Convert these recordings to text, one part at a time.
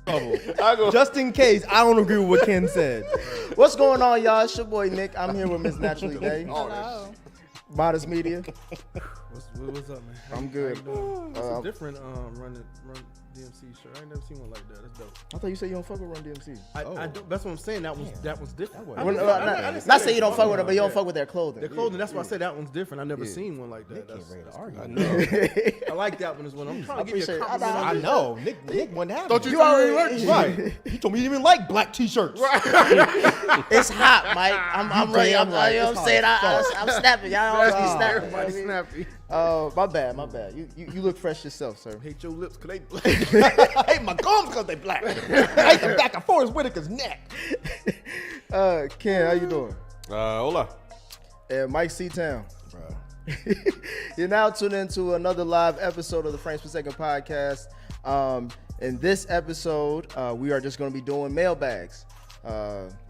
trouble. Just in case, I don't agree with what Ken said. What's going on, y'all? It's your boy Nick. I'm here with Miss Naturally Day. Hello. Modest Media. What's up, man? I'm good. It's a different Run DMC shirt. I ain't never seen one like that. That's dope. I thought you said you don't fuck with Run DMC. I do, that's what I'm saying. That was different. Not say you don't fuck with it, but you don't fuck with their clothing. Their clothing. That's why I said that one's different. I never seen one like that. I know. I like that one as well. I'm trying to give you a compliment. I know. Nick wasn't having Don't you already like right. He told me he didn't even like black t-shirts. It's hot, Mike. I'm ready. I'm you know what I'm saying? I'm snapping. Y'all always be snapping. Everybody snappy. My bad. You look fresh yourself, sir. I hate your lips because they black. I hate my gums because they black. I hate the back of Forrest Whitaker's neck. Ken, how you doing? Hola. And Mike C-Town. You're now tuned into another live episode of the Frames Per Second podcast. In this episode, we are just going to be doing mailbags.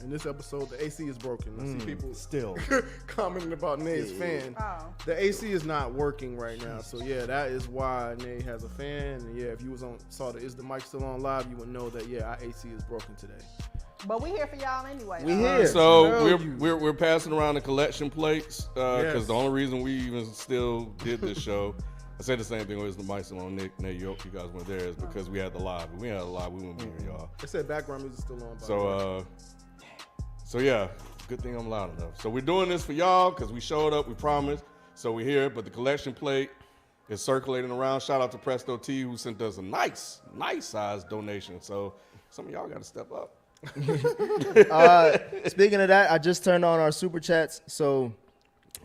In this episode, the AC is broken. I see people still commenting about Nay's fan. Oh. The AC is not working right now, so yeah, that is why Nay has a fan. And yeah, if you saw the Is the Mic Still On live, you would know that our AC is broken today. But we here for y'all anyway. We here. So we're passing around the collection plates because Yes. the only reason we even still did this show, I said the same thing with the Mic Still On Nick. You guys weren't there, is because we had the live. If we had the live, we wouldn't be here, y'all. They said background music is still on. So yeah, good thing I'm loud enough. So we're doing this for y'all because we showed up, we promised. So we're here, but the collection plate is circulating around. Shout out to Presto T who sent us a nice size donation. So some of y'all got to step up. Speaking of that, I just turned on our super chats, so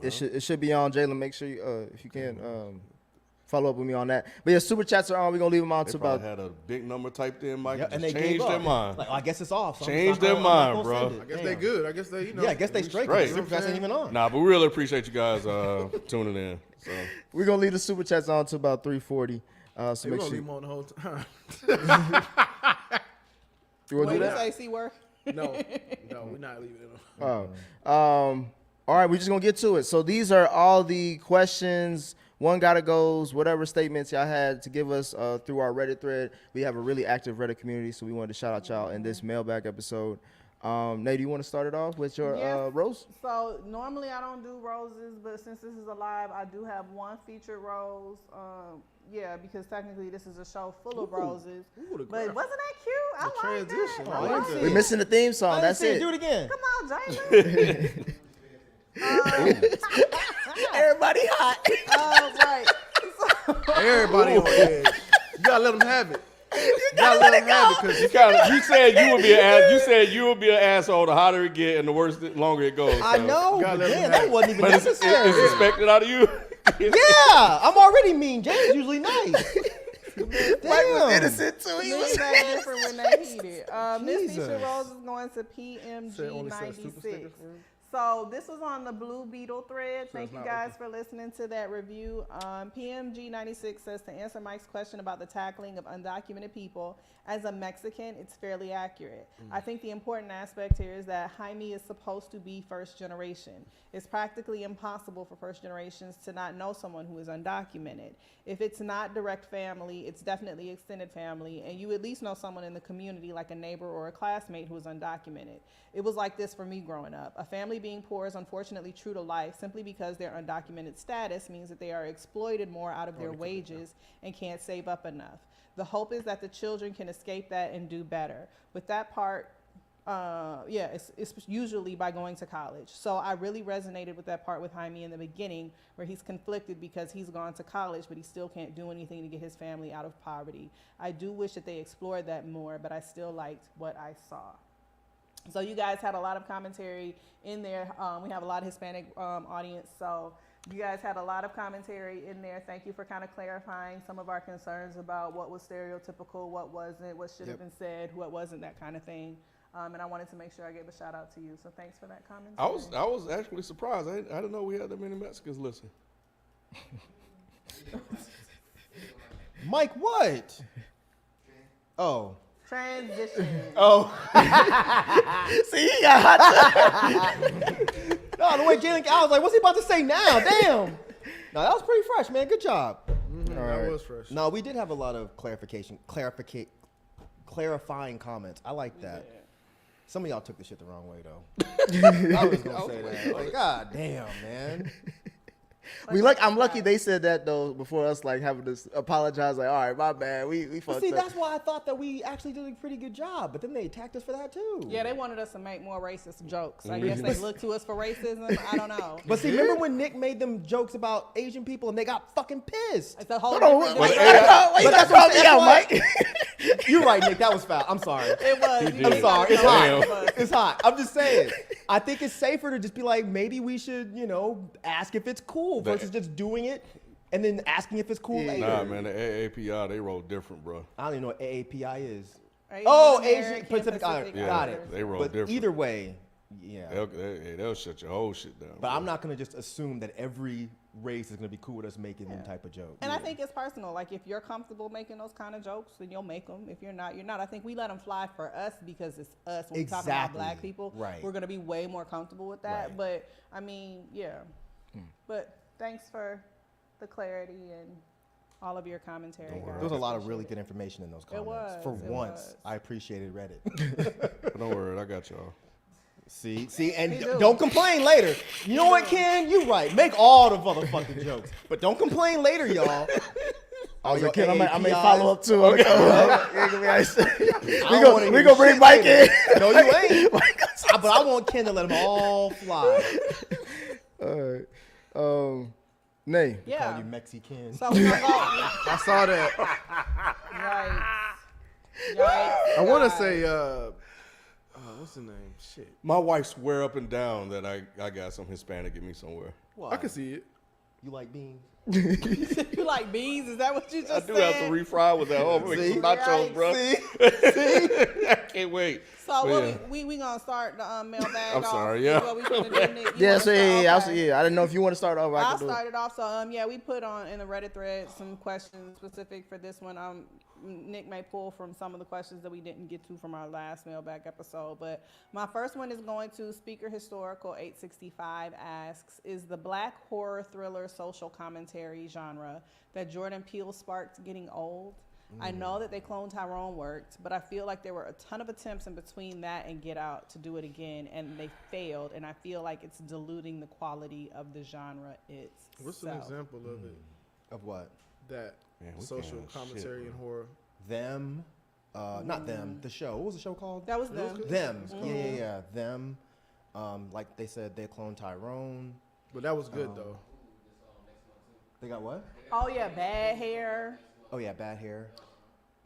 it should be on. Jalen, make sure you, if you can, follow up with me on that. But yeah, super chats are on. We're gonna leave them on They to probably about. had a big number typed in, Mike, and and they just changed their mind. Like, I guess it's off. So Change their mind, bro. I guess they good. I guess they, Yeah, I guess they straight. straight. The super chats ain't even on. Nah, but we really appreciate you guys tuning in. So We're gonna leave the super chats on to about 3:40. So We're make gonna sure leave them on the whole time. you wanna do Does that. AC work? No, we're not leaving it Oh. on. All right, we're just gonna get to it. So these are all the questions, one gotta goes, whatever statements y'all had to give us through our Reddit thread. We have a really active Reddit community, so we wanted to shout out y'all in this mailbag episode. Nate, do you want to start it off with your Yes. rose? So normally I don't do roses, but since this is a live, I do have one featured rose. Because technically this is a show full of roses. the But wasn't that cute? I like transition. that. I like like that. it. We're missing the theme song. I That's didn't see it. Do it again. Come on, Jalen. Everybody hot. Right. Everybody on edge. You gotta let them have it. You gotta let them have it because you said you would be an ass. You said you would be an asshole. The hotter it get and the worse, the longer it goes. I so. know, gotta but let them damn, have that it. wasn't even But it's necessary. expected out of you. Yeah, I'm already mean. James usually nice. Damn. Innocent too. He was. Things are different when they heat it. This Jesus. feature rose is going to Say only said super stickers PMG96. for him. So this was on the Blue Beetle thread. So Thank it's you not guys for listening to that review. PMG96 says, to answer Mike's question about the tackling of undocumented people, as a Mexican, it's fairly accurate. I think the important aspect here is that Jaime is supposed to be first generation. It's practically impossible for first generations to not know someone who is undocumented. If it's not direct family, it's definitely extended family, and you at least know someone in the community like a neighbor or a classmate who is undocumented. It was like this for me growing up. A family being poor is unfortunately true to life simply because their undocumented status means that they are exploited more out of their wages and can't save up enough. The hope is that the children can escape that and do better. With that part, it's usually by going to college. So I really resonated with that part with Jaime in the beginning, where he's conflicted because he's gone to college, but he still can't do anything to get his family out of poverty. I do wish that they explored that more, but I still liked what I saw. So you guys had a lot of commentary in there. We have a lot of Hispanic audience, so you guys had a lot of commentary in there. Thank you for kind of clarifying some of our concerns about what was stereotypical, what wasn't, what should have been said, what wasn't, that kind of thing. And I wanted to make sure I gave a shout out to you. So thanks for that comment. I was actually surprised. I didn't know we had that many Mexicans listen. Mike, what? Oh. Transition. Oh. See, he got hot. No, the way Jalen, I was like, what's he about to say now? Damn. No, that was pretty fresh, man. Good job. That was fresh. No, we did have a lot of clarification clarifying comments. I like that. Some of y'all took the shit the wrong way though. I was gonna say that. Like, God damn, man. I'm lucky they said that though before us like having to apologize. Like, all right, my bad. We But fucked see, up. that's why I thought that we actually did a pretty good job. But then they attacked us for that too. Yeah, they wanted us to make more racist jokes. I guess they look to us for racism. I don't know. But see, remember when Nick made them jokes about Asian people and they got fucking pissed? It's a whole Hold on, different wait, debate. why you gotta call me out, Mike? You're right, Nick. That was foul. I'm sorry. It was. did. I'm sorry. It's Damn. hot. It's hot. I'm just saying. I think it's safer to just be like, maybe we should, ask if it's cool versus just doing it and then asking if it's cool later. Nah, man, the AAPI, they roll different, bro. I don't even know what AAPI is. Asian Oh, Asian American Pacific Islander. Yeah, Got it. they roll but different. either way, yeah. They'll shut your whole shit down. But bro. I'm not going to just assume that every race is going to be cool with us making them type of joke. And I think it's personal. Like, if you're comfortable making those kind of jokes, then you'll make them. If you're not, you're not. I think we let them fly for us because it's us. When we talk about Exactly. black people, Right. we're going to be way more comfortable with that. Right. But, I mean, yeah. But thanks for the clarity and all of your commentary, guys. There was a lot of really good information in those comments. was, For it once, was. I appreciated Reddit. But don't worry, I got y'all. See, and do. don't complain later. You know what, Ken? You right. Make all the motherfucking jokes, but don't complain later, y'all. Oh, your I may AAPIs. follow up too. Okay. I don't wanna we hear gonna bring shit Mike later. in. No, you ain't. But I want Ken to let them all fly. All right. Nay. Call Yeah. you Mexican. So we're gonna go. I saw that. Yikes. I want to Guys. say, what's the name? Shit. My wife swear up and down that I got some Hispanic in me somewhere. Why? I can see it. You like beans? You like beans? Is that what you just I said? do have to refry with that home. Make See? some nachos, Right. bro. See? I can't wait. So But what yeah. we gonna start the mailbag I'm off? sorry, yeah. What we finna do, Nick? You Yeah, wanna so yeah, start? Okay. I didn't know if you want to start off. I I'll can do it. start it off. So yeah, we put on in the Reddit thread some questions specific for this one. Nick may pull from some of the questions that we didn't get to from our last mailbag episode. But my first one is going to Speaker Historical 865 asks, is the black horror thriller social commentary genre that Jordan Peele sparked getting old? I know that They Clone Tyrone worked, but I feel like there were a ton of attempts in between that and Get Out to do it again, and they failed. And I feel like it's diluting the quality of the genre itself. What's an example of it? Of what? That Man, we social can't shit, commentary and bro. horror. Them. Not them. The show. What was the show called? That was them. Them. Yeah. Them. Like they said, they cloned Tyrone. But that was good though. They got what? Oh yeah, Bad Hair. Oh yeah, bad hair.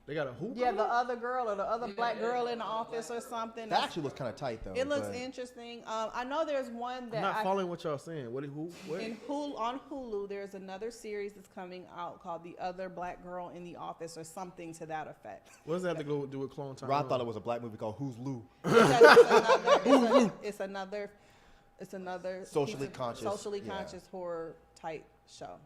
They got a hoop. Yeah, the other girl or the other black girl in the office or something. That actually looks kind of tight though. It looks but- interesting. I know there's one I'm that not following what y'all saying. What? in Hulu, on Hulu, there's another series that's coming out called The Other Black Girl in the Office or something to that effect. What does that have to go do with Clone Time? Rod thought it was a black movie called Who's Lou. It's another Socially piece of conscious, socially yeah. conscious horror type show.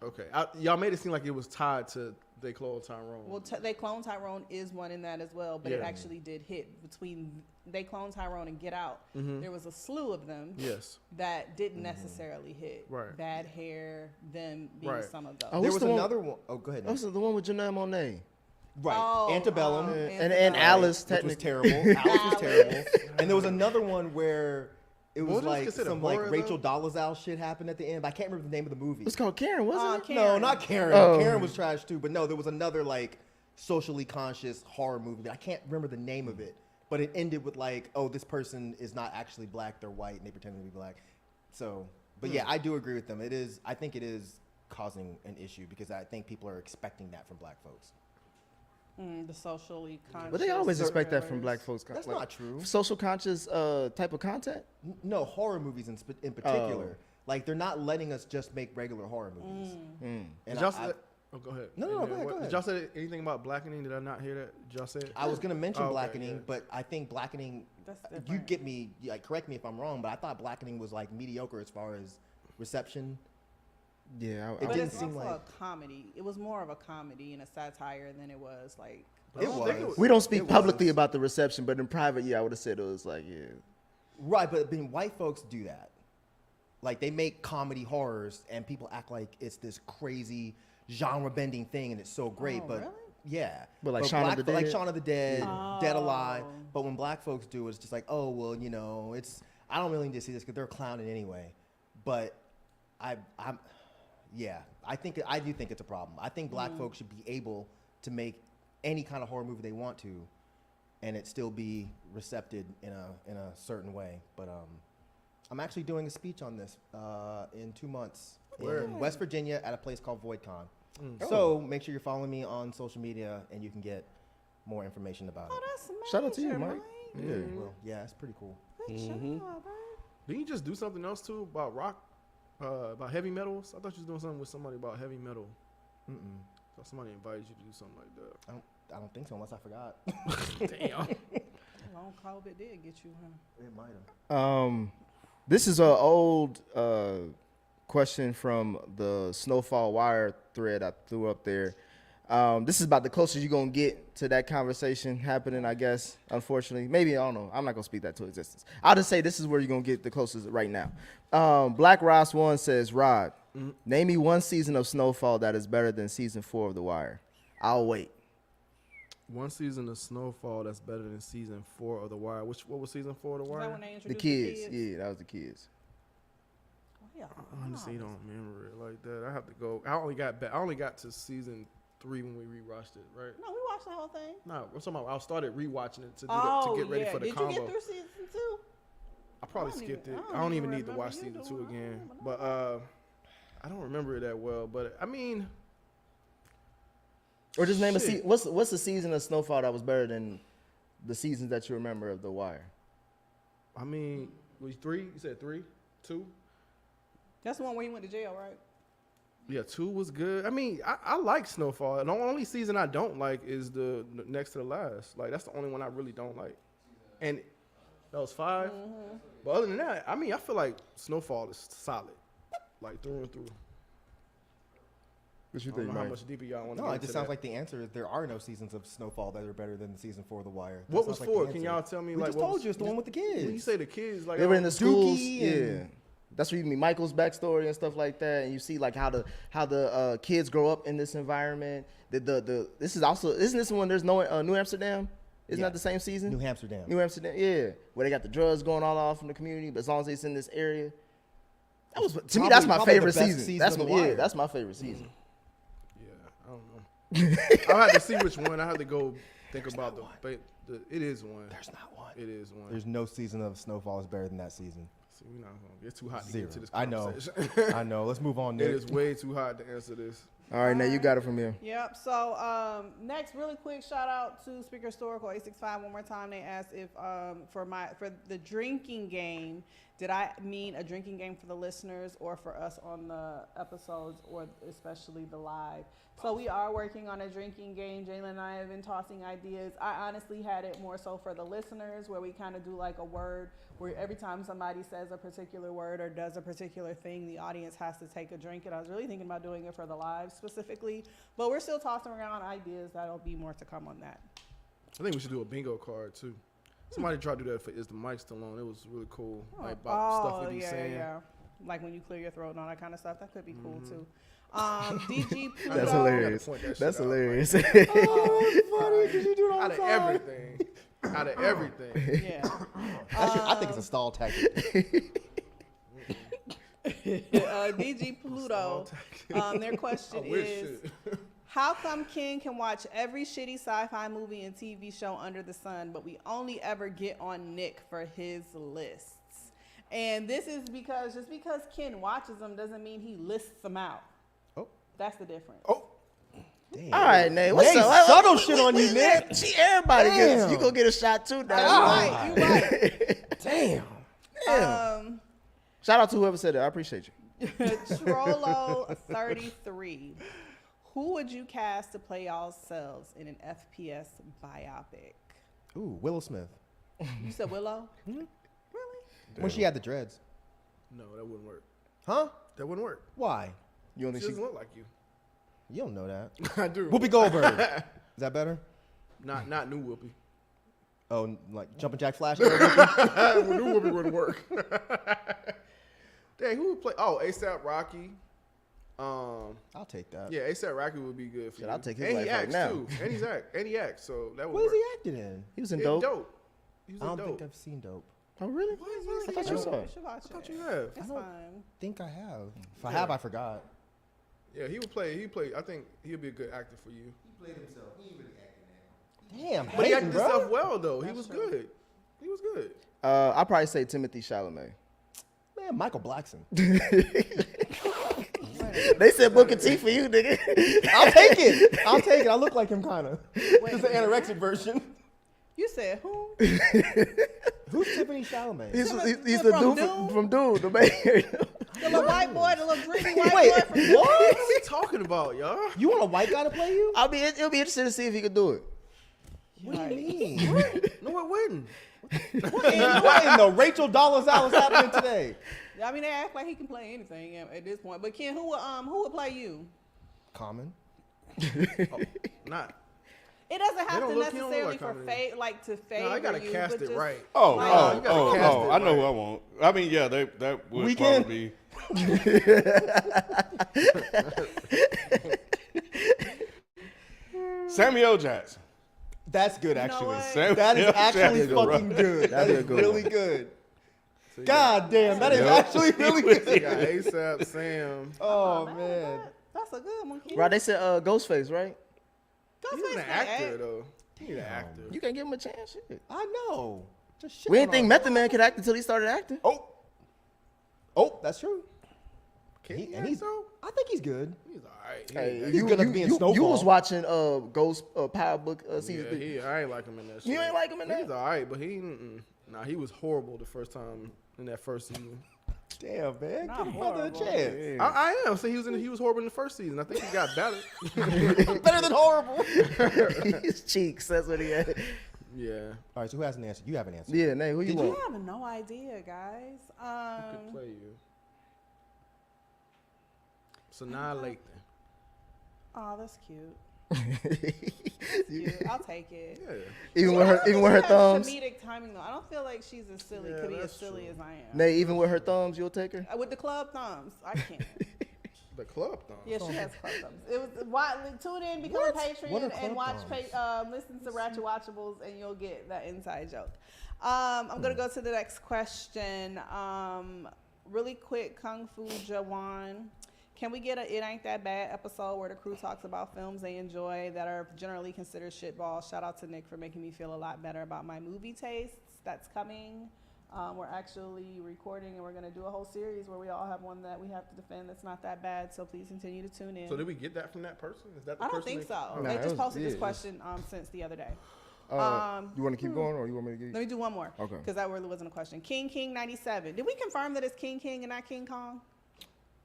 Okay, y'all made it seem like it was tied to They Clone Tyrone. Well, They Clone Tyrone is one in that as well, but it Yeah. actually did hit between They Clone Tyrone and Get Out. There was a slew of them yes. that didn't necessarily hit. Right. Bad Hair, them being Right. some of those. Oh, There what's was the one- another one. Oh, go ahead. That was the one with Janelle Monáe. Right. Oh, Antebellum. And Antebellum. Alice, which was technically. terrible. Alice was Alice. terrible. And there was another one where it was What was like considered some like horror, Rachel though? Dolezal shit happened at the end. But I can't remember the name of the movie. It's called Karen, wasn't it? Karen. No, not Karen. Oh. Karen was trash too. But no, there was another like socially conscious horror movie. I can't remember the name of it. But it ended with like, oh, this person is not actually black; they're white, and they pretend to be black. So, but yeah, I do agree with them. It is. I think it is causing an issue because I think people are expecting that from black folks. The socially conscious. But they always expect that from thrillers. black folks. That's like, not true. Social conscious type of content. No, horror movies in particular. Like they're not letting us just make regular horror movies. And Did y'all I, say? Oh, go ahead. No, And go then ahead, go Did ahead. y'all say anything about Blackening? Did I not hear that? Did y'all say it? I was gonna mention Oh, okay, Blackening, yeah. but I think Blackening. That's You different. get me. Like, correct me if I'm wrong, but I thought Blackening was like mediocre as far as reception. Yeah, It But didn't it's seem also like- a comedy. It was more of a comedy and a satire than it was like. It I don't think was. we don't speak It publicly was. about the reception, but in private, yeah, I would have said it was like, yeah. Right, but then white folks do that. Like they make comedy horrors, and people act like it's this crazy genre-bending thing, and it's so great. Oh, but really? yeah. But like Shaun of the Dead? Like Shaun of the Dead, Dead Alive. Oh. But when black folks do, it's just like, oh, well, you know, it's, I don't really need to see this because they're clowning anyway. But I do think it's a problem. I think black folks should be able to make any kind of horror movie they want to, and it still be recepted in a certain way. But I'm actually doing a speech on this in 2 months in West Virginia at a place called VoidCon. So make sure you're following me on social media, and you can get more information about Oh, it. that's amazing. Shout out to you, Mike. Yeah. Well, yeah, it's pretty cool. Good job, bro. Didn't you just do something else too about rock, about heavy metals? I thought you was doing something with somebody about heavy metal. So somebody invited you to do something like that. I don't think so unless I forgot. Damn. Long COVID did get you, huh? It might have. This is an old question from the Snowfall Wire thread I threw up there. This is about the closest you're going to get to that conversation happening, I guess, unfortunately. Maybe, I don't know. I'm not going to speak that to existence. I'll just say this is where you're going to get the closest right now. Black Ross 1 says, Rod, name me one season of Snowfall that is better than season 4 of The Wire. I'll wait. One season of Snowfall that's better than season 4 of The Wire. What was season 4 of The Is that Wire? when they The introduced kids. the kids? Yeah, that was the kids. Oh, yeah. I honestly don't remember it like that. I have to go. I only got to season 3 when we rewatched it, right? No, we watched the whole thing. No, I'm talking about. I started rewatching it to get ready yeah. for the Did combo. you get through season 2? I probably I don't skipped even- it. I I don't don't even even need to remember watch you season 2 doing it. I again. don't But I don't remember it that well. But I mean, Or just name a Shit. what's the season of Snowfall that was better than the seasons that you remember of The Wire? was 3? You said 3, 2? That's the one where he went to jail, right? Yeah, 2 was good. I mean, I like Snowfall. The only season I don't like is the next to the last. Like, that's the only one I really don't like. And that was 5. But other than that, I mean, I feel like Snowfall is solid, like through and through. What you I don't think, know how Mike? much deeper y'all want to No, get it into just sounds that. like the answer is there are no seasons of Snowfall that are better than season 4 of The Wire. That What sounds was like the 4? Can answer. y'all tell me? We like, just what told was- you it's the one with the kids. When you say the kids, like They were in the schools, Dookie yeah. and- That's where you meet Michael's backstory and stuff like that, and you see like how the kids grow up in this environment. This is also isn't this when there's no New Amsterdam? Isn't Yeah. that the same season? New Amsterdam. New Amsterdam, yeah, where they got the drugs going all off in the community, but as long as it's in this area, that was to me that's my Probably the favorite best season. season That's of The my, yeah, Wire. that's my favorite season. Yeah, I don't know. I had to see which one. I had to go think about the. It is one. There's not one. It is one. There's no season of Snowfall is better than that season. See, we're not gonna. It's too hot to Zero. get into this I know. conversation. I know. Let's move on, It Nick. is way too hot to answer this. All right, now you got it from here. Yep. So next, really quick shout out to Speaker Historical 865 one more time. They asked if for the drinking game, did I mean a drinking game for the listeners or for us on the episodes or especially the live? So we are working on a drinking game. Jalen and I have been tossing ideas. I honestly had it more so for the listeners where we kind of do like a word where every time somebody says a particular word or does a particular thing, the audience has to take a drink. And I was really thinking about doing it for the live specifically, but we're still tossing around ideas. That'll be more to come on that. I think we should do a bingo card too. Somebody tried to do that for Is the Mic Still On? It was really cool. Like about stuff we be saying. Yeah. Like when you clear your throat and all that kind of stuff. That could be cool too. DG Pluto. That's You hilarious. gotta point that That's shit out, hilarious. funny because you do it all Out the of time. everything. Out of everything. Yeah. I think it's a stall tactic. DG Pluto. Their I question wish is, shit. how come Ken can watch every shitty sci-fi movie and TV show under the sun, but we only ever get on Nick for his lists? And this is because just because Ken watches them doesn't mean he lists them out. Oh. That's the difference. Oh, Damn. All right, Nate. What's Nate, up? subtle shit on you, Nick. See, everybody gets. Damn. You gonna get a shot too, You now. right, you right. Damn. Shout out to whoever said that. I appreciate you. Trollo 33. Who would you cast to play y'all's selves in an FPS biopic? Ooh, Willow Smith. You said Willow? Really? When she had the dreads. no, that wouldn't work. Huh? That wouldn't work. Why? You don't She think doesn't look like you. You don't know that. I do. Whoopi Goldberg. Is that better? Not new Whoopi. Oh, like Jumpin' Jack Flash? New Whoopi wouldn't work. Dang, who would play? Oh, ASAP Rocky. I'll take that. Yeah, A$AP Rocky would be good for Shit, you. I'll take his and life he right acts now. too. And he acts. So that would What work. is he acting in? He was in It's Dope. dope. He was I in don't Dope. think I've seen Dope. Oh, really? What? I thought you saw You it. should watch I thought it. you have. It's don't- fine. Think I have. If I have, I forgot. Yeah, he would play. I think he'll be a good actor for you. He played himself. He ain't really acting now. Damn, But he hating, acted bro. himself well though. He That's was true. good. He was good. I'll probably say Timothy Chalamet. Man, Michael Blackson. They said Booker T for you, nigga. I'll take it. I'll take it. I look like him, kind of. Just the anorexic version. You said who? Who's Tiffany Chalamet? He's Timothy the from dude Dune? from Dune, the mayor. The little white boy, the little dreamy white Wait, boy from what? What are we talking about, y'all? You want a white guy to play you? It'll be interesting to see if he could do it. What do you mean? No, it wouldn't. What in the Rachel Dolezal is happening today? I mean, they act like he can play anything at this point. But Ken, who would play you? Common. Not. It doesn't have don't to look- he don't look necessarily like for comedy. to favor No, I gotta you, cast but it just, right. Oh, Like, you gotta cast it I know right. who I want. I mean, yeah, that would Weekend? probably be Samuel Jackson. That's good, know actually. what? Samuel That is actually Jackson, fucking bro. good. That That'd be a is good really one. good. So you God damn, that is Yep. actually really got, you good. got A$AP, Sam. Oh, man, man. that's a good one, Ken. Right, they said Ghostface, right? He's Ghostface an can actor act. though. He's an Damn. actor. You can't give him a chance. Shit. I know. Just shit We didn't on think him. Method Man could act until he started acting. Oh, that's true. Can he and act he's. though? I think he's good. He's alright. Hey, He's good enough to be in Snowfall. You was watching Ghost Power Book season 3. I ain't like him in that shit. You ain't like him in that? He's alright, but he was horrible the first time in that first season. Damn, man. Not Give his brother a horrible. chance. I am. So he was horrible in the first season. I think he got better. Better than horrible. His cheeks, that's what he had. Yeah. All right, so who has an answer? You have an answer. Yeah, Nate, who you Did want? I have no idea, guys. Could play you. Sanaa Lathan. Oh, that's cute. Cute. I'll take it. Yeah. Even with her She has thumbs. Comedic timing though. I don't feel like she's as silly, Yeah, could be as that's silly true. as I am. Nate, even with her thumbs, you'll take her. With the club thumbs, I can't. The club thumb. Yeah, she has club thumbs. It was tune in, become a What are Patreon, and club watch, thumbs? listen to Ratchet Watchables, and you'll get that inside joke. I'm gonna go to the next question. Really quick, Kung Fu Jawan. Can we get a It Ain't That Bad episode where the crew talks about films they enjoy that are generally considered shitballs? Shout out to Nick for making me feel a lot better about my movie tastes. That's coming. We're actually recording and we're going to do a whole series where we all have one that we have to defend that's not that bad. So please continue to tune in. So did we get that from that person? Is that the I don't person think they- so. Oh. Nah, They it just was- posted this yeah, question since the other day. You want to keep going, or you want me to get? Let me do one more. Okay. Because that really wasn't a question. King 97. Did we confirm that it's King and not King Kong?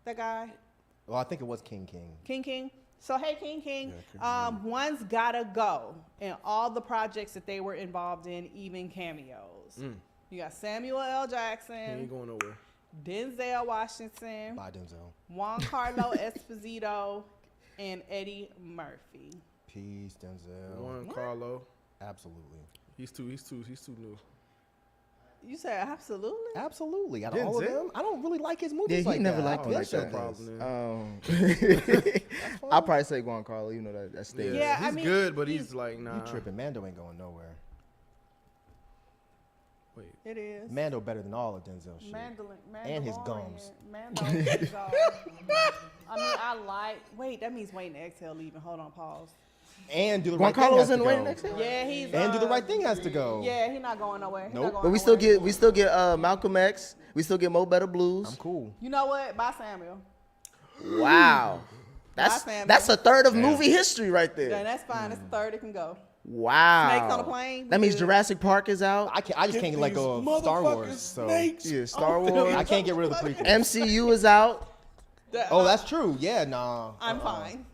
That guy? Well, I think it was King. King. So hey, King. Yeah, One's gotta go in all the projects that they were involved in, even cameos. You got Samuel L. He Jackson, ain't going nowhere. Denzel Washington, Bye, Denzel. Juan Carlo Esposito, and Eddie Murphy. Peace, Denzel. Juan What? Carlo. Absolutely. He's too new. You said absolutely? Absolutely. Out of all of Denzel? them, I don't really like his Yeah, movies he like never that. liked I've him like said that. this. I'll probably say Juan Carlo. You know that's stage. Yeah, I he's mean, good, but he's- he's like nah. You tripping. Mando ain't going nowhere. Wait. It is. Mando better than all of Denzel shit. And his gums. Mando is dog. I mean, wait, that means waiting to exhale leaving. Hold on, pause. And do the Juan right thing Carlo's has in to the waiting go. next year. Yeah, he's. And do the right thing has to go. Yeah, he's not going nowhere. He not Nope. going But we still get Malcolm X. We still get Mo Better Blues. I'm cool. You know what? Bye, Samuel. Wow. Samuel. That's a third of movie history right Yeah, there. that's fine. That's the third. It can go. Wow. Snakes on a plane. That means Good. Jurassic Park is out. I just can't let go of Star Wars. So Yeah, Star Wars. I can't get rid of the prequel. MCU is out. Oh, that's true. Yeah, nah. I'm fine.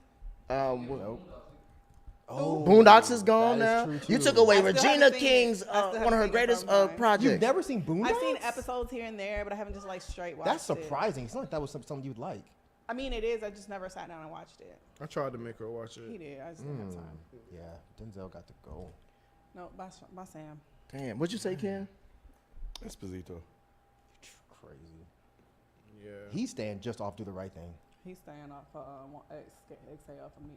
Oh, Boondocks is gone that now. is true, You too. took away I still Regina haven't seen it. King's I still one of haven't her seen it greatest from mine. projects. You've never seen Boondocks? I've seen episodes here and there, but I haven't just like straight watched That's it. surprising. It's not like that was something you'd like. I mean, it is. I just never sat down and watched it. I tried to make her watch He it. did. I just didn't have time. Yeah, Denzel got to go. No, bye Sam. Damn, what'd you say, Ken? Esposito. Crazy. Yeah. He's staying just off Do the Right Thing. He's staying up for exhale for me.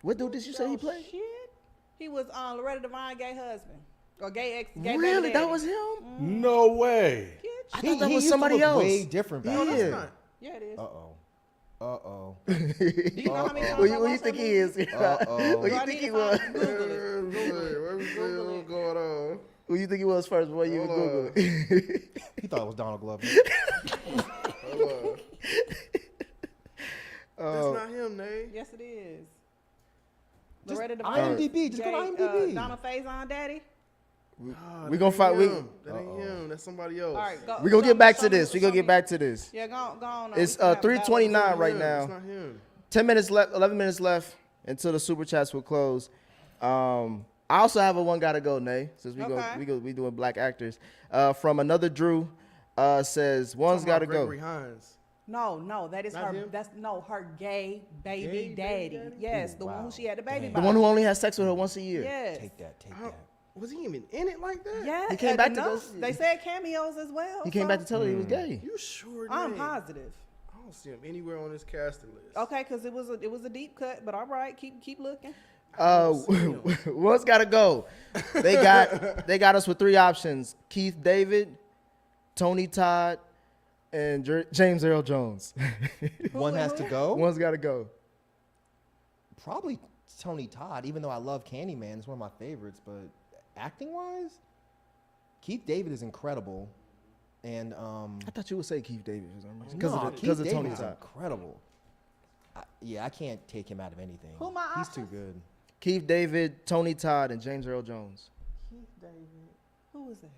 What dude did you say he played? Shit. He was Loretta Devine gay husband. Or gay baby Really? daddy. That was him? No way. Yeah, I shit. thought that was used to somebody look else. Way different back Yeah. then. That's not. Yeah, it is. Uh-oh. Do you know how many times Who I you watched think that he movie? is? Uh-oh. Who Do I you think need he to was? find- Google it. Google it. Going on? Who you think he was first before you even Hold Google on. it? He thought it was Donald Glover. Hold on. That's not him, Nate. Yes, it is. Just Loretta Devine. IMDb. Just go to IMDb. Donald Faison daddy. We gonna find. That ain't him. That's somebody else. All right, go. We gonna get back to show me- this. We show gonna get me- back to this. Yeah, go on. It's We can have a 3:29 battle. right It's now. not him. 10 minutes left. 11 minutes left until the super chats will close. I also have a one gotta go, Nay. Since we doing black actors. From another Drew says one's Talking gotta about go. Gregory Hines. No, that is Not her. him? That's her gay baby Gay baby daddy. daddy? Yes, Ooh, the one wow. who she had the baby Damn. by. The one who only has sex with her once a year. Yes. Take that. Was he even in it like that? Yeah. He came back to go see- They said cameos as well. He came so back to tell her he was gay. You sure? I'm Nate? positive. I don't see him anywhere on this casting list. Okay, because it was a deep cut, but all right, keep looking. One's gotta go. They got us with 3 options: Keith David, Tony Todd, and James Earl Jones. One has to go. One's gotta go. Probably Tony Todd, even though I love Candyman. It's one of my favorites. But acting-wise, Keith David is incredible. And I thought you would say Keith David for some reason. Keith Because of David Tony is Todd. incredible. I can't take him out of anything. Who my He's too options? good. Keith David, Tony Todd, and James Earl Jones. Keith David. Who was that?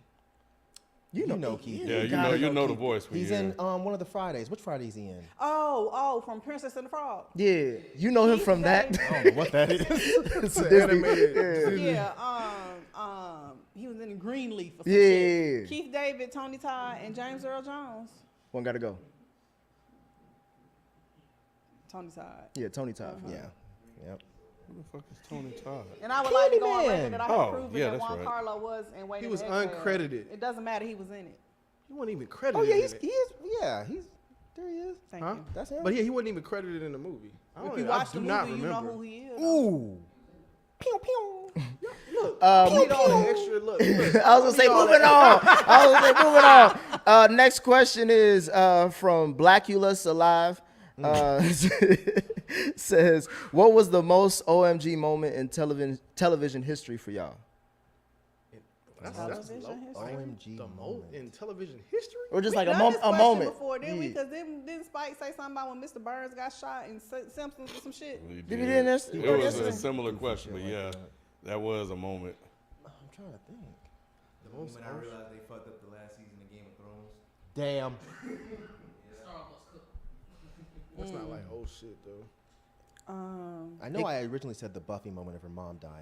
You know Keith. Yeah, you know the voice. when He's you in hear it. one of the Fridays. Which Friday is he in? Oh, from Princess and the Frog. Yeah, you know him Keith from that. David. I don't know what that is. It's a It's Disney. animated. Yeah. Yeah, he was in Greenleaf or some Yeah. shit. Keith David, Tony Todd, and James Earl Jones. One gotta go. Tony Todd. Yeah, Tony Todd. Yeah. Yep. Who the fuck is Tony Todd? And I would like to go on Candyman. record that I have Oh, proven yeah, that that's Juan right. Carlo was in Waiting He was to Exhale. uncredited. It doesn't matter, he was in it. He wasn't even credited. Oh yeah, in he it. is. Yeah, he's there. He is. Thank Huh? you. That's him. But yeah, he wasn't even credited in the movie. If you watch the movie, you know who he is. Ooh. Pew pew. Need all the extra look. I was gonna say moving on. Next question is from Blackulus Alive. Says, what was the most OMG moment in television history for y'all? That's Television low. history? OMG. The most moment. in television history? Or just We like a done this question moment? before, didn't we? Yeah. Because didn't Spike say something about when Mr. Burns got shot in Simpsons or some shit? He Did we do this? It Yeah, was that's a it. similar question, but yeah, that was a moment. I'm trying to think. The moment I realized they fucked up the last season of Game of Thrones. Damn. That's not like oh shit though. I know I originally said the Buffy moment of her mom dying.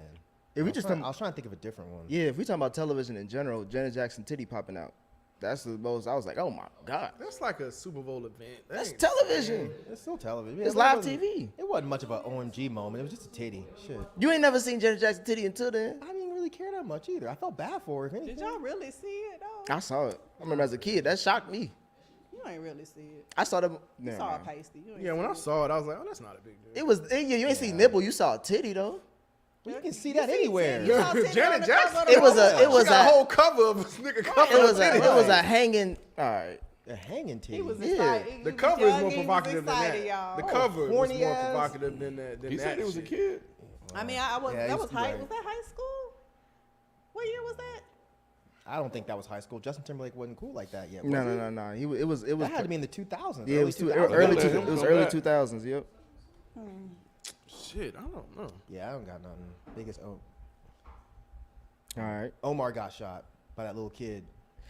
If we I was just trying- talking- I was trying to think of a different one. Yeah, if we talking about television in general, Janet Jackson titty popping out. That's the most. I was like, oh my god, That's like a Super Bowl event. That that's ain't- television. It's still television. It's It live wasn't- TV. It wasn't much of an OMG moment. It was just a titty. Shit. You ain't never seen Janet Jackson titty until then. I didn't really care that much either. I felt bad for her. If anything. Did y'all really see it though? I saw it. I remember as a kid. That shocked me. You ain't really see it. I saw them. You Never saw mind. a pasty. You ain't Yeah, when see I it. saw it, I was like, oh, that's not a big deal. It was. You ain't see nipple. You saw a titty though. Well, you can see You that see anywhere. titty, you saw titty Janet on the Jackson? cover of the It was Vogue. a. It was She got a a. whole cover of this nigga cover. It was of a. titty. It was a hanging. All right. A hanging titty. He was Yeah. excited. He The was cover is young, more he was provocative than excited, that. y'all. The Oh, cover was horny more ass. provocative than that. Than He that said he was a shit. kid. I mean, I was. Yeah, That he's was high. right. Was that high school? What year was that? I don't think that was high school. Justin Timberlake wasn't cool like that yet. No, was no, he? no, no. He. It was. It was. That had to be in the 2000s. Yeah, it was early 2000s. early. Let him It was come early back. 2000s. Yep. Shit, I don't know. Yeah, I don't got nothing. Biggest All right. Omar got shot by that little kid.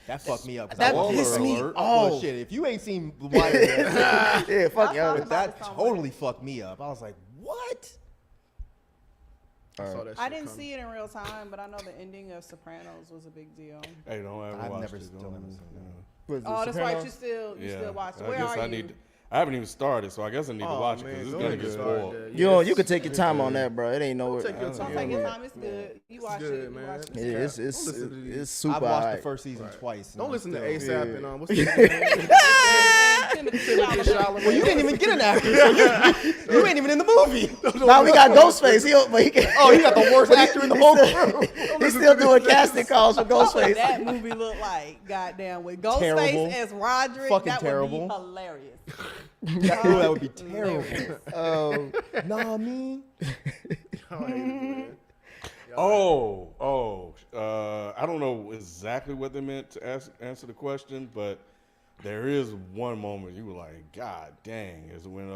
That fucked me up. 'cause That I was pissed me alert. off. Well, shit, if you ain't seen The Wire yet, Yeah. Fuck Y'all y'all. talked that about it somewhere. totally fucked me up. I was like, what? I saw that shit I didn't coming. see it in real time, but I know the ending of Sopranos was a big deal. Hey, don't ever I've watch never it. still Don't- never seen that. Was it Oh, that's right. Sopranos? You still watch it. I Where guess are I you? need. I haven't even started, so I guess I need to Oh, watch it man, because go it's gonna ahead get and start spoiled. that. You know, Yes. you can take your time on that, bro. It ain't no. Take your Don't time. take your time. It's good. You watch good, it. You man. watch it. Yeah, it's Don't listen to these. it's super. I've watched alright. the first season twice. and Don't I'm listen to still- ASAP and what's the name? And Well, you didn't even get an actor. So you ain't even in the movie. Now we got Ghostface. He got the worst actor in the whole crew. He's still doing casting calls for Ghostface. That movie looked like, goddamn, with Ghostface Terrible. as Roderick, Fucking that terrible. would be hilarious. That would be terrible. Nah, me. I don't know exactly what they meant to answer the question, but there is one moment you were like, God dang, is when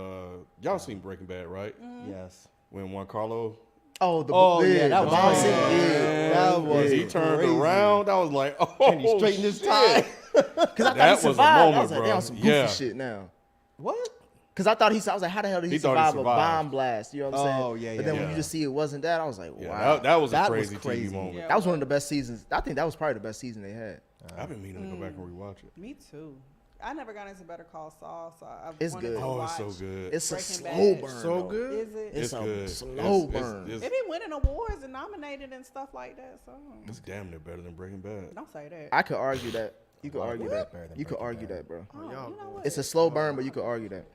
y'all seen Breaking Bad, right? Yes. When Juan Carlo, That was bomb crazy. scene. Yeah, that was he turned crazy. around, I was like, oh, And he straightened his tie. Because I thought That he was a survived. I moment, was like, bro. they on some goofy Yeah. shit now. What? Because I thought I was like, how the hell did he He thought he survive a survived. bomb blast? You know what I'm saying? Oh, yeah, But then yeah. when you just see it wasn't that, I was like, Yeah, wow. that was a That was crazy crazy. TV moment. Yeah. That was one of the best seasons. I think that was probably the best season they had. I've been meaning to go back and rewatch it. Me too. I never got into Better Call Saul, so I It's wanted good. to Oh, watch. it's so good. It's a Breaking slow Bad. burn. So though. good. Is it? It's a good. slow burn. It been winning awards and nominated and stuff like that. So It's damn near better than Breaking Bad. don't say that. I could argue that. You could argue What? that. You could argue that, bro. Oh, you know what? It's a slow burn, but you could argue that.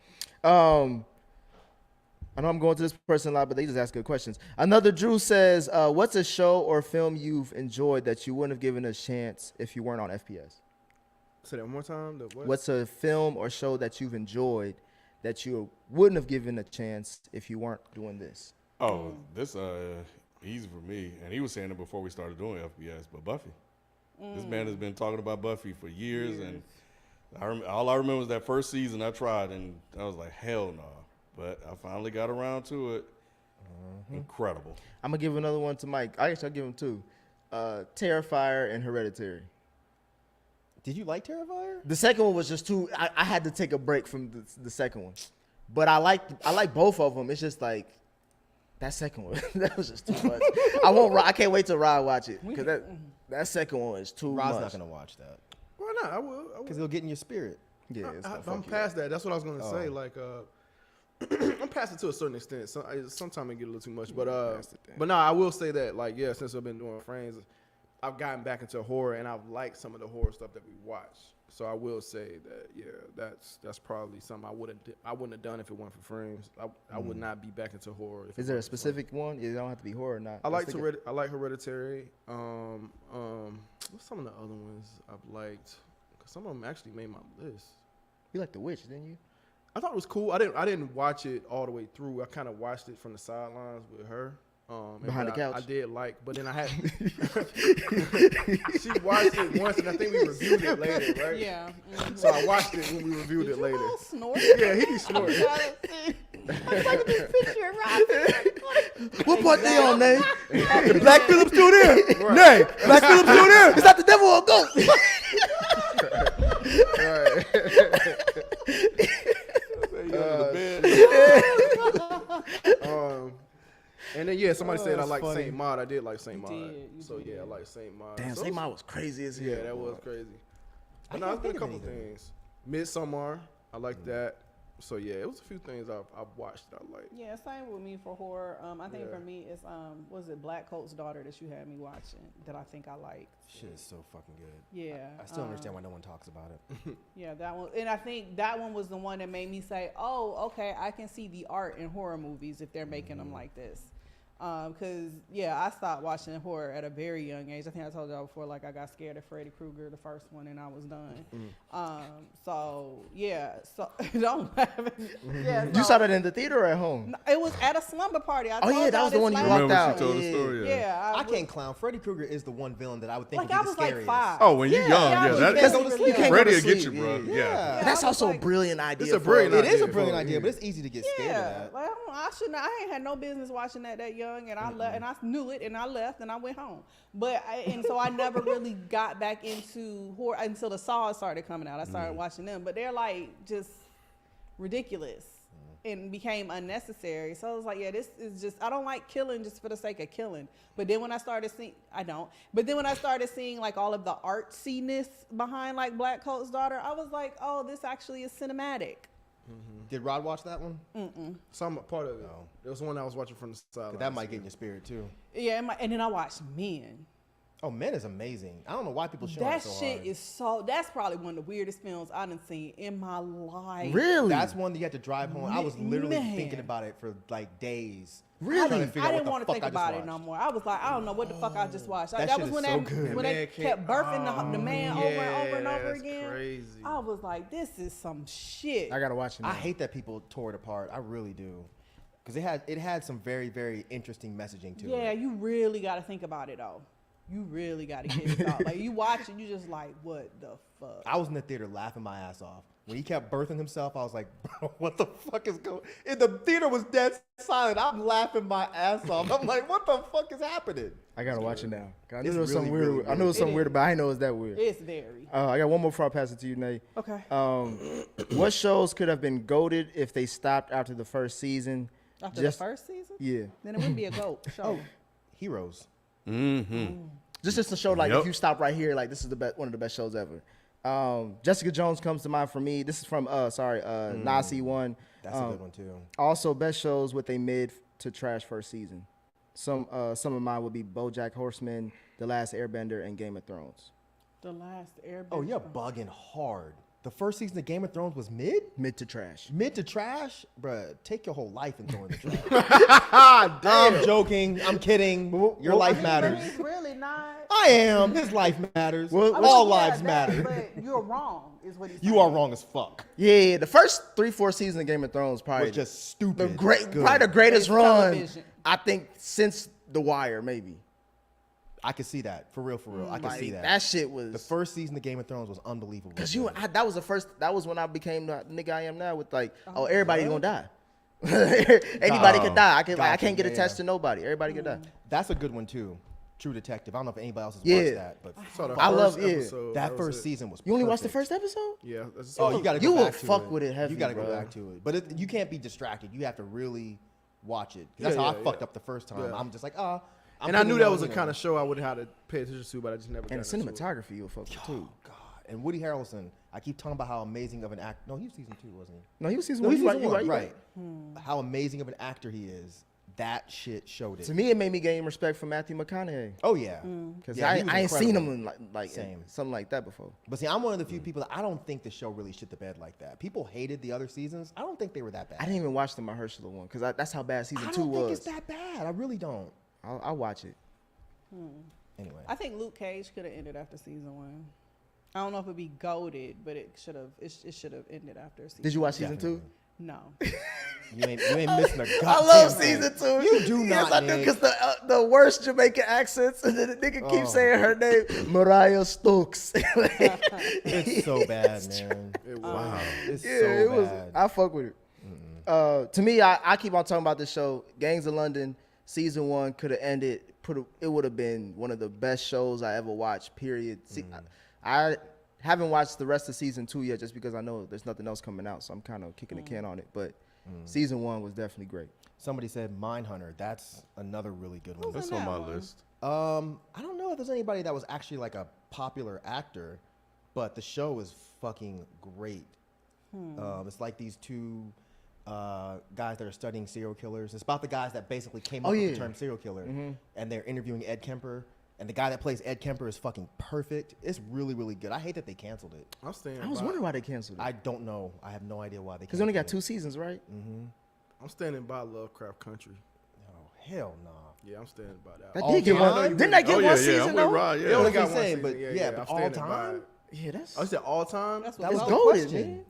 I know I'm going to this person a lot, but they just ask good questions. Another Drew says, what's a show or film you've enjoyed that you wouldn't have given a chance if you weren't on FPS? Say that one more time. The what? What's a film or show that you've enjoyed that you wouldn't have given a chance if you weren't doing this? Oh, this easy for me. And he was saying it before we started doing FPS, but Buffy. This man has been talking about Buffy for years. And all I remember was that first season I tried, and I was like, hell no. But I finally got around to it. Incredible. I'm going to give another one to Mike. I guess I'll give him two. Terrifier and Hereditary. Did you like Terrifier? The second one was just too. I had to take a break from the second one, but I like both of them. It's just like that second one. That was just too much. I can't wait till Rod watch it because that second one is too Rod's much. not gonna watch that Why not? I will. because it'll get in your spirit. Yeah, it's gonna I'm fuck you past up. that. That's what I was gonna say. Like, I'm past it to a certain extent. Sometimes it get a little too much, but no, I will say that. Like, yeah, since I've been doing Frames, I've gotten back into horror, and I've liked some of the horror stuff that we watch. So I will say that, yeah, that's probably something I wouldn't have done if it weren't for Frames. I would not be back into horror. If Is there a specific one? It don't have to be horror or not. I like Hereditary. What's some of the other ones I've liked? 'Cause some of them actually made my list. You like The Witch, didn't you? I thought it was cool. I didn't watch it all the way through. I kind of watched it from the sidelines with her. Behind the couch. I did like, but then I had. She watched it once, and I think we reviewed it later, right? Yeah. So I watched it when we reviewed it later. Snort. Yeah, he be snorting. What part they on, Nay? Black Phillip's still there. Nay, Black Phillip's still there. Is that the devil or a goat? And then yeah, somebody said I that's like funny. Saint Maud. I did like Saint You Maud. did, you So did. yeah, I like Saint Maud. Damn, So Saint Maud was crazy as hell. yeah, that was crazy. But no, can't it's been a think of couple anything. things. Midsommar, I like that. So yeah, it was a few things I've watched that I like. Yeah, same with me for horror. I think Yeah. for me it's was it Black Coat's Daughter that you had me watching that I think I liked. Shit is so fucking good. Yeah. I still understand why no one talks about it. Yeah, that one, and I think that one was the one that made me say, "Oh, okay, I can see the art in horror movies if they're making them like this." Because yeah, I stopped watching horror at a very young age. I think I told y'all before, like I got scared of Freddy Krueger, the first one, and I was done. So yeah, so don't laugh. Yeah, You saw that in the theater or at home? It was at a slumber party. I Oh, told yeah, that y'all was the this one you last walked Remember out. she told the Yeah. story? Yeah, I can't clown. Freddy Krueger is the one villain that I would think Like would I be the was like scariest. 5. Oh, when you're young, I yeah, was that, very go to young. sleep. You can't Freddy go will to get you, sleep, bro. yeah. Yeah. But that's I was also like- a brilliant idea. It's a for brilliant It is a idea, brilliant bro. idea, but it's easy to get scared of Yeah, that. like I shouldn't. I ain't had no business watching that young, and I left, and I knew it, and I left, and I went home. But and so I never really got back into horror until the Saw started coming out. I started watching them, but they're like just ridiculous and became unnecessary. So I was like, yeah, this is just. I don't like killing just for the sake of killing. But then when I started seeing, I don't. But then when I started seeing like all of the artsiness behind like Black Coat's Daughter, I was like, oh, this actually is cinematic. Did Rod watch that one? Some part of it. No. There was one I was watching from the side. That might get in your spirit too. Yeah, and then I watched Men. Oh, Men is amazing. I don't know why people show That it so shit hard. is so. That's probably one of the weirdest films I've done seen in my life. Really? That's one that you had to drive home. I was literally Man. thinking about it for like days. Really? Trying to figure I out didn't what want the to fuck think I just about it watched. no more. I was like, I don't know what the fuck I just watched. That That shit was is when so they good. when they kept birthing the man over and over and over that's again. crazy. I was like, this is some shit. I gotta watch it. Now. I hate that people tore it apart. I really do, because it had some very very interesting messaging to Yeah, it. you really got to think about it though. You really got to give it thought. Like you watch it, you just like, what the fuck? I was in the theater laughing my ass off when he kept birthing himself. I was like, bro, what the fuck is going? And the theater was dead silent. I'm laughing my ass off. I'm like, what the fuck is happening? I gotta watch it now. I knew It's there was really, something weird. really I knew it was good. something It weird, is. but I didn't know it was that weird. It's very. I got one more before I pass it to you, Nate. Okay. What shows could have been goated if they stopped after the first season? After the first season? Yeah. Then it wouldn't be a GOAT show. Heroes. Just to show, like, Yep. if you stop right here, like, this is the best, one of the best shows ever. Jessica Jones comes to mind for me. This is from, Nasi one. That's a good one too. Also, best shows with a mid to trash first season. Some of mine would be BoJack Horseman, The Last Airbender, and Game of Thrones. The Last Airbender. Oh, you're bugging hard. The first season of Game of Thrones was mid? Mid to trash. Mid to trash? Bruh, take your whole life and throw in the trash. I'm joking. I'm kidding. Your life matters. It's really not. I am. His life matters. Well, all Yeah, lives that- matter. But you're wrong, is what he's saying. You are wrong as fuck. Yeah, the first 3-4 seasons of Game of Thrones probably Was just stupid. the great, good. probably the greatest It's run television. I think since The Wire, maybe. I can see that. For real, for real. I can Like, see that. that shit was The first season of Game of Thrones was unbelievable. because good. that was when I became the nigga I am now with like, oh, everybody gonna die. Anybody could die. I Gotcha, can't get yeah, attached yeah. to nobody. Everybody could die. That's a good one too. True Detective. I don't know if anybody else has Yeah. watched that, but Saw the I love- first yeah. episode. that was first it. season was You only watched the perfect. first episode? Yeah. That's Oh, you got to go You will back to fuck it. with it heavy, You got to go bro. back to it. But you can't be distracted. You have to really watch it. 'Cause Yeah, that's how yeah, I fucked yeah. up the first time. Yeah. I'm just like, And I knew that was the kind of show I would have had to pay attention to, but I just never. And the got into it. cinematography you'll fuck with too. God. And Woody Harrelson, I keep talking about how amazing of an actor. No, he was season 2, wasn't he? No, he was season No, one. he's You season 1, right. How amazing of an actor he is. That shit showed it. To me, it made me gain respect for Matthew McConaughey Oh, yeah. because Yeah, he I was ain't seen him incredible. in like Same. something like that before. But see, I'm one of the few people that I don't think the show really shit the bed like that. People hated the other seasons. I don't think they were that bad. I didn't even watch the Mahershala one because that's how bad season I 2 don't think was. it's that bad. I really don't. I'll watch it. Anyway. I think Luke Cage could have ended after season 1. I don't know if it'd be goated, but it should have. It should have ended after season. Did you watch season 2? Definitely. No. You ain't missing a goddamn I love thing. season 2. You do Yes, not, I do, Nick. because the worst Jamaican accents, and then the nigga keeps saying her name, Mariah Stokes. It's so bad, man. Wow. It's Yeah, so it was. bad. I fuck with it. To me, I keep on talking about this show. Gangs of London, season 1 could have ended. It would have been one of the best shows I ever watched. Period. See, I haven't watched the rest of season 2 yet, just because I know there's nothing else coming out. So I'm kind of kicking the can on it. But season 1 was definitely great. Somebody said Mindhunter. That's another really good one. That's on my list. I don't know if there's anybody that was actually like a popular actor, but the show is fucking great. It's like these two guys that are studying serial killers. It's about the guys that basically came up with the term serial killer, and they're interviewing Ed Kemper. And the guy that plays Ed Kemper is fucking perfect. It's really, really good. I hate that they canceled it. I'm staying. I was by, wondering why they canceled it. I don't know. I have no idea why they Because they only got canceled 2 seasons, right? I'm standing by Lovecraft Country. it. Oh, hell no. Yeah, I'm standing by that. That All did get time? one. Didn't that get Oh one yeah, season yeah. I'm with though? Rod. They Yeah. only That's got what I'm one saying, season. but yeah, I'm but all standing by time? it. Yeah, that's. Oh, you said all time? That's That what was I It's was golden, questioning.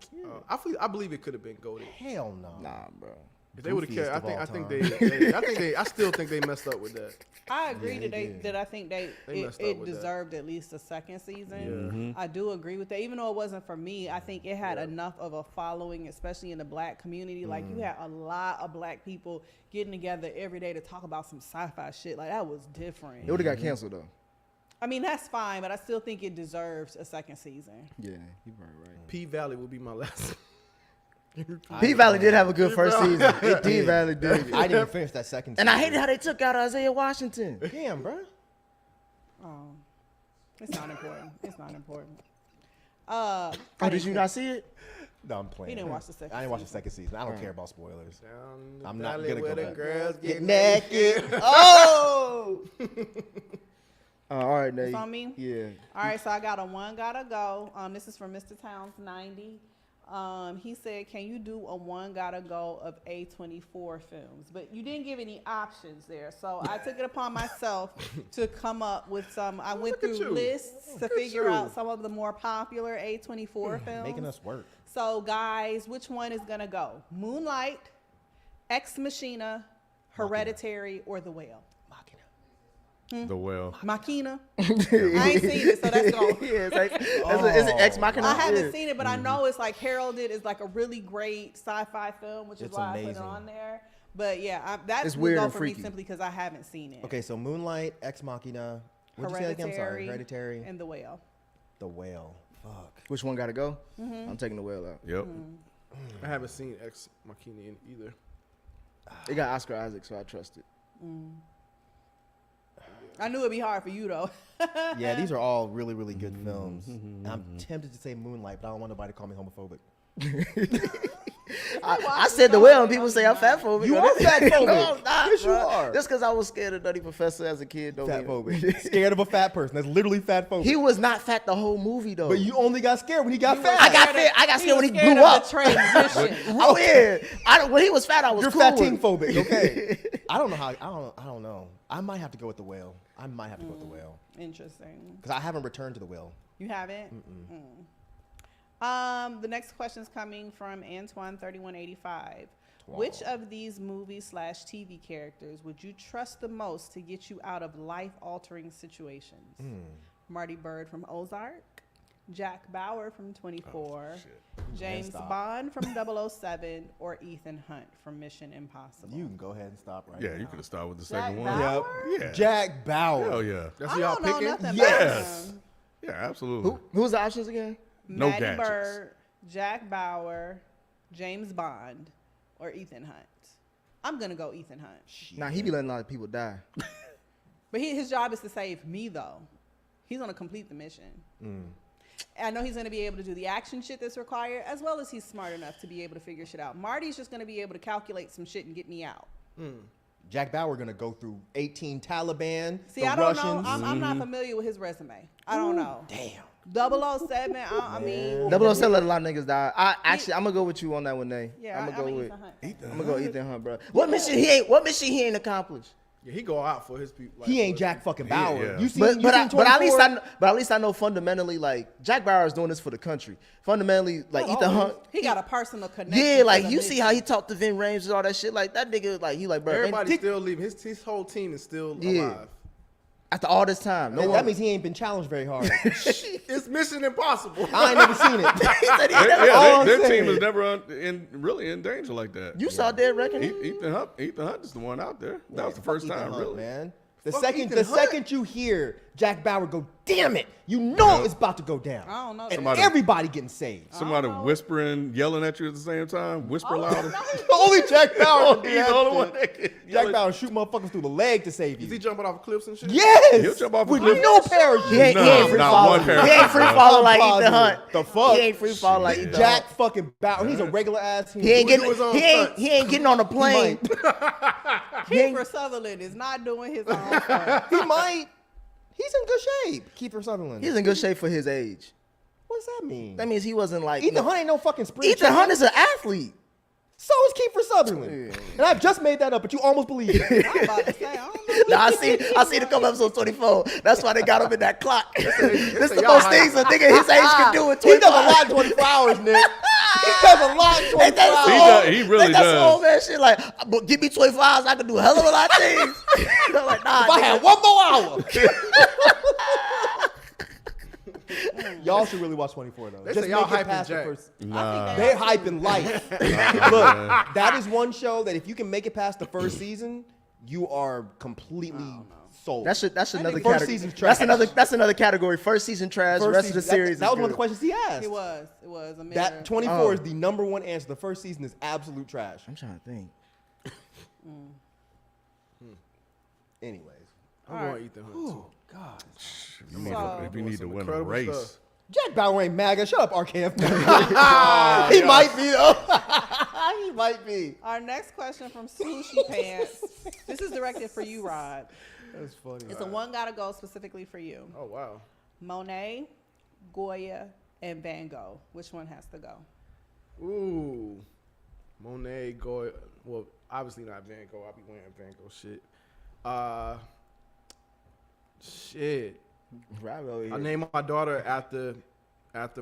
man. I believe it could have been goaded. Hell no. Nah, bro. If they would have Goofiest kept, of all I think time. I still think they messed up with that. I agree Yeah, they did. that I think They it messed up with that. deserved at least a second season. I do agree with that. Even though it wasn't for me, I think it had enough of a following, especially in the black community. Like you had a lot of black people getting together every day to talk about some sci-fi shit. Like that was different. It would have got canceled though. I mean, that's fine, but I still think it deserves a second season. Yeah, you're right. P Valley will be my last. P Valley did have a good first season. P Valley did. I didn't even finish that second And I season. hated how they took out Isaiah Washington. Damn, bro. Oh, it's not important. It's not important. Oh, did you not see it? No, I'm playing. He didn't watch the second I didn't watch the season. second season. I don't care about spoilers. Down the I'm not valley gonna where go the back. girls Get get naked. Oh! All right, Nate. It's on me? Yeah. All right, so I got a one gotta go. This is from Mr. Towns 90. He said, "Can you do a one gotta go of A24 films?" But you didn't give any options there, so I took it upon myself to come up with some. I went through lists to figure out some of the more popular A24 films. Making us work. So, guys, which one is gonna go? Moonlight, Ex Machina, Hereditary, or The Whale? The Whale. Machina. I ain't seen it, so that's going. Yeah, it's like, is it Ex Machina? I haven't Yeah. seen it, but I know it's like heralded as like a really great sci-fi film, which is It's why I put it amazing. on there. But yeah, that It's would weird go and for freaky. me simply because I haven't seen it. Okay, so Moonlight, Ex Machina. What'd you say again? I'm sorry. Hereditary. And The Whale. The Whale. Fuck. Which one got to go? I'm taking the whale out. Yep. I haven't seen Ex Machina either. It got Oscar Isaac, so I trust it. I knew it'd be hard for you though. Yeah, these are all really, really good films. I'm tempted to say Moonlight, but I don't want nobody to call me homophobic. I said the whale, and people say I'm fat phobic. You are fat phobic. No, I'm not, Yes, you bro. are. Just because I was scared of Nutty Professor as a kid, don't Fat mean phobic. Scared of a fat person. That's literally fat phobic. He was not fat the whole movie though. But you only got scared when he got fat. I got scared when he scared blew of up. the transition. Oh yeah, when he was fat, I was You're cool fat with teen it. phobic. Okay. I don't know how. I don't know. I might have to go with the whale. I might have to go with the whale Interesting. because I haven't returned to the whale. You haven't? The next question is coming from Antoine3185. Which of these movie/TV characters would you trust the most to get you out of life-altering situations? Marty Bird from Ozark, Jack Bauer from 24, James stop. Bond from 007, or Ethan Hunt from Mission Impossible? You can go ahead and stop right Yeah, now. you could have started with the Jack second one. Bauer? Yeah. Jack Bauer. Hell yeah. That's I who y'all don't know picking? nothing Yes. about him. Yeah, absolutely. Who was the options again? No Matty gadgets. Bird, Jack Bauer, James Bond, or Ethan Hunt. I'm gonna go Ethan Hunt. Nah, he be letting a lot of people die. But his job is to save me, though. He's gonna complete the mission. I know he's gonna be able to do the action shit that's required, as well as he's smart enough to be able to figure shit out. Marty's just gonna be able to calculate some shit and get me out. Jack Bauer gonna go through 18 Taliban. See, the I don't Russians. know. I'm not familiar with his resume. I don't know. Damn. 007. I mean, 007 let a lot of niggas die. I'm gonna go with you on that one, Nate. yeah, I'm gonna go with. Ethan Hunt. I'm gonna go Ethan Hunt, bro. What mission he ain't accomplished? Yeah, he go out for his people. Like, He ain't Jack fucking Bauer. yeah. You seen? But, you but, seen I, but at least 24? at least I know fundamentally, like Jack Bauer is doing this for the country. Fundamentally, like Not Ethan always. Hunt. He got a personal connection. Yeah, to like the you see mission. how he talked to Vin Rames and all that shit. Like that nigga, like he like bro. Everybody's and still leaving. His whole team is still Yeah. alive. after all this time, no That one. means he ain't been challenged very hard. It's Mission Impossible. I ain't never seen it. He said he never- Yeah, all I'm their team saying. is never really in danger like that. You saw Dead Reckoning? Ethan Hunt is the one out there. That was the first Ethan time, Hunt, really. man. The Fuck second Ethan Hunt. you hear Jack Bauer go, damn it, you know it's about to go down. I don't know. And Somebody- everybody getting saved. Somebody whispering, yelling at you at the same time. Whisper louder. Only Jack Bauer can do He's that the only shit. one that can Jack yell at- Bauer shoot motherfuckers through the leg to save Is he you. jumping off cliffs and shit? Yes. He'll jump off a with cliff. no parachute. He ain't No, free not falling. one parachute. He ain't free falling like I'm Ethan Hunt. positive. The fuck? He ain't free falling like Ethan Jack Hunt. fucking Bauer. He's a regular ass. He ain't He getting. do his own He ain't. stunts. He ain't getting on a plane. Kiefer Sutherland is not doing his own stuff. He might. He's in good shape. Kiefer Sutherland. He's in good shape for his age. What does that mean? That means he wasn't like Ethan Hunt ain't no fucking sprint. Ethan chicken. Hunt is an athlete. So is Kiefer Sutherland. And I've just made that up, but you almost believe it. I'm about to say, I don't know. Nah, I seen a couple episodes 24. That's why they got him in that clock. This say the y'all most hype. things a nigga his age can do in He 24 does a lot in 24 hours, Nick. He does a lot in 24 Ain't that hours. some He old- does- he really ain't that some does. old man shit like, but give me 24 hours, I can do a hell of a lot of things. I'm like, nah, If I nigga. had one more hour. Y'all should really watch 24 though. They Just say y'all make it hyping past the Jack. first. Nah. They're hyping life. Look, that is one show that if you can make it past the first season, you are completely sold. That's another first category. season's trash. That's another category. First season trash. First rest of the season- series. That is was one of the good. questions he asked. It was a mirror. That 24 Oh. is the number one answer. The first season is absolute trash. I'm trying to think. Anyways. I'm going Ethan Hunt too. God. If you need to some win a incredible race. stuff. Jack Bauer ain't MAGA. Shut up, RKF. He might be though. He might be. Our next question from Swooshy Pants. This is directed for you, Rod. That's funny. It's a one gotta go specifically for you. Oh wow. Monet, Goya, and Van Gogh. Which one has to go? Ooh, Monet, Goya. Well, obviously not Van Gogh. I'll be wearing Van Gogh shit. Shit. Rob over I here. named my daughter after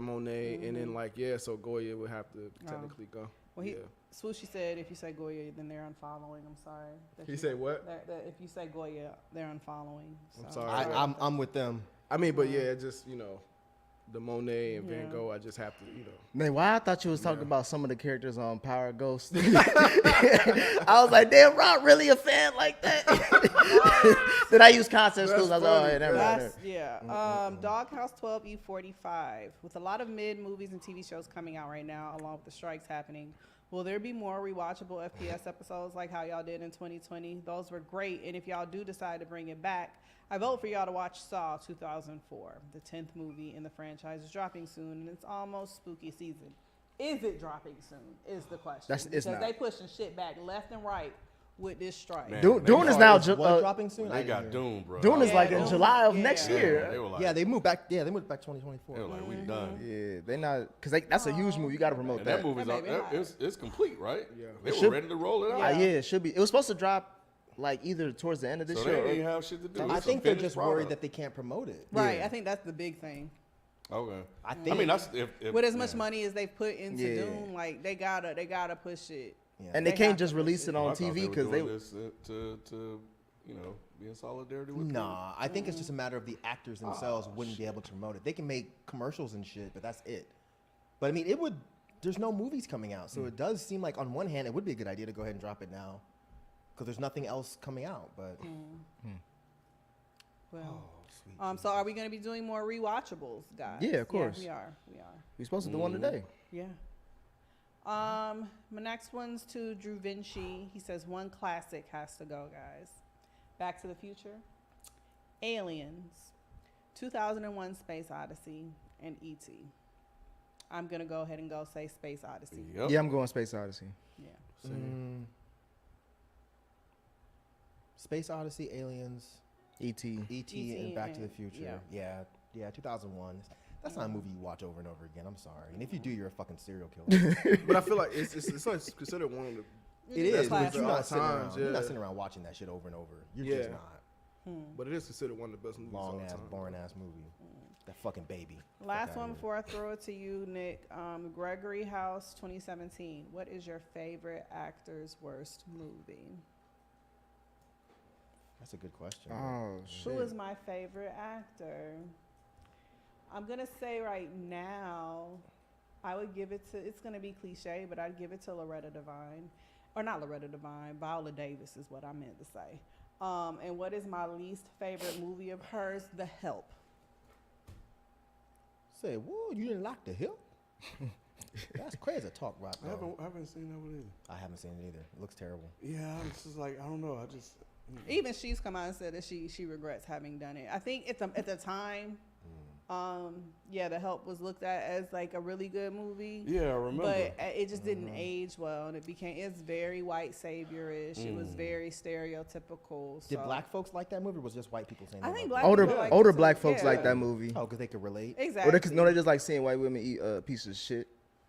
Monet, and then so Goya would have to technically go. Well, Yeah. Swooshie said if you say Goya, then they're unfollowing. I'm sorry. He said what? That if you say Goya, they're unfollowing. I'm So. sorry. I'm with them. I mean, but yeah, just the Monet and Van Yeah. Gogh. I just have to, Man, why I thought you was talking about some of the characters on Power Ghost. I was like, damn, Rob really a fan like that? Then I use concept schools. I was like, oh, yeah, never mind. That's, yeah. Doghouse 12E45. With a lot of mid movies and TV shows coming out right now, along with the strikes happening, will there be more rewatchable FPS episodes like how y'all did in 2020? Those were great, and if y'all do decide to bring it back, I vote for y'all to watch Saw 2004. The 10th movie in the franchise is dropping soon, and it's almost spooky season. Is it dropping soon? Is the question. It's because not. they pushing shit back left and right with this strike. Man, Dune is now What dropping soon? They got Doom, bro. Dune is Yeah, like in Dune. July of Yeah. next Yeah. year. They were like, Yeah, they moved back. Yeah, they moved back 2024. they were like, we done. Yeah, they not because that's a huge movie. You got to promote And that. that movie's That may be hot. it's complete, right? Yeah. They It were should- ready to roll it out. Yeah, it should be. It was supposed to drop like either towards the end of this So year. they or- ain't have shit to do. I It's a think they're finished just worried product. that they can't promote it. Right, Yeah. I think that's the big thing. Okay. I I think. mean, that's if With as much money as they put into Yeah. Dune, like they gotta push it. Yeah. and they They can't have just to release it I on thought TV were because doing they. this to be in solidarity with. Nah, I think it's just a matter of the actors themselves wouldn't be able to promote it. They can make commercials and shit, but that's it. But I mean, it would. There's no movies coming out, so it does seem like on one hand it would be a good idea to go ahead and drop it now, because there's nothing else coming out. But Well, sweet. so are we gonna be doing more rewatchables, guys? Yeah, of course. we are. We're supposed to do one today. Yeah. My next one's to Drew Vinci. He says one classic has to go, guys. Back to the Future, Aliens, 2001: Space Odyssey, and E.T. I'm gonna go ahead and go say Space Odyssey. Yep. Yeah, I'm going Space Odyssey. Yeah. Space Odyssey, Aliens, E.T. E.T., E.T. and Back to the and- Future. Yeah, 2001. That's not a movie you watch over and over again. I'm sorry. And if you do, you're a fucking serial killer. But I feel like it's like considered one of the. It is. classic. But you're not All sitting times, around. You're not yeah. sitting around watching that shit over and over. You're Yeah. just not. But it is considered one of the best movies of all Long ass, time. boring ass movie. That fucking baby. Last Fuck outta one here. before I throw it to you, Nick. Gregory House, 2017. What is your favorite actor's worst movie? That's a good question. Oh Who shit. is my favorite actor? I'm gonna say right now, I would give it to. It's gonna be cliche, but I'd give it to Loretta Devine, or not Loretta Devine. Viola Davis is what I meant to say. And what is my least favorite movie of hers? The Help. Say, whoa, you didn't like The Hill? That's crazy talk, Rock. I haven't seen that one either. I haven't seen it either. It looks terrible. Yeah, it's just like I don't know. Even she's come out and said that she regrets having done it. I think at the time, The Help was looked at as like a really good movie. Yeah, I remember. But it just didn't age well, and it's very white savior-ish. It was very stereotypical. Did so- black folks like that movie, or was it just white people saying I they think loved black it? people like Older it too. black folks like Yeah. that movie. Oh, because they could relate? Exactly. Or they just like seeing white women eat a piece of shit.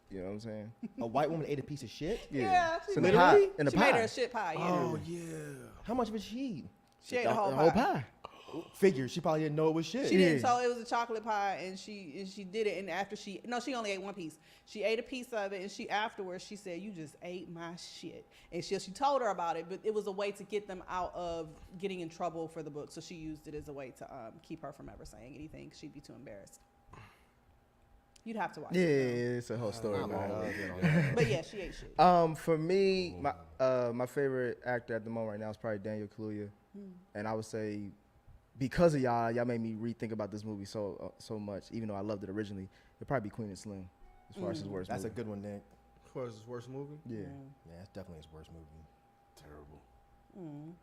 You know what I'm saying? A white woman ate a piece of shit? Yeah, It's she in the made pie. her, In the she made her pie. a shit pie. Yeah, Oh yeah. How much of it she eat? she ate the whole The pie. whole pie. Figure, she probably didn't know it was shit. She didn't. Yeah. So it was a chocolate pie, and she did it. And after she only ate one piece. She ate a piece of it, and afterwards she said, "You just ate my shit." And she told her about it, but it was a way to get them out of getting in trouble for the book. So she used it as a way to keep her from ever saying anything. 'Cause she'd be too embarrassed. You'd have to watch Yeah, it. it's a whole story, I'm man. all good on that. But yeah, she ate shit. For me, my favorite actor at the moment right now is probably Daniel Kaluuya, and I would say because of y'all made me rethink about this movie so much. Even though I loved it originally, it'd probably be Queen and Slim as far as his worst. That's a movie. good one, Nick. Of course, his worst movie. Yeah. Yeah, it's definitely his worst movie. Terrible. Mm.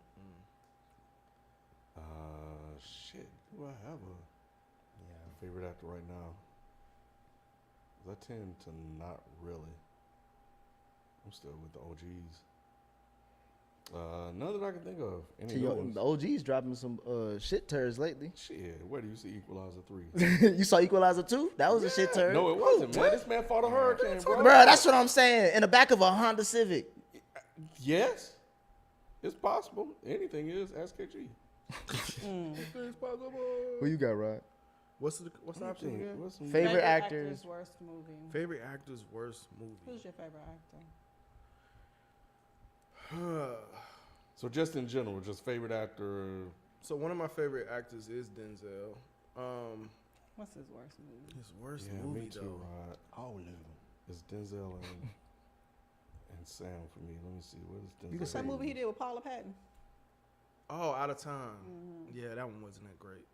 Shit. Do I have a Yeah. favorite actor right now? 'Cause I tend to not really. I'm still with the OGs. None that I can think of. Any See, new yo, ones? the OG's dropping some shit turds lately. Shit, where do you see Equalizer 3? You saw Equalizer 2? That was a shit turd. No, it wasn't, man. This man fought a hurricane, bro. Bro, that's what I'm saying. In the back of a Honda Civic. Yes, it's possible. Anything is. Ask KG. It's possible. Who you got, Rod? What's the option again? What's some- Favorite actors. Worst movie. Favorite actor's worst movie. Who's your favorite actor? So just in general, just favorite actor. So one of my favorite actors is Denzel. What's his worst movie? His worst Yeah, movie me too, though. Rod. Oh, it's Denzel and Sam for me. Let me see. What is Denzel? What's that movie he did with Paula Patton? Oh, Out of Time. Yeah, that one wasn't that great.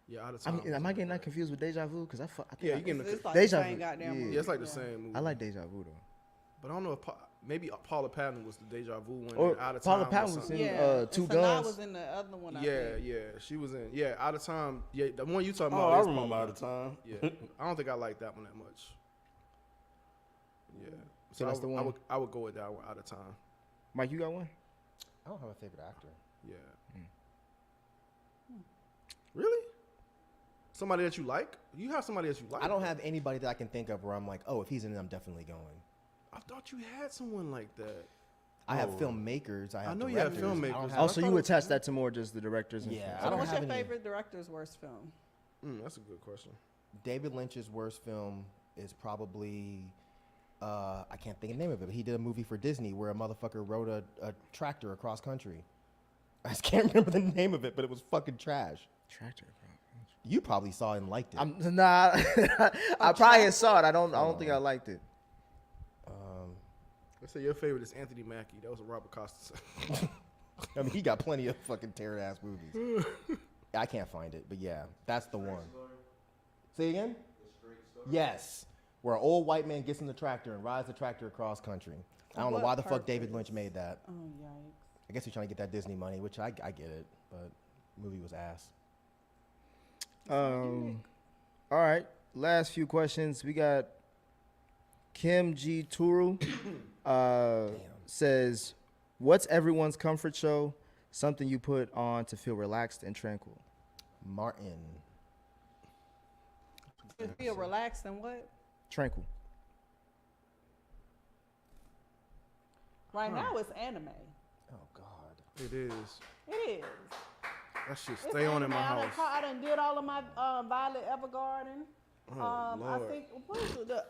Yeah, Out of Time. Am I getting that confused with Deja Vu? Because I think Yeah, you getting It's like Deja the same Vu. goddamn Yeah. movie. Yeah, it's like the same movie. I like Deja Vu though. But I don't know if maybe Paula Patton was the Deja Vu one. Or and Out of Time. Paula Patton was something. in Yeah, Two and Sanaa Guns. was in the other one. I Yeah, think. yeah, she was in. Yeah, Out of Time. Yeah, the one you talking Oh, about. I is remember Paula Out of Time. Yeah, I don't think I like that one that much. Yeah, So that's the one? I would go with that one. Out of Time. Mike, you got one? I don't have a favorite actor. Yeah. Really? Somebody that you like? You have somebody that you like? I don't have anybody that I can think of where I'm like, oh, if he's in it, I'm definitely going. I thought you had someone like that. I have filmmakers. I know you have directors. I don't filmmakers. have- Oh, so you attach that to more just the directors and Yeah, films. I So don't what's have your any. favorite director's worst film? That's a good question. David Lynch's worst film is probably I can't think of the name of it, but he did a movie for Disney where a motherfucker rode a tractor across country. I just can't remember the name of it, but it was fucking trash. Tractor. You probably saw it and liked it. Nah, I probably saw it. I don't think I liked it. Let's say your favorite is Anthony Mackie. That was a Robert Costa. I mean, he got plenty of fucking tear ass movies. I can't find it, but yeah, that's the one. Say again? Yes. Where an old white man gets in the tractor and rides the tractor across country. I don't know what why the fuck David purpose? Lynch made that. Oh yikes! I guess he's trying to get that Disney money, which I get it, but the movie was ass. All right, last few questions. We got Kim G. Turu says, what's everyone's comfort show? Something you put on to feel relaxed and tranquil. Martin. To feel relaxed and what? Tranquil. Right now it's anime. Oh God. It is. It is. That shit It's stay on in anime. my house. I done did all of my Violet Evergarden. Oh, I Lord. think what is the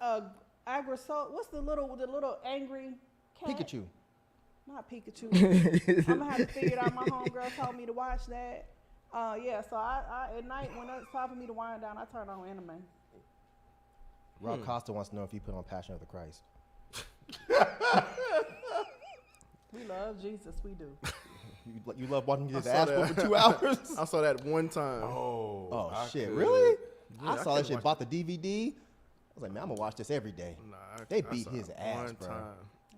Agrasol? What's the little angry cat? Pikachu. Not Pikachu. I'm gonna have to figure it out. My homegirl told me to watch that. Yeah, so I at night when it's time for me to wind down, I turn on anime. Rob Costa wants to know if you put on Passion of the Christ. We love Jesus, we do. You love watching his saw ass that. for 2 hours? I saw that one time. Oh I shit, could. really? Yeah, I I saw that could shit, watch bought the DVD. I was like, man, I'm gonna watch this every day. Nah, They I beat saw his it ass, one bro. time.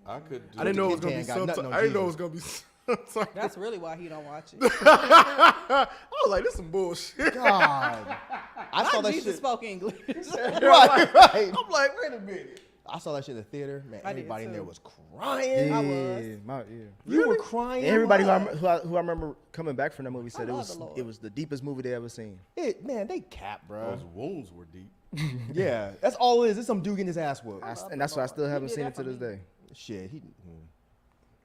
I could do I didn't know it was Kid gonna be Tan got nothing subtitles. on I didn't know it was Jesus. gonna be subtitles. That's really why he don't watch it. I was like, this some bullshit. God. I saw Not that Jesus shit. spoke English. Right. I'm like, wait a minute. I saw that shit in the theater. Man, I did everybody in there too. was crying. I was. You were crying. Everybody Why? who I remember coming back from that movie said love the Lord. it was the deepest movie they ever seen. Man, they cap, bro. Those wounds were deep. Yeah, that's all it is. It's some dude getting his ass whooped. And that's why I still haven't did seen that it to for this me. day. Shit,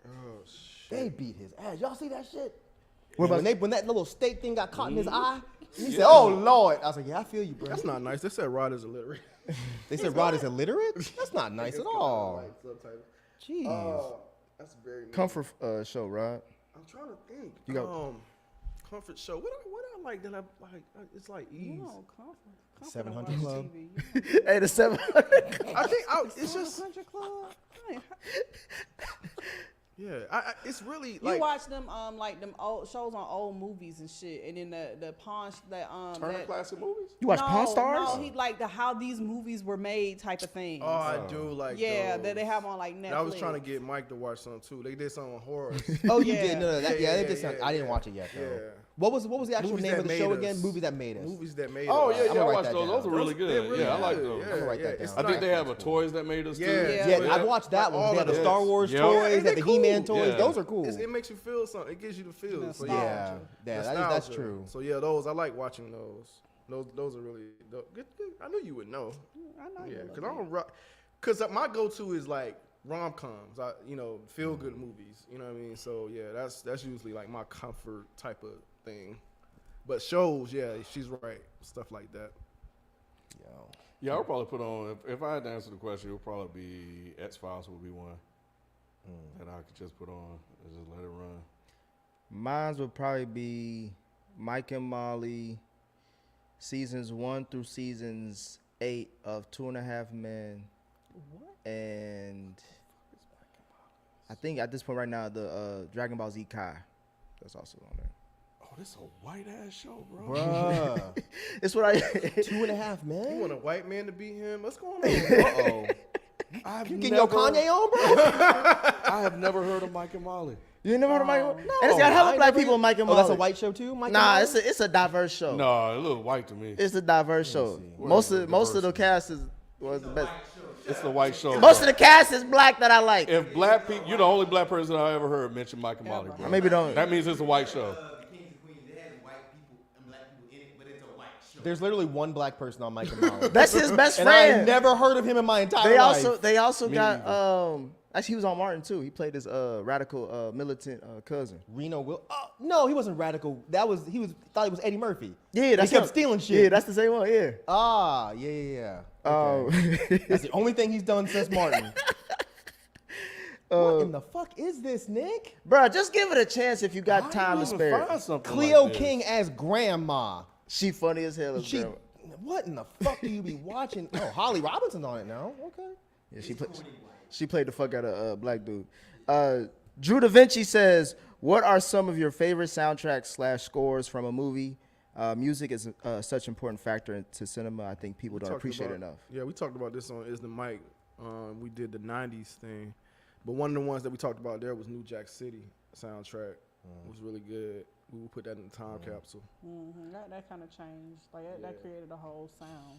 Oh shit. they beat his ass. Y'all see that shit? What And about- when that little steak thing got caught in his eye? He said, "Oh Lord!" I was like, "Yeah, I feel you, bro." That's not nice. They said Rod is illiterate. They said Rod is illiterate. That's not nice at all. Like subtitles. Jeez. That's very nice. Comfort show, Rod. I'm trying to think. You got- Comfort show. What I like that I like? It's like ease. No, comfort 700 watch Club. TV. Hey, the 7. I think it's just Country Club. yeah. It's really You like watch them like them old shows on old movies and shit, and then the Pawn Turner that, classic movies? You watch Pawn Stars? No, he like the how these movies were made type of thing. oh I do like yeah, those. that they have on like Netflix. And I was trying to get Mike to watch some too. They did some on horror. Oh, you Yeah. did? No, that, Yeah, they yeah, did sound, yeah, I didn't yeah. watch it yet, though. Yeah. What was the actual Movies name that of the made show us. again? Movies that made us. Movies that made Oh, us. yeah, I'm yeah, gonna I write watched that those. down. Those are really They're good. really Yeah, I like good. those. Yeah, I'm gonna write yeah. that down. It's I think not- they have a Toys That Made Us too. Yeah, Yeah, Yeah. I watched that one. All They had of the those. Star Wars Yep. toys, Yeah, they had they the He-Man He-Man toys. Yeah. Those are cool. It makes you feel something. It gives you the feel. So, Yeah, that's Nostalgia. true. So yeah, those I like watching those. Those are really good. I knew you would know. I know. Yeah, because I don't rock. Because my go-to is like rom-coms. Feel good movies. You know what I mean? So yeah, that's usually like my comfort type of thing. But shows, yeah, she's right. Stuff like that. Yo. Yeah, I would probably put on, if I had to answer the question, it would probably be X-Files would be one that I could just put on and just let it run. Mine would probably be Mike and Molly, seasons 1 through seasons 8 of 2.5 Men. What? And I think at this point right now, the Dragon Ball Z Kai. That's also on there. Oh, this is a white-ass show, bro. Bruh. It's what I... 2.5 Men? You want a white man to beat him? What's going on? Uh-oh. You getting your Kanye on, bro? I have never heard of Mike and Molly. You ain't never heard of Mike? No, And it's got hella I black never- people in Mike and Oh, Molly. that's a white show too, Mike? Nah, and Molly? it's a diverse show. No, it looks white to me. It's a diverse show. see. Most of Diversity. the cast was the best. It's the white show. Most bro. of the cast is black that I like. If black people, you're the only black person I ever heard mention Mike and Molly, bro. Maybe don't. That means it's a white show. The Kings and Queens, it has white people and black people in it, but it's a white show. There's literally one black person on Mike and Molly. That's his best and I friend. never heard of him in my entire They life. also Me got actually he was on Martin too. He played his radical militant cousin. Reno Will. Oh, no, he wasn't radical. Thought he was Eddie Murphy. Yeah, that's he kept him. stealing shit. Yeah, that's the same one. Yeah. Ah, yeah. Okay. That's the only thing he's done since Martin. What in the fuck is this, Nick? Bro, just give it a chance if you got How time you to even spare. find something Cleo like this? King as grandma. She funny as hell. She. What in the fuck do you be watching? Oh, Holly Robinson's on it now. Okay. Yeah, she played the fuck out of black dude. Drew Da Vinci says, "What are some of your favorite soundtracks / scores from a movie? Music is such an important factor to cinema. I think people don't Talked appreciate it about- enough." Yeah, we talked about this on Is the Mic. We did the 90s thing. But one of the ones that we talked about there was New Jack City soundtrack. It was really good. We will put that in the time capsule. That kind of changed. Like that created a whole sound.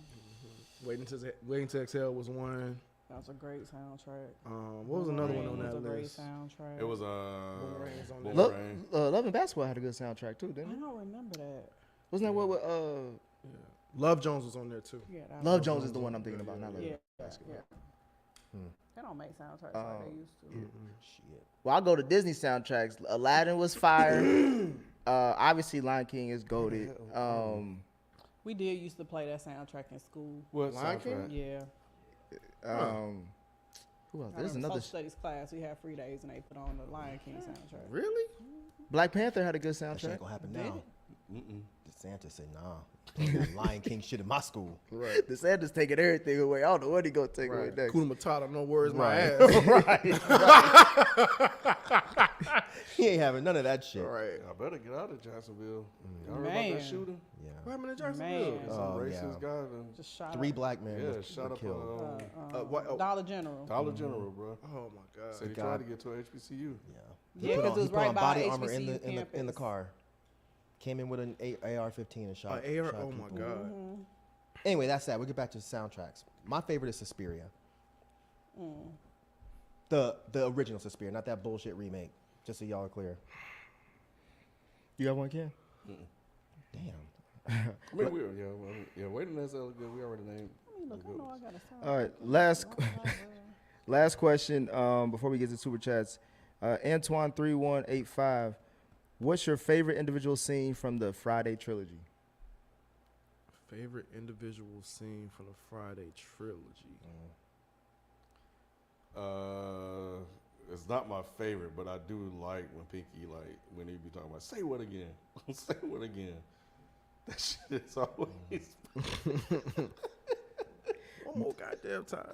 Waiting to Exhale was one. That was a great soundtrack. What was another one on Boomerang that was a great list? soundtrack. It was Boomerang was on there. Boomerang. Love and Basketball had a good soundtrack too, I didn't it? don't remember that. Wasn't that what? Love Jones was on there too. Yeah, that Love was- Jones is the one I'm thinking about. Not Love Yeah, and Basketball. yeah. They don't make soundtracks like they used to. Shit. Well, I'll go to Disney soundtracks. Aladdin was fire. Obviously, Lion King is goated. We did used to play that soundtrack in school. What Lion soundtrack? Yeah. Who else? I There's remember another. social studies class. We had free days and they put on the Lion King soundtrack. Really? Black Panther had a good That shit ain't soundtrack. gonna happen Did now. it? DeSantis said, nah. Playing Lion King shit in my school. Right. The Sanders taking everything away. I don't know what he gonna take away Right. next. Kuna Matata, no words, my Right. ass. He ain't having none of that shit. Right. I better get out of Jacksonville. Y'all heard about Man. that shooting? Yeah. What happened in Jacksonville? Man. Some Oh, racist yeah. guy and Just shot 3 up. black men yeah, was shot up killed. Dollar General. Dollar General, bro. Oh my God. Said he God. tried to get to a HBCU. Yeah. Yeah, He put 'cause on- it was he put right on by body armor in HBCU the campus. car. Came in with an AR-15 and shot. AR. shot Oh my people. God. Anyway, that's that. We'll get back to the soundtracks. My favorite is Suspiria. The original Suspiria, not that bullshit remake. Just so y'all are clear. You got one, Ken? Damn. I mean, waiting that's good. We already named. Look, I know I got a sound. All right, last question before we get to super chats. Antoine3185, what's your favorite individual scene from the Friday trilogy? Favorite individual scene from the Friday trilogy. It's not my favorite, but I do like when Pinky, like, when he be talking about, say what again? Say what again? That shit is always. One more goddamn time.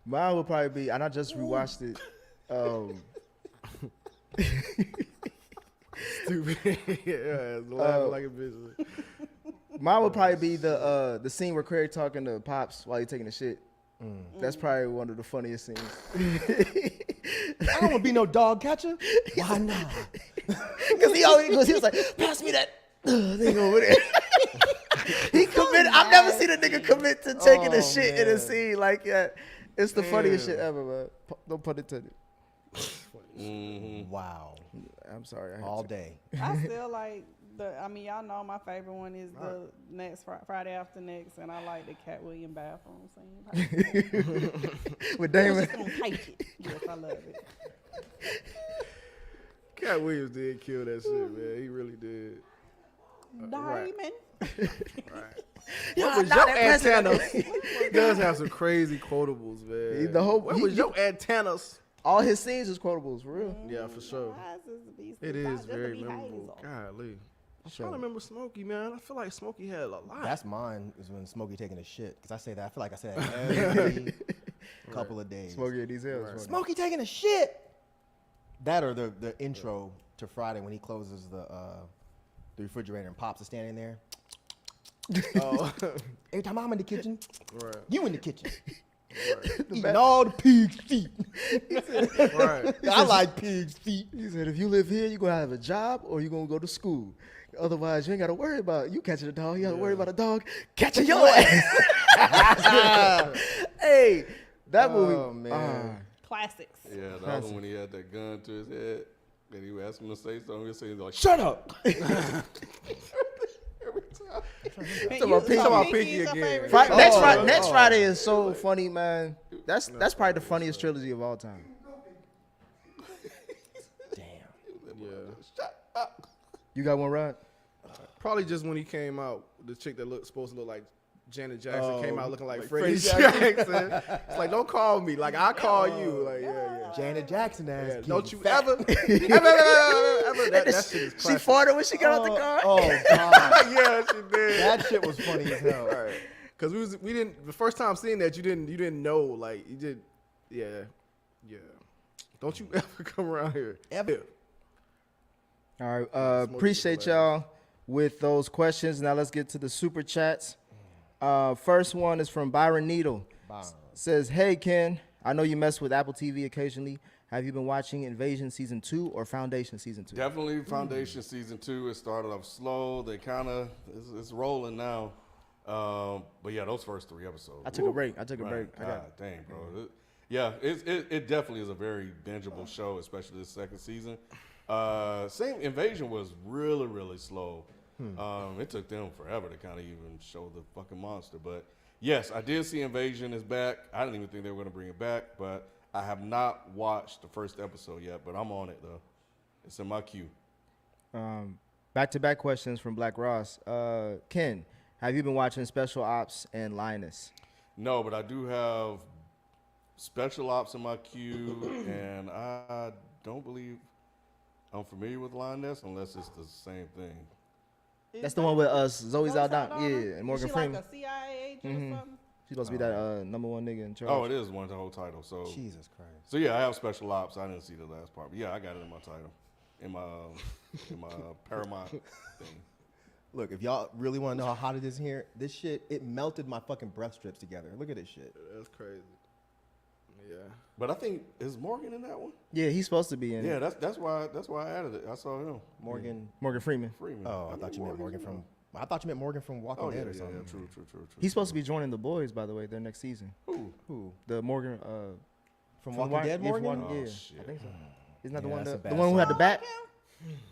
Mine would probably be, and I just rewatched it. Stupid. Yeah, laughing like a bitch. Mine would probably be the scene where Craig talking to Pops while he's taking a shit. That's probably one of the funniest scenes. I don't want to be no dog catcher. Why not? Because he was like, pass me that thing over there. He committed. I've never seen a nigga commit to taking a shit in a man. scene like that. It's the funniest shit ever, man. No pun intended. funny. Wow. I'm sorry. I had All to- day. I still like y'all know my favorite one is the next Friday after next, and I like the Cat Williams bathroom scene. With Damon. Just gonna take it. Yes, I love it. Cat Williams did kill that shit, man. He really did. Right. Diamond. What was your antennas? He does have some crazy quotables, man. The whole- what he- was your antennas? All his scenes was quotables, for real. Yeah, for sure. It is very memorable. Golly. I'm trying to remember Smokey, man. I feel like Smokey had a lot. That's mine is when Smokey taking a shit. Because I say that. I feel like I say that every couple of days. Smokey at these hills. Smokey taking a shit. That or the intro to Friday when he closes the refrigerator and Pops is standing there. Oh, Every time I'm in the kitchen, right. you in the kitchen. Right. Eating all the pig's feet. Right. I like pig's feet. He said, if you live here, you're going to have a job or you're going to go to school. Otherwise, you ain't got to worry about you catching a dog. You got to worry about a dog catching your ass. Hey, that movie. Oh, man. Classics. Yeah, the other one when he had that gun to his head, and he would ask him to say something, he'd say like, "Shut up." about Pinky is your again. favorite Fri- show. next Friday is so funny, man. That's probably the funniest trilogy of all time. Damn. Yeah. You got one, Rod? Probably just when he came out, the chick that supposed to look like Janet Jackson Oh, came out looking like like Freddie Freddie Jackson. It's like, don't call me. Like, I call you. Like, yeah. Janet Jackson ass. Yeah, don't you fat. ever. That shit is She classic. farted when she got out the car. Oh God, Yeah, she did. that shit was funny as hell. Right. Because we didn't, the first time seeing that, you didn't know. Like, you did. Yeah. Don't you ever come around here. Ever. All right. Appreciate y'all with those questions. Now let's get to the super chats. First one is from Byron Needle. Says, hey, Ken, I know you mess with Apple TV occasionally. Have you been watching Invasion Season 2 or Foundation Season 2? Definitely Foundation Season 2. It started off slow. They kind of, it's rolling now. But yeah, those first 3 episodes. I took a break. I took a break. I God got dang, bro. It definitely is a very bingeable show, especially this second season. Same Invasion was really, really slow. It took them forever to kind of even show the fucking monster. But yes, I did see Invasion is back. I didn't even think they were going to bring it back, but I have not watched the first episode yet, but I'm on it though. It's in my queue. back-to-back questions from Black Ross. Ken, have you been watching Special Ops and Linus? No, but I do have Special Ops in my queue, and I don't believe I'm familiar with Lioness unless it's the same thing. That's the one with Zoe Saldana. Saldana? Yeah, and Morgan Is she Freeman. like a CIA agent or something? She's supposed to be that number one nigga in charge. Oh, it is one the whole title. So Jesus Christ. So yeah, I have Special Ops. I didn't see the last part, but yeah, I got it in my title, in my Paramount thing. Look, if y'all really want to know how hot it is here, this shit, it melted my fucking breath strips together. Look at this shit. That's crazy. Yeah. But I think is Morgan in that one? Yeah, he's supposed to be in. Yeah, that's why I added it. I saw him. Morgan. Morgan Freeman. Freeman. Oh, I thought you meant Morgan from. I thought you meant Morgan from Walking Oh yeah, Dead or yeah, something. yeah, true. He's supposed to be joining the boys, by the way, their next season. Who? The Morgan From Walking Dead, Morgan? Oh, yeah, shit. I think so. Isn't that Yeah, the one? that's a The bad one who had the sign. bat?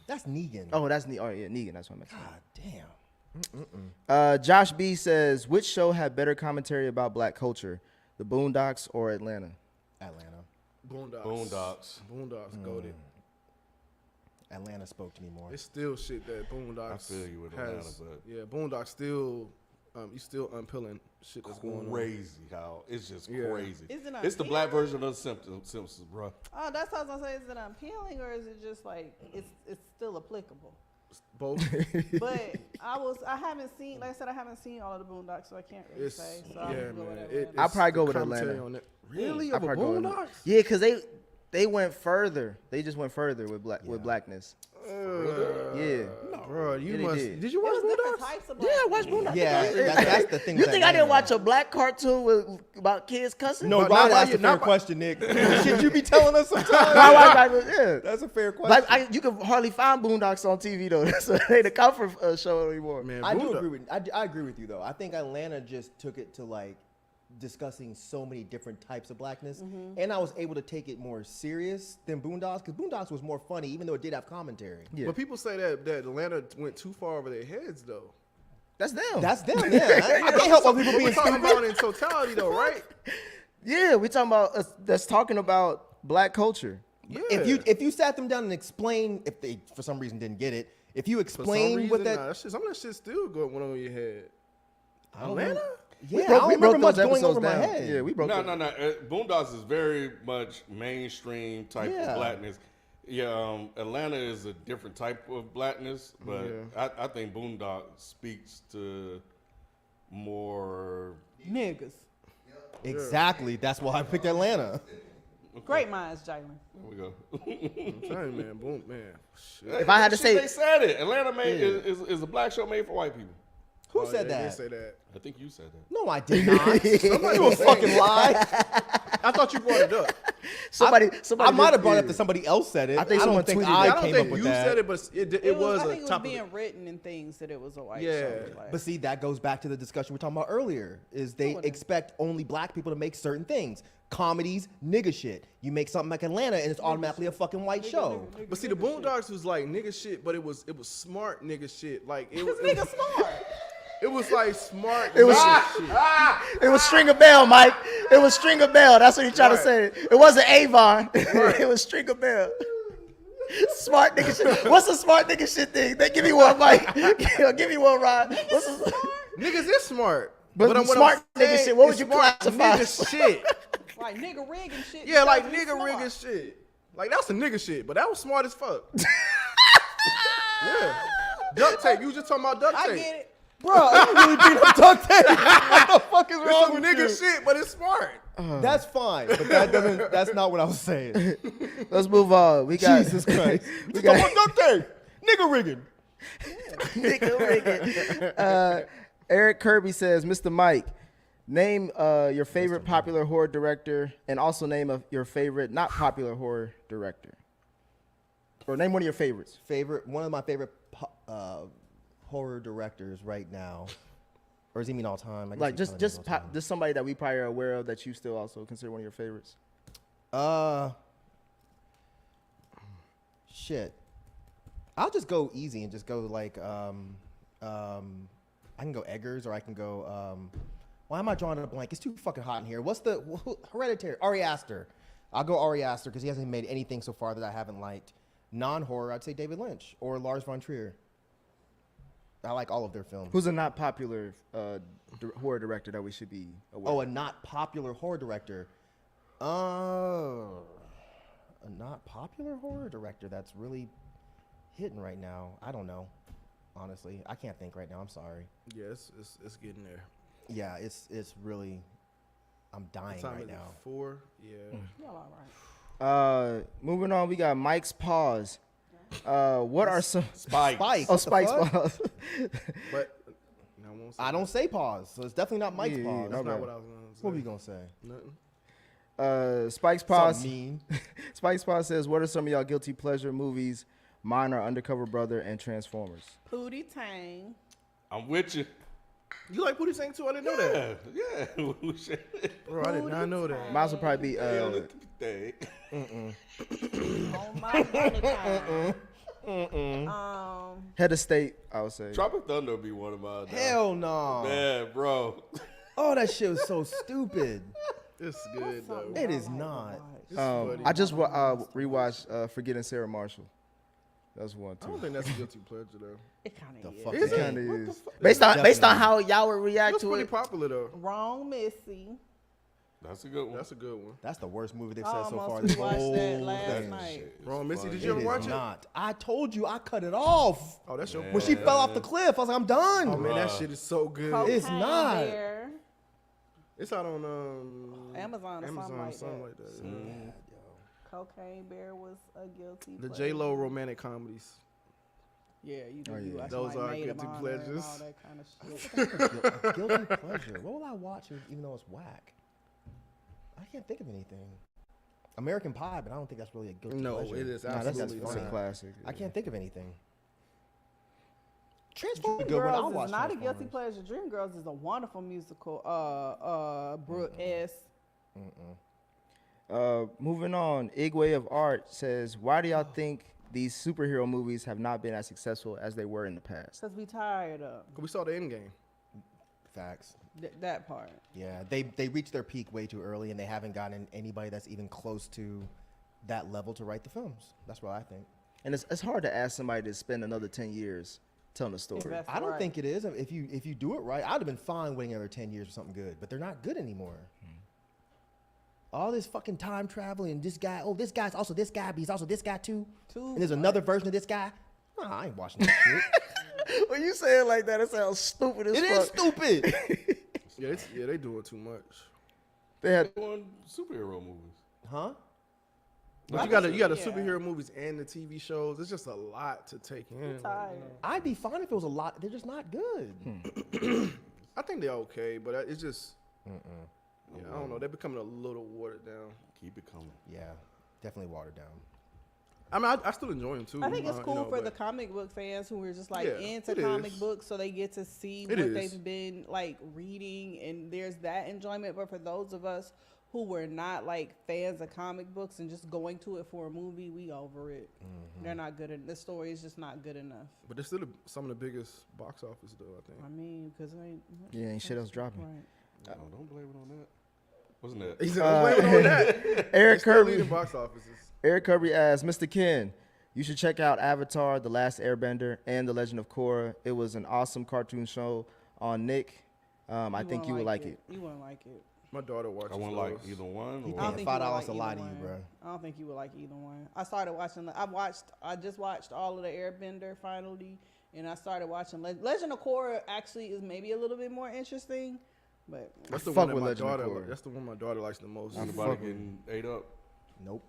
That's Negan. Oh, that's Negan. That's what I meant. God damn. Josh B says, which show had better commentary about black culture, The Boondocks or Atlanta? Atlanta. Boondocks. Boondocks goated. Atlanta spoke to me more. It's still shit that Boondocks I feel you with has. Atlanta, but Yeah, Boondocks still, you still unpeeling shit that's going on. crazy how it's just Yeah. crazy. Is it It's the black unpeeling? version of the Simpsons, bro. Oh, that's what I was gonna say. Is it appealing or is it just like it's still applicable? Both. But I haven't seen, like I said, I haven't seen all of the Boondocks, so I can't really It's, say. So yeah, I'm gonna man. go with It- Atlanta. I'll it's probably go the with commentary Atlanta. on it. Really? I'll Of a probably go with Boondocks? Yeah, because they went further. They just went further with blackness. Yeah. Bro, you Yeah, they must. did. Did you It watch was different Boondocks? types of Yeah, black watch people. Boondocks. Yeah, that's the thing. You with think I didn't Atlanta. watch a black cartoon about kids cussing? No, But Rod not by asked you- a fair not by- question, Nick. Should you be telling us sometimes? Yeah. That's a fair question. Like you can hardly find Boondocks on TV though. That's it ain't a comfort show anymore. Man, I do Boondock- agree with I agree with you though. I think Atlanta just took it to like discussing so many different types of blackness, and I was able to take it more serious than Boondocks, because Boondocks was more funny, even though it did have commentary. Yeah. But people say that Atlanta went too far over their heads, though. That's them. That's them, yeah. I can't help other people being We're talking stupid. about in totality, though, right? Yeah, we talking about that's talking about black culture. Yeah. If you sat them down and explained, if they for some reason didn't get it, if you For some explain reason, what that, nah, some of that shit still went over your head. I don't Atlanta? know. We Yeah, broke- I don't we remember broke much those going episodes over my down. head. Yeah, we broke. No. those. Boondocks is very much mainstream type Yeah. of blackness. Yeah, Atlanta is a different type of blackness, but I think Boondocks speaks to more. Niggas. Exactly. That's why I picked Atlanta. Great minds, Jalen. There we go. I'm telling you, man, boom, man. Shit. If I had to Shit, say- they said it. Atlanta is a black show made for white people. Who Oh, said yeah, they that? say that. I think you said that. No, I did not. Somebody will fucking lie. I thought you brought it up. Somebody I might have did- brought it yeah. up that somebody else said it. I think don't someone think tweeted I it. I don't came think up with you that. said it, but it was I a think it was topic. being written in things that it was a white Yeah. show. Like, But see, that goes back to the discussion we were talking about earlier. Is they No, it expect only black people to make certain things, comedies, nigga shit. You make something like Atlanta, and it's automatically a fucking white show. But see, the Boondocks was like nigga shit, but it was smart nigga shit. Like it was, this nigga smart. it was like smart. It was- nigga shit. It was Stringer Bell, Mike. It was Stringer Bell. That's what he trying to Right. say. It wasn't Avon. It was Stringer Bell. Smart nigga shit. What's a smart nigga shit thing? Give me one, Mike. Give me one, Rod. What's a, Niggas is smart. But what smart I'm saying nigga shit, what would is you smart classify? Nigga shit. Like nigga rig and shit. Yeah, like because he's nigga smart. nigga shit. Like that's a nigga shit, but that was smart as fuck. Yeah. Duct tape. You was just talking about duct tape. I get it. Bro, I'm really beating up duct tape. What the fuck is It's wrong some with nigga you? shit, but it's smart. That's fine, but that doesn't. That's not what I was saying. Let's move on. We got Jesus Christ. We Just got talking about duct tape. Nigga rigging. nigga rigging. Eric Kirby says, Mr. Mike, name your favorite popular horror director, and also name your favorite not popular horror director. Or name one of your favorites. One of my favorite horror directors right now, or does he mean all time? I guess Like he just kinda means all time. just somebody that we probably are aware of that you still also consider one of your favorites. Shit. I'll just go easy and just go like I can go Eggers, or I can go why am I drawing a blank? It's too fucking hot in here. What's the Hereditary? Ari Aster. I'll go Ari Aster because he hasn't made anything so far that I haven't liked. Non-horror, I'd say David Lynch or Lars von Trier. I like all of their films. Who's a not popular horror director that we should be aware Oh, of? a not popular horror director. A not popular horror director that's really hitting right now. I don't know. Honestly, I can't think right now. I'm sorry. Yeah, it's getting there. Yeah, it's really. I'm dying What time right is it? now. 4? Yeah. Y'all all right. Moving on, we got Mike's Pause. What are some Spike. Spike. Oh, what the Spike's fuck? Pause. But I won't say I don't say pause, so it's definitely not Mike's Yeah, yeah, pause. That's okay. not what I was going to say. What were you gonna say? Nothing. Spike's Pause. Something mean. Spike's Pause says, what are some of y'all guilty pleasure movies? Mine are Undercover Brother and Transformers. Pootie Tang. I'm with you. You like Pootie Tang too? I didn't know that. Yeah. Bro, I did not know that. Mine would probably be Thing. Oh my God. Head of State, I would say. Tropic Thunder would be one of mine. Hell no. Man, bro. Oh, that shit was so stupid. It's good, though. It is not. It's funny. I just rewatched Forgetting Sarah Marshall. That's one I too. don't think that's a guilty pleasure, though. It kind The of fuck is. Is it? Kind of What is. the fuck? Based on how y'all would react It's to pretty it. popular, though. Wrong Missy. That's a good one. That's a good one. That's the worst movie they've I said so far. almost This rewatched whole that last thing. night. Wrong, Missy. Did It you ever is watch it? not. I told you I cut it off. Oh, that's your When she fell off the cliff, I was like, I'm done. Oh man, that shit is so good. It's Cocaine not. Bear. It's out on Amazon or something like that. like that. yeah. Cocaine Bear was a guilty The pleasure. J Lo romantic comedies. Yeah, you do. Oh, You yeah. watch Those like are Maid guilty of Honor pleasures. And all that kind of shit. A guilty pleasure. What will I watch even though it's whack? I can't think of anything. American Pie, but I don't think that's really a guilty No, pleasure. it is Nah, absolutely that's a fine. classic. I can't think of anything. Transformers is good when I Dreamgirls watch is not a guilty Transformers. pleasure. Dreamgirls is a wonderful musical. Brooke S. Moving on, Igwe of Art says, why do y'all think these superhero movies have not been as successful as they were in the past? Because we tired of We saw the end game. Facts. that part. Yeah, they reached their peak way too early, and they haven't gotten anybody that's even close to that level to write the films. That's what I think. And it's hard to ask somebody to spend another 10 years telling a story. Invest. I don't Right. think it is. If you do it right, I'd have been fine waiting another 10 years for something good, but they're not good anymore. All this fucking time traveling, and this guy, this guy's also this guy, but he's also this guy too. And there's another version of this guy. Nah, I ain't watching that shit. When you say it like that, it sounds stupid as It fuck. is stupid. Yeah, they doing too much. They had Doing superhero movies. Huh? But you got the Yeah. superhero movies and the TV shows. It's just a lot to take in. I'm tired. I'd be fine if it was a lot. They're just not good. I think they're okay, but it's just. Yeah, I don't know. They're becoming a little watered down. Keep it coming. Yeah, definitely watered down. I mean, I still enjoy them too. I think it's you cool know, for the but- comic book fans who are just like Yeah, into it comic is. books, so they get to see It what is. they've been like reading, and there's that enjoyment. But for those of us who were not like fans of comic books and just going to it for a movie, we over it. They're not good. The story is just not good enough. But they're still some of the biggest box office, though, I think. I mean, because Yeah, ain't shit else dropping. Right. No, don't blame it on that. Wasn't that? He's blaming on that. Eric Still Kirby. leading box offices. Eric Kirby asks, Mr. Ken, you should check out Avatar, The Last Airbender, and The Legend of Korra. It was an awesome cartoon show on Nick. I think you would like it. You wouldn't like it. My daughter watches I wouldn't like those. either one. He Or I don't paying think $5 you would like to lie either to you, one. bro. I don't think you would like either one. I started watching. I just watched all of the Airbender finally, and I started watching Legend of Korra. Actually, is maybe a little bit more interesting, but That's the fuck one that with my Legend of daughter. Korra. That's the one my daughter likes the most. anybody getting ate up? Nope.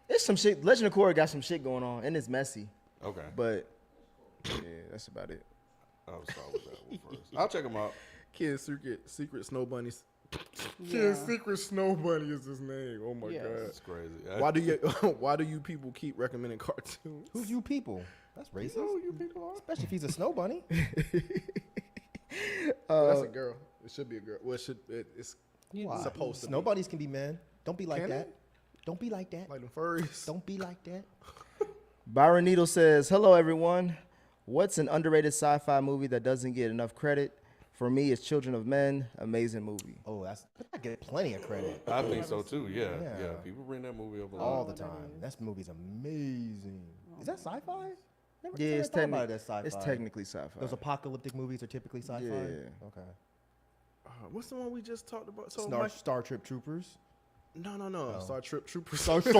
It's some shit. Legend of Korra got some shit going on, and it's messy. Okay. But yeah, that's about it. I'll start with that one first. I'll check them out. Kid's secret snow bunnies. Yeah. Kid's secret snow bunny is his name. Oh my Yes. god. That's crazy. Why do you people keep recommending cartoons? Who's you people? That's racist. know who you people are? Especially if he's a snow bunny. That's a girl. It should be a girl. Well, it's Why? supposed to Snow be. bunnies can be men. Don't be like Can that. they? Don't be like that. Like them furries. Don't be like that. Byron Needle says, hello, everyone. What's an underrated sci-fi movie that doesn't get enough credit? For me, it's Children of Men. Amazing movie. Oh, I get plenty of credit I think so too. Yeah, Yeah. yeah. People bring that movie up a all lot. the time. That movie's amazing. Is that sci-fi? Never Yeah, it's, thought about it as sci-fi. it's technically sci-fi. Those apocalyptic movies are typically sci-fi. Yeah. Okay. What's the one we just talked about? So Star Trip Troopers. No. Star Trip Troopers. Starship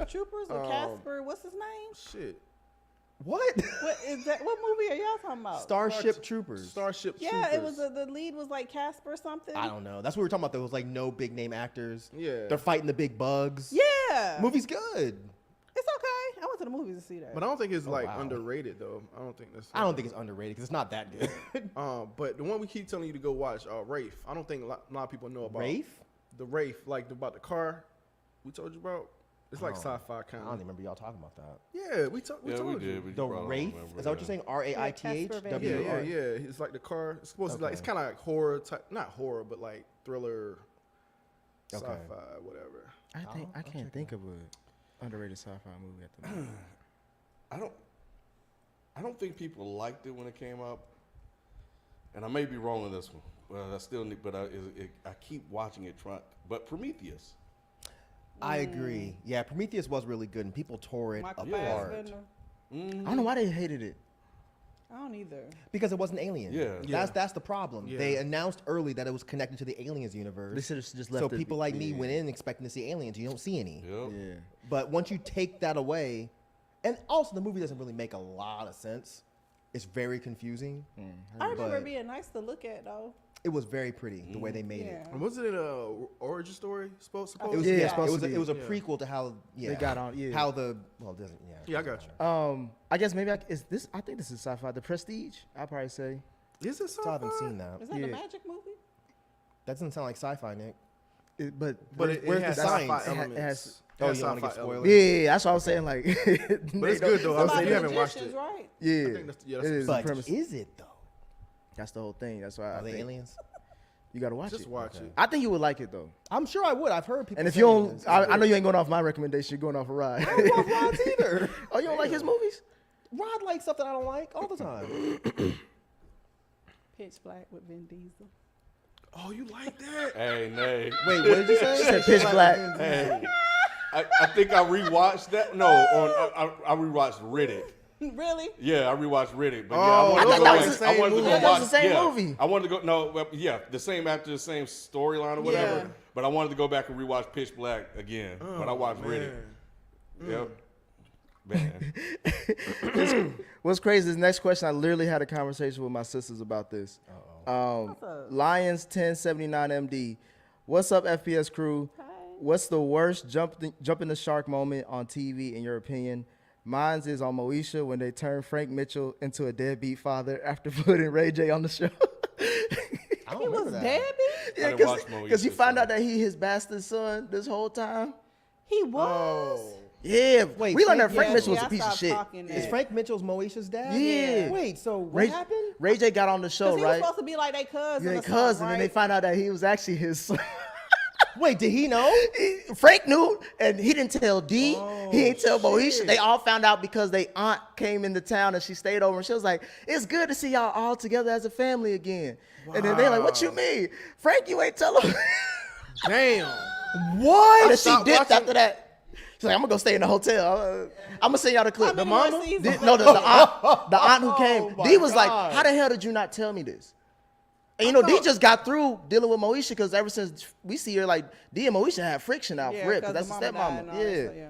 Troopers with Casper. What's his name? Shit. What? What is that? What movie are y'all talking about? Starship Troopers. Starship Yeah, Troopers. it was the lead was like Casper or something. I don't know. That's what we were talking about. There was like no big name actors. Yeah. They're fighting the big bugs. Yeah, Movie's good. it's okay. I went to the movies to see that. But I don't think it's wow. underrated though. I don't think that's. I don't think it's underrated because it's not that good. But the one we keep telling you to go watch, Rafe. I don't think a lot of people know about Rafe? The Rafe, like about the car we told you about. It's like Oh. sci-fi I kind don't of. even remember y'all talking about that. Yeah, we told. Yeah, we told did. you. We The probably Wraith? remember, Is that what yeah. you're saying? RAITH? Casper Van Yeah, W-R? It's like the car. It's supposed to be like it's Okay. kind of like horror type, not horror, but like thriller, Okay. sci-fi, whatever. I can't think of a underrated sci-fi movie at the moment. I don't think people liked it when it came out, and I may be wrong on this one. Well, I still need, but I keep watching it. But Prometheus. I agree. Yeah, Prometheus was really good, and people tore it Michael apart Fassbender. I don't know why they hated it. I don't either. because it wasn't Alien. Yeah. That's the problem. Yeah. They announced early that it was connected to the Aliens universe. They should have just left So it. people like me yeah. went in expecting to see aliens. You don't see any. Yep. Yeah. But once you take that away, and also the movie doesn't really make a lot of sense. It's very confusing. I remember But- it being nice to look at though. It was very pretty the way they made it. Yeah. And wasn't it a origin story? Supposed It was, Yeah, yeah, it's supposed it was, to be. it was a Yeah. prequel to how They got on. Yeah. how the well it doesn't Yeah, I got you. I guess maybe is this. I think this is sci-fi. The Prestige. I'd probably say. Is it Still haven't sci-fi? seen that. Is that Yeah. the magic movie? That doesn't sound like sci-fi, Nick. But But it Where's has the sci-fi science? It elements. has Oh, That's you don't want to Sci-Fi get spoilers? Yeah, that's what I was saying. Like, But it's good though. It's If about you haven't watched magicians, it, right? Yeah, I think that's it is the But premise. is it though? That's the whole thing. That's why I Are they think aliens? you gotta watch just it. watch Okay. it. I think you would like it though. I'm sure I would. I've heard people. And if say you don't, it's I good. know you ain't going off my recommendation. You're going off a ride. I don't love Rod's either. Oh, you don't like his movies? Rod likes stuff that I don't like all the time. Pitch Black with Vin Diesel. Oh, you like that? Hey, Nay. Wait, what did you say? She said Pitch Black. Hey. I think I rewatched that. No, I rewatched Riddick. Really? Yeah, I rewatched Riddick. But Oh, yeah, I thought that was the same wanted to movie. go I thought it was watch- the same yeah, movie. I wanted to go. No, well, yeah, the same actor, the same storyline or whatever. Yeah. But I wanted to go back and rewatch Pitch Black again. But I watched Riddick. Yep. Man. What's crazy is next question. I literally had a conversation with my sisters about this. What's up? Lions 1079 MD. What's up, FPS crew? Hi. What's the worst jump in the shark moment on TV in your opinion? Mine's is on Moesha when they turned Frank Mitchell into a deadbeat father after putting Ray J on the show. I don't He remember was that. deadbeat? Yeah, didn't watch Moesha, because you find so- out that he his bastard son this whole time. He was. Yeah, Wait, we learned Frank- that Frank Yeah, Mitchell was see, a I piece of stopped shit. talking Is that. Frank Mitchell's Moesha's dad? Yeah. Wait, so what Ray, happened? Ray J got on the show, Because he was right? supposed to be like their cousin. Yeah, or their something, cousin, and they right? find out that he was actually his son. Wait, did he know? Frank knew, and he didn't tell D. He didn't tell Moesha. shit. They all found out because their aunt came into town and she stayed over, and she was like, "It's good to see y'all all together as a family again." And then they're like, "What you mean, Frank? You ain't tell him." Damn. What? And then she stopped dipped watching. after that. She's like, "I'm gonna go stay in the hotel. I'm gonna send y'all the clip." How many more seasons? No, the aunt who came. Oh, my D was like, God. "How the hell did you not tell me this?" And you know, D just got through dealing with Moesha because ever since we see her, like D and Moesha had friction out Yeah, rip. 'cause That's the the mama died and stepmama. all that Yeah. stuff, yeah.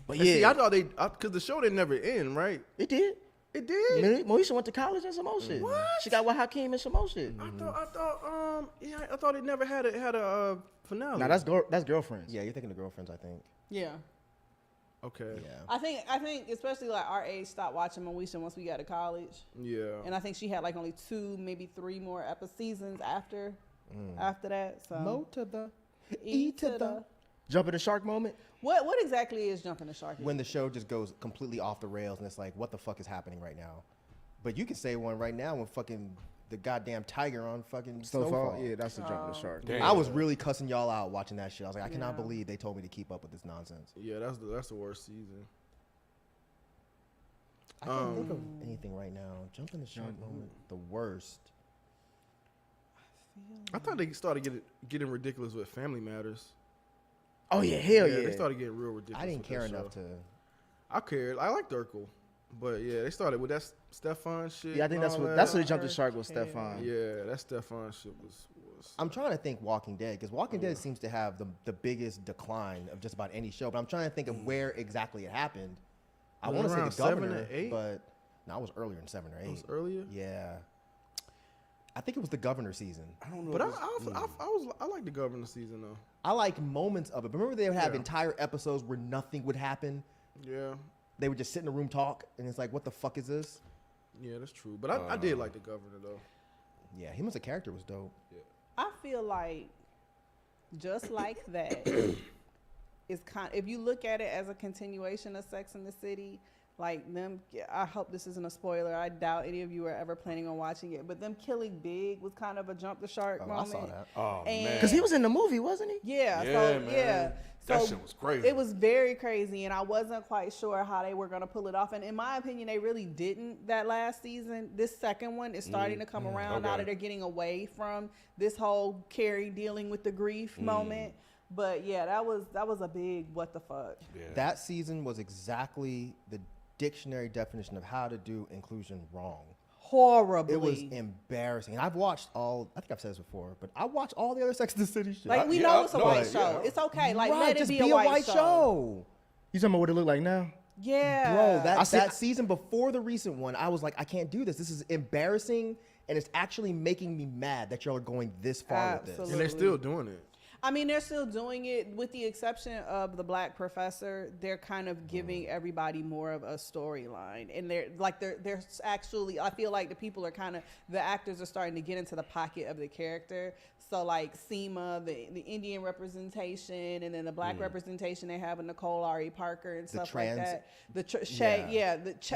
But And see, yeah, I thought because the show didn't never end, right? it did. It did. Moesha went to college and some more shit. What? She got with Hakeem and some more shit. I thought it never had a finale. Now that's girlfriends. Yeah, you're thinking of girlfriends, I think. Yeah. okay. Yeah. I think especially like our age stopped watching Moesha once we got to college. Yeah. And I think she had like only 2, maybe 3 more seasons after that. So Mo to the E to the. Jump in the shark moment. What exactly is jumping the shark? when the show just goes completely off the rails and it's like, what the fuck is happening right now? But you can say one right now when fucking the goddamn tiger on fucking Snowfall. Yeah, that's a jump in the shark. Damn. I was really cussing y'all out watching that shit. I was like, I cannot Yeah. believe they told me to keep up with this nonsense. Yeah, that's the worst season. I can't think of anything right now. Jump in the shark moment, the worst. I thought they started getting ridiculous with Family Matters. Oh yeah, hell yeah. They started getting real ridiculous. I didn't with care that enough show. to. I cared. I liked Urkel, but yeah, they started with that Stefan shit. Yeah, I think and that's all what that. that's what jumped the shark was Yeah. Stefan. Yeah, that Stefan shit was. I'm trying to think Walking Dead because Walking Dead seems to have the biggest decline of just about any show. But I'm trying to think of where exactly it happened. I Was want it to say around the 7 governor, or 8? but no, it was earlier than 7 or 8. It was earlier. Yeah, I think it was the governor season. I don't know. But if I like the Governor season though. I like moments of it. But remember, they would have Yeah. entire episodes where nothing would happen. Yeah, They would just sit in a room talk, and it's like, what the fuck is this? yeah, that's true. But I did like the Governor though. Yeah, him as a character was dope. I feel like just like that is kind. If you look at it as a continuation of Sex and the City, like them. I hope this isn't a spoiler. I doubt any of you are ever planning on watching it. But them killing Big was kind of a jump the shark Oh, I moment. saw that. oh And- man, Because he was in the movie, wasn't he? Yeah. Yeah, So man. yeah. That So shit was crazy. It was very crazy, and I wasn't quite sure how they were going to pull it off. And in my opinion, they really didn't that last season. This second one is starting to come around now okay. that they're getting away from this whole Carrie dealing with the grief moment. But yeah, that was a big what the fuck. Yeah. That season was exactly the dictionary definition of how to do inclusion wrong. Horribly. It was embarrassing. And I've watched all, I think I've said this before, but I watched all the other Sex and the City shit. like we yeah, know it's a no, white yeah. show. It's okay. Like Right, let it just be a white show. You talking about what it look like now? Yeah. Bro, I see- that season before the recent one, I was like, I can't do this. This is embarrassing, and it's actually making me mad that y'all are going this far with this. Absolutely. And they're still doing it. I mean, they're still doing it with the exception of the black professor. They're kind of giving everybody more of a storyline, and they're actually. I feel like the actors are starting to get into the pocket of the character. So like Seema, the Indian representation, and then the black representation they have in Nicole Ari Parker and stuff like that. Shay,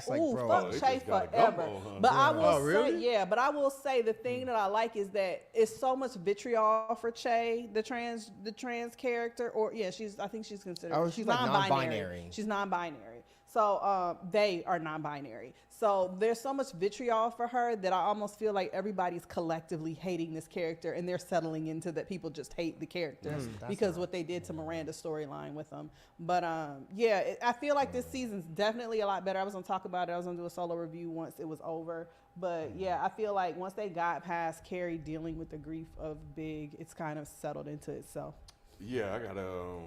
like, ooh, bro, fuck they Shay just got a forever. gumbo, huh? But I will really? say, but I will say the thing that I like is that it's so much vitriol for Che, the trans character, or I think she's considered. Oh, she's like non-binary. She's non-binary. So they are non-binary. So there's so much vitriol for her that I almost feel like everybody's collectively hating this character, and they're settling into that people just hate the character because what they did to Miranda's storyline with them. But I feel like this season's definitely a lot better. I was gonna talk about it. I was gonna do a solo review once it was over. But yeah, I feel like once they got past Carrie dealing with the grief of Big, it's kind of settled into itself. Yeah, I gotta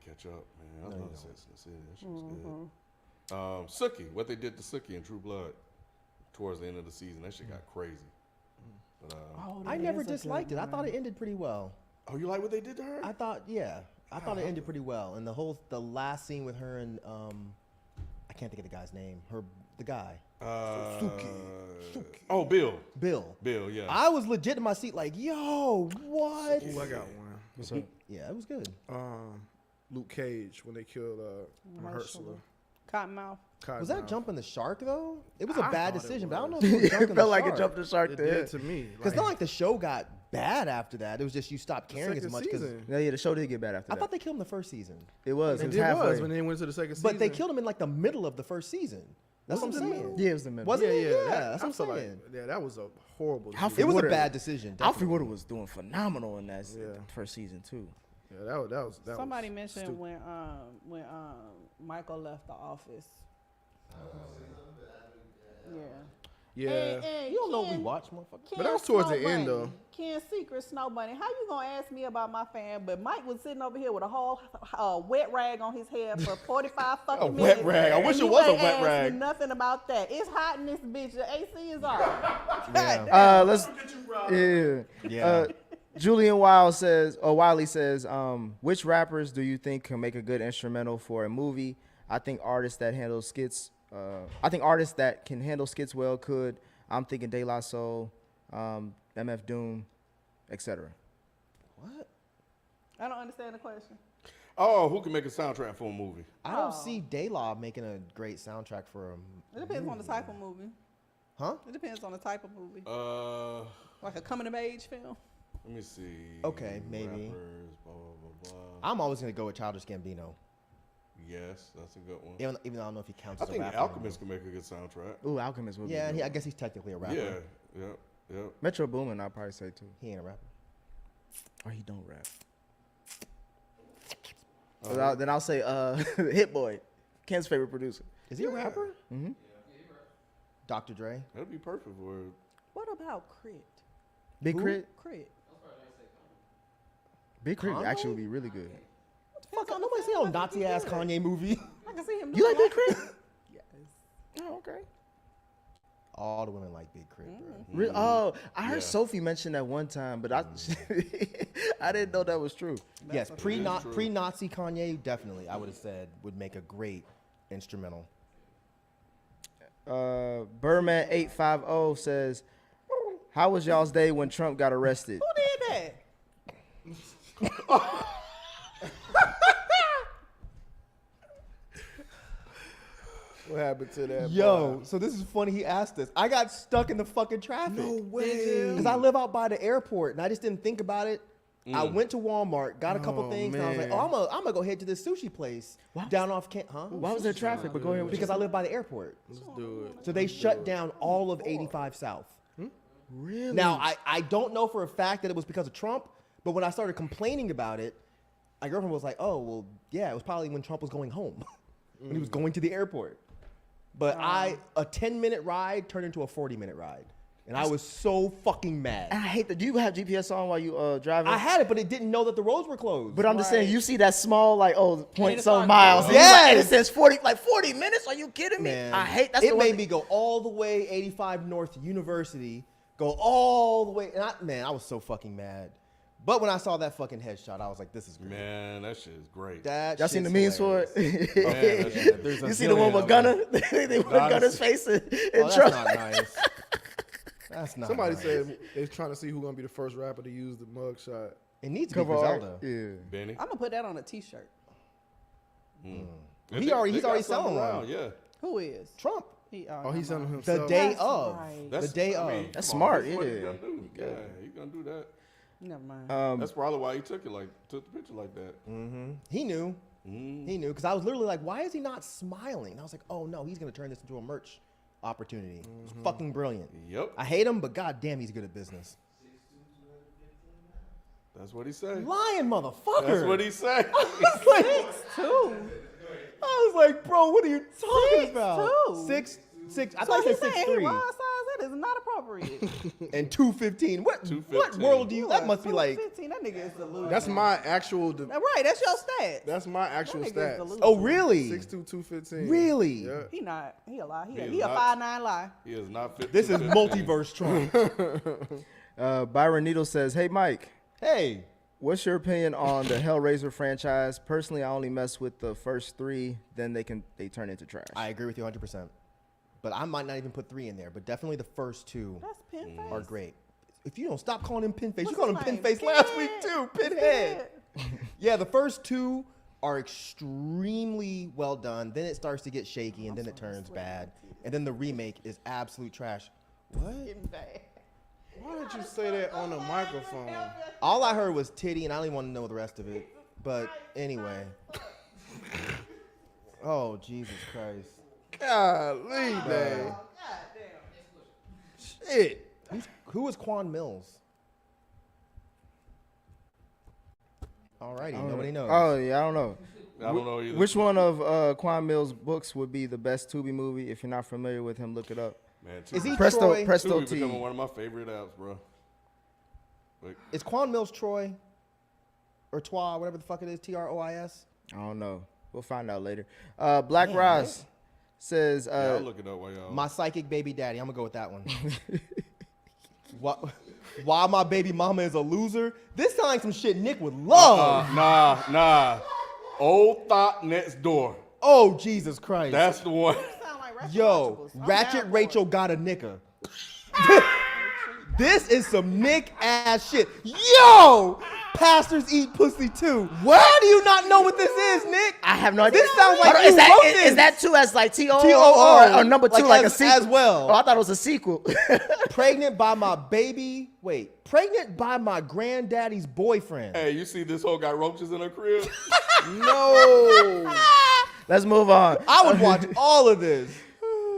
catch up, man. I love Sex and the City. That shit was good. Sookie, what they did to Sookie in True Blood towards the end of the season, that shit got crazy. But, I never disliked it. I thought it ended pretty well. oh, you like what they did to her? I thought it ended pretty well. And the last scene with her and I can't think of the guy's name. The guy. Sookie. Oh, Bill. Bill, yeah. I was legit in my seat like, yo, what? Ooh, I got one. What's up? Yeah, it was good. Luke Cage when they killed Mahershala. Cottonmouth. Was that jumping the shark though? It was a I bad thought it decision, but I don't know was. if it was jumping It felt the like shark. it jumped the shark It there. did to me. Because not like the show got bad after that. It was just you stopped caring as second much. Because season. Yeah, the show did get bad after I that. thought they killed him the first season. It was. It It was did halfway. when they went to the second season. But they killed him in like the middle of the first season. That's what I'm Was it the saying. middle? Yeah, it was the middle. Was it? Yeah, Yeah, that's I what feel I'm like saying. that was a horrible. Alfred decision. It was a Woodard- bad decision. Alfred definitely. Woodard was doing phenomenal in that first season too. Yeah, that was. Somebody was mentioned stupid. when Michael left the office. Yeah. And You don't know what we Ken- watch, motherfucker. But that was towards the Snow end, Bunny, though. Ken Secret Snow Bunny. How you gonna ask me about my fan? But Mike was sitting over here with a whole wet rag on his head for 45 fucking A minutes. wet rag. I and wish it you was a ain't wet asked me rag. Nothing about that. It's hot in this bitch. The AC is off. Yeah. Let's. Yeah. Yeah. Julian Wiley says, which rappers do you think can make a good instrumental for a movie? I think artists that handle skits. I think artists that can handle skits well could. I'm thinking De La Soul, MF Doom, etc. What? I don't understand the question. Oh, who can make a soundtrack for a movie? I don't see Daylaw making a great soundtrack for him. It depends on the type of movie. Huh? It depends on the type of movie. Let Like a coming of age film. me see. Okay, maybe. Rappers, blah, blah, blah. I'm always gonna go with Childish Gambino, Yes, that's a good one. even though I don't know if he counts I as a think rapper. Alchemist can make a good soundtrack. Ooh, Alchemist would be Yeah, good. I guess he's technically a rapper. Yeah. Metro Boomin, I'd probably say too. He ain't a rapper. Or he don't rap. Then I'll say Hit Boy, Ken's favorite producer. Is he a rapper? Mm-hmm. Dr. Dre. That'd be perfect for it. What about Crit? Big Who? Crit. Crit. Big Crit Kanye? actually would be really good. Fuck, nobody see no Nazi ass Kanye movie. I can see him. You like Big Crit? Yes. Oh, okay. All the women like Big Crit, bro. Really? Oh, I heard Yeah. Sophie mention that one time, but I didn't know that was true. Yes, true. pre-Nazi Kanye, definitely, I would have said, would make a great instrumental. Burman 850 says, "How was y'all's day when Trump got arrested?" Who did that? What happened to that? Yo, boy? so this is funny. He asked this. I got stuck in the fucking traffic. No way. Because I live out by the airport, and I just didn't think about it. I went to Walmart, got a couple Oh, things, and I was like, man. "Oh, I'm gonna go head to this sushi place down off huh?" Why was there traffic? But go ahead. Because I live by the airport, Let's do it. so they shut down all of 85 South. Really? Now I don't know for a fact that it was because of Trump, but when I started complaining about it, my girlfriend was like, "Oh, well, yeah, it was probably when Trump was going home, when he was going to the airport." But a 10-minute ride turned into a 40-minute ride. And I was so fucking mad. And I hate that. Do you have GPS on while you driving? I had it, but it didn't know that the roads were closed. But I'm just saying, you see that small, like, point it some started miles. going. and you're like, and it Yes! says 40 minutes? Are you kidding me? Man, I hate that's it. the one Made thing- me go all the way 85 North University, go all the way. And I was so fucking mad. But when I saw that fucking headshot, I was like, this is great. Man, that shit is great. That Y'all seen the shit's memes for hilarious. it? Man, that shit- There's a You see the one zillion with of them. Gunner? They put Nah, Gunner's face in Oh, that's Trump. not nice. That's not Somebody nice. said they're trying to see who's gonna be the first rapper to use the mugshot. It needs to be Cover art. Griselda. Yeah. Benny. I'm gonna put that on a T-shirt. He's already got selling something one. Yeah. Who is? Trump. Oh, he's selling The himself. day That's of. right. The day I of. mean, That's come on, smart, that's what yeah. he gonna do. Yeah, he gonna do that. Never mind. That's probably why he took the picture like that. He knew. He knew. Because I was literally like, why is he not smiling? And I was like, oh no, he's going to turn this into a merch opportunity. It's fucking brilliant. Yep. I hate him, but goddamn, he's good at business. That's what he said. Lying motherfucker. That's what he said. I was like, 2. I was like, bro, what are you talking about? 6'2". 6'6". I So thought you he's said saying he 6'3". wrong size. That is not appropriate. And 215. What 215. world do you? That must be like. 15. That nigga is delusional. That's my actual. Right. That's your stats. That's my actual That nigga is stats. delusional. Oh really? 6'2", 215. Really? Yeah. He not. He a lie. He is He a not. 5'9" lie. He is not fit. This is to- multiverse Trump. Byron Needle says, "Hey Mike, Hey. what's your opinion on the Hellraiser franchise? Personally, I only mess with the first 3, then they turn into trash." I agree with you 100%. But I might not even put 3 in there. But definitely the first 2 That's Pinface. are great. If you don't stop calling him Pinface, What's you called him his name? Pinface last Pin- week too. Pin- Pinhead. Yeah, the first 2 are extremely well done. Then it starts to get shaky, and then it turns bad. And then the remake is absolute trash. What? Getting bad. Why did you say that on the microphone? All I heard was titty, and I don't even want to know the rest of it. But anyway. Oh, Jesus Christ. Golly, man. Shit. Who is Quan Mills? Alrighty, nobody knows. Oh yeah, I don't know. I don't know either. Which one of Quan Mills' books would be the best Tubi movie? If you're not familiar with him, look it up. Man, Is he Presto Troy? Presto Tubi T. becoming one of my favorite apps, bro. Like, Is Quan Mills Troy? Or Twa, whatever the fuck it is, Trois? I don't know. We'll find out later. Black Ross says, yeah, I'll look it up while y'all. My psychic baby daddy. I'm gonna go with that one. Why my baby mama is a loser? This sounds like some shit Nick would love. Nah. Old Thought Next Door. Oh Jesus Christ! That's the one. Sound like Ratchet Yo, Watchables. I'm Ratchet down for Rachel it. got a nigga. This is some Nick ass shit. Yo, pastors eat pussy too. What? How do you not know what this is, Nick? I have no idea. This sounds like Hold on, you is that wrote this. is that 2 as like TOO TOO, or number 2 like like, a as- sequel as well. Oh, I thought it was a sequel. Pregnant by my baby. Wait, pregnant by my granddaddy's boyfriend. Hey, you see this hoe got roaches in her crib? No. Let's move on. I would watch all of this.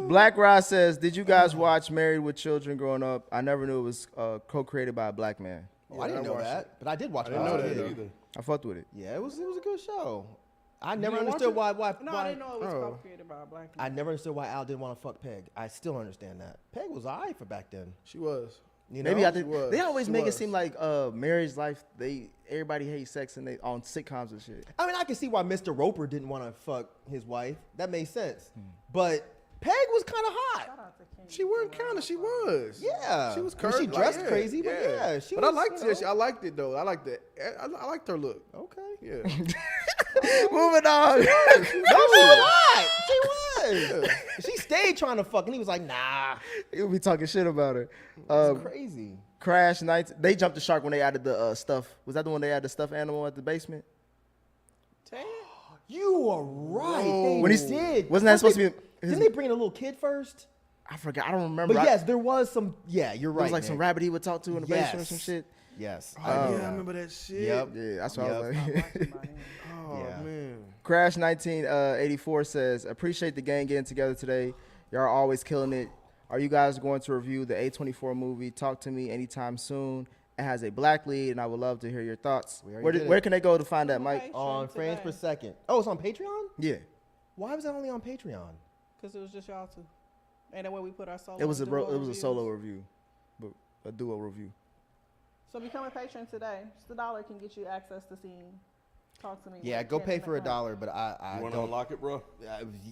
Black Ross says, "Did you guys watch Married with Children growing up? I never knew it was co-created by a black man. Oh, I didn't know watched that, but I did watch it. didn't when I know was a that kid. either. I fucked with it. Yeah, it was a good show. I never didn't watch understood it? why. No, I didn't know it was Oh. co-created by a black man. I never understood why Al didn't want to fuck Peg. I still don't understand that. Peg was alright for back then. She was. You know? Maybe I She think was. they always She make it was. seem like marriage life. Everybody hates sex and they on sitcoms and shit. I mean, I can see why Mr. Roper didn't want to fuck his wife. That made sense. But Peg was kind of hot. Shout out to King. She wasn't kind of. She was. Yeah. She was I mean, curvy. she dressed yeah, crazy, but yeah, she but was, I liked you know. it. I liked it though. I liked it. I liked her look. Okay. Yeah. Moving on. No, she was hot. She was. She stayed trying to fuck, and he was like, nah. You'll be talking shit about her. It's crazy. Crash Nights. They jumped the shark when they added the stuff. Was that the one they had the stuffed animal at the basement? Ted? You are right. Whoa. They When he did. wasn't that First supposed to be? Didn't they bring in a little kid first? I forgot. I don't remember. But yes, there was some. Yeah, you're there right. was like some Nick. rabbit he would talk to in the basement or some Yes. shit. Yes. Yeah, I remember that shit. Yep. Yeah, that's what I was Yep. like. Oh Yeah. man. Crash 1984 says, "Appreciate the gang getting together today. Y'all are always killing it. Are you guys going to review the A24 movie? Talk to me anytime soon. It has a black lead, and I would love to hear your thoughts. We already did Where it. can they go to find that, Mike? Okay. On Stream frames per today. second. Oh, it's on Patreon? Yeah, Why was that only on Patreon? Because it was just y'all two. Ain't that where we put our solo it was a duo it was a reviews? solo review, but a duo review. So become a patron today. Just $1 can get you access to seeing Talk to Me. Yeah, with go Ken pay and for McClellan. $1, but I You want to don't. unlock it, bro?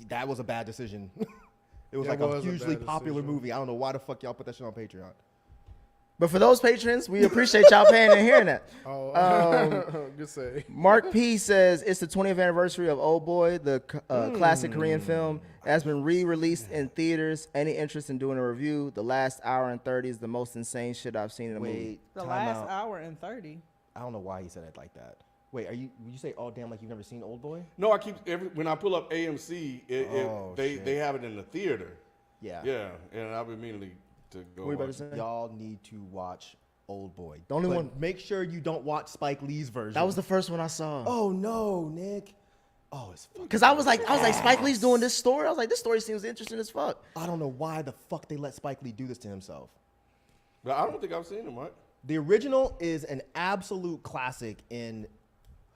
That was a bad decision. It was That like was a a hugely bad popular decision. movie. I don't know why the fuck y'all put that shit on Patreon. But for those patrons, we appreciate y'all paying and hearing that. Oh, good say. Mark P says it's the 20th anniversary of Old Boy, the classic Korean film. It has been re-released in theaters. Any interest in doing a review? The last hour and 30 is the most insane shit I've seen in a movie. Wait, The time last out. hour and 30. I don't know why he said it like that. Wait, would you say "oh damn" like you've never seen Old Boy? No, I keep when I pull up AMC, Oh, shit. they have it in the theater. Yeah. Yeah, and I've been meaning to go. What you about watch to it. say? Y'all need to watch Old Boy. The only But one- Make sure you don't watch Spike Lee's version. That was the first one I saw. Oh no, Nick. Oh, it's fucking. Because I was like, Spike Lee's doing this story. I was like, this story seems interesting as fuck. I don't know why the fuck they let Spike Lee do this to himself. But I don't think I've seen him, right? The original is an absolute classic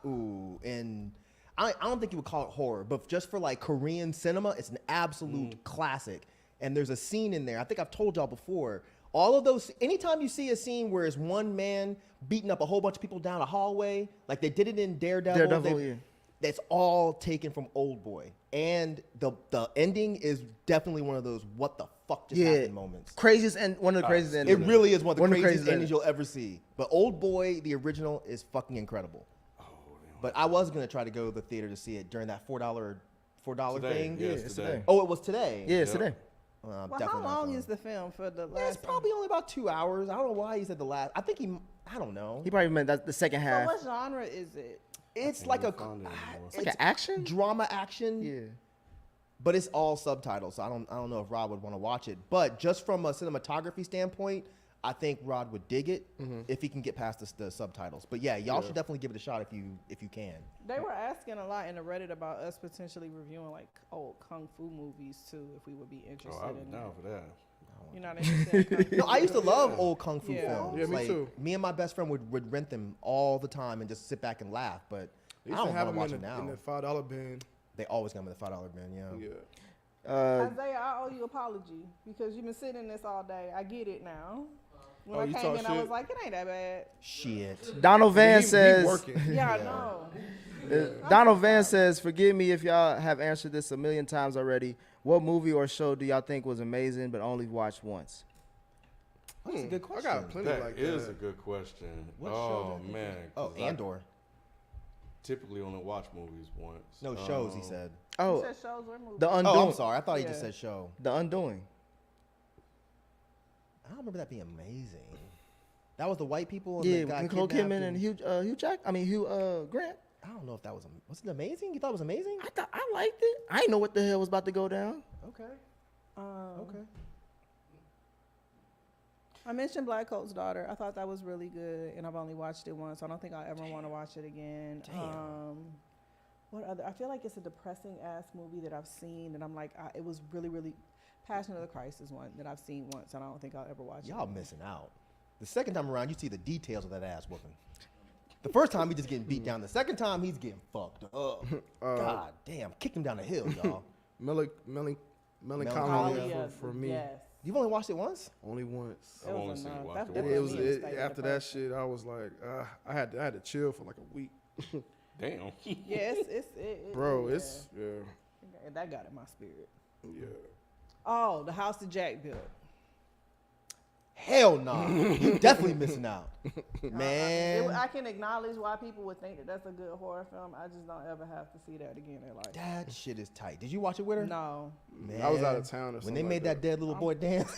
I don't think you would call it horror, but just for like Korean cinema, it's an absolute classic. And there's a scene in there, I think I've told y'all before, all of those, anytime you see a scene where it's one man beating up a whole bunch of people down a hallway, like they did it in Daredevil, yeah. that's all taken from Old Boy. And the ending is definitely one of those what the fuck just happened moments. Craziest and one of the craziest It endings. really is one of the craziest craziest endings you'll ever see. But Old Boy, the original, is fucking incredible. But I was gonna try to go to the theater to see it during that $4 Today, thing. yeah, it's today. Oh, it was today. Yeah, it's Yep. today. Well, how Definitely not long going. is the film for the Yeah, last? it's probably only about 2 hours. I don't know why he said the last. I think I don't know. He probably meant that the second So half. what genre is it? It's like a find it anymore. It's like an action? drama action. Yeah. But it's all subtitles, so I don't know if Rod would want to watch it. But just from a cinematography standpoint, I think Rod would dig it if he can get past the subtitles. But yeah, y'all should definitely give it a shot if you can. They were asking a lot in the Reddit about us potentially reviewing like old kung fu movies too, if we would be Oh, interested I'm in down that. for that. You're not interested in kung fu? No, I used to love old kung fu Yeah. films. Yeah, me Like, too. Me and my best friend would rent them all the time and just sit back and laugh. But They I used to don't have want to them watch in them now. the $5 bin. They always come with a $5 bin. Yeah. Yeah. Isaiah, I owe you an apology because you've been sitting in this all day. I get it now. When Oh, I you came talk in, I was shit? like, it ain't that bad. Shit. Donald Van He says. working. Yeah, I know. Donald Van says, "Forgive me if y'all have answered this a million times already. What movie or show do y'all think was amazing but only watched once?" That's a good I question. got plenty That like is that. a good question. What show Oh did I man. Oh, 'cause I Andor. Typically only watch movies once. No shows, he said. You Oh, said shows or movies? The Undoing. Oh, I'm sorry. I thought he just Yeah. said show. The Undoing. I don't remember that being amazing. That was the white people. And Yeah, the guy Nicole kidnapped Kidman and Hugh Grant. I don't know if that was it amazing. You thought it was amazing? I liked it. I didn't know what the hell was about to go down. Okay. Um, Okay. I mentioned Black Coat's Daughter. I thought that was really good, and I've only watched it once. I don't think I'll ever want to watch it again. Damn. What other? I feel like it's a depressing ass movie that I've seen, and I'm like, it was really, really. Passion of the Christ is one that I've seen once, and I don't think I'll ever watch it. Y'all missing out. The second time around, you see the details of that ass whooping. The first time, he just getting beat down. The second time, he's getting fucked up. God damn. Kicked him down the hill, y'all. Melancholia Melancholia, for me. Yes. You've only watched it once? Only once. I've It only was seen it enough. watch That it definitely once. made me stay After that depressed. shit, I was like, I had to chill for like a week. Damn. Yeah, it, Bro, yeah. it's That got in my spirit. yeah. Oh, the house that Jack built. Hell no. You definitely missing out. Man. I can acknowledge why people would think that that's a good horror film. I just don't ever have to see that again in life. That shit is tight. Did you watch it with her? No, Man. I was out of town or When something they made like that dead little boy dance.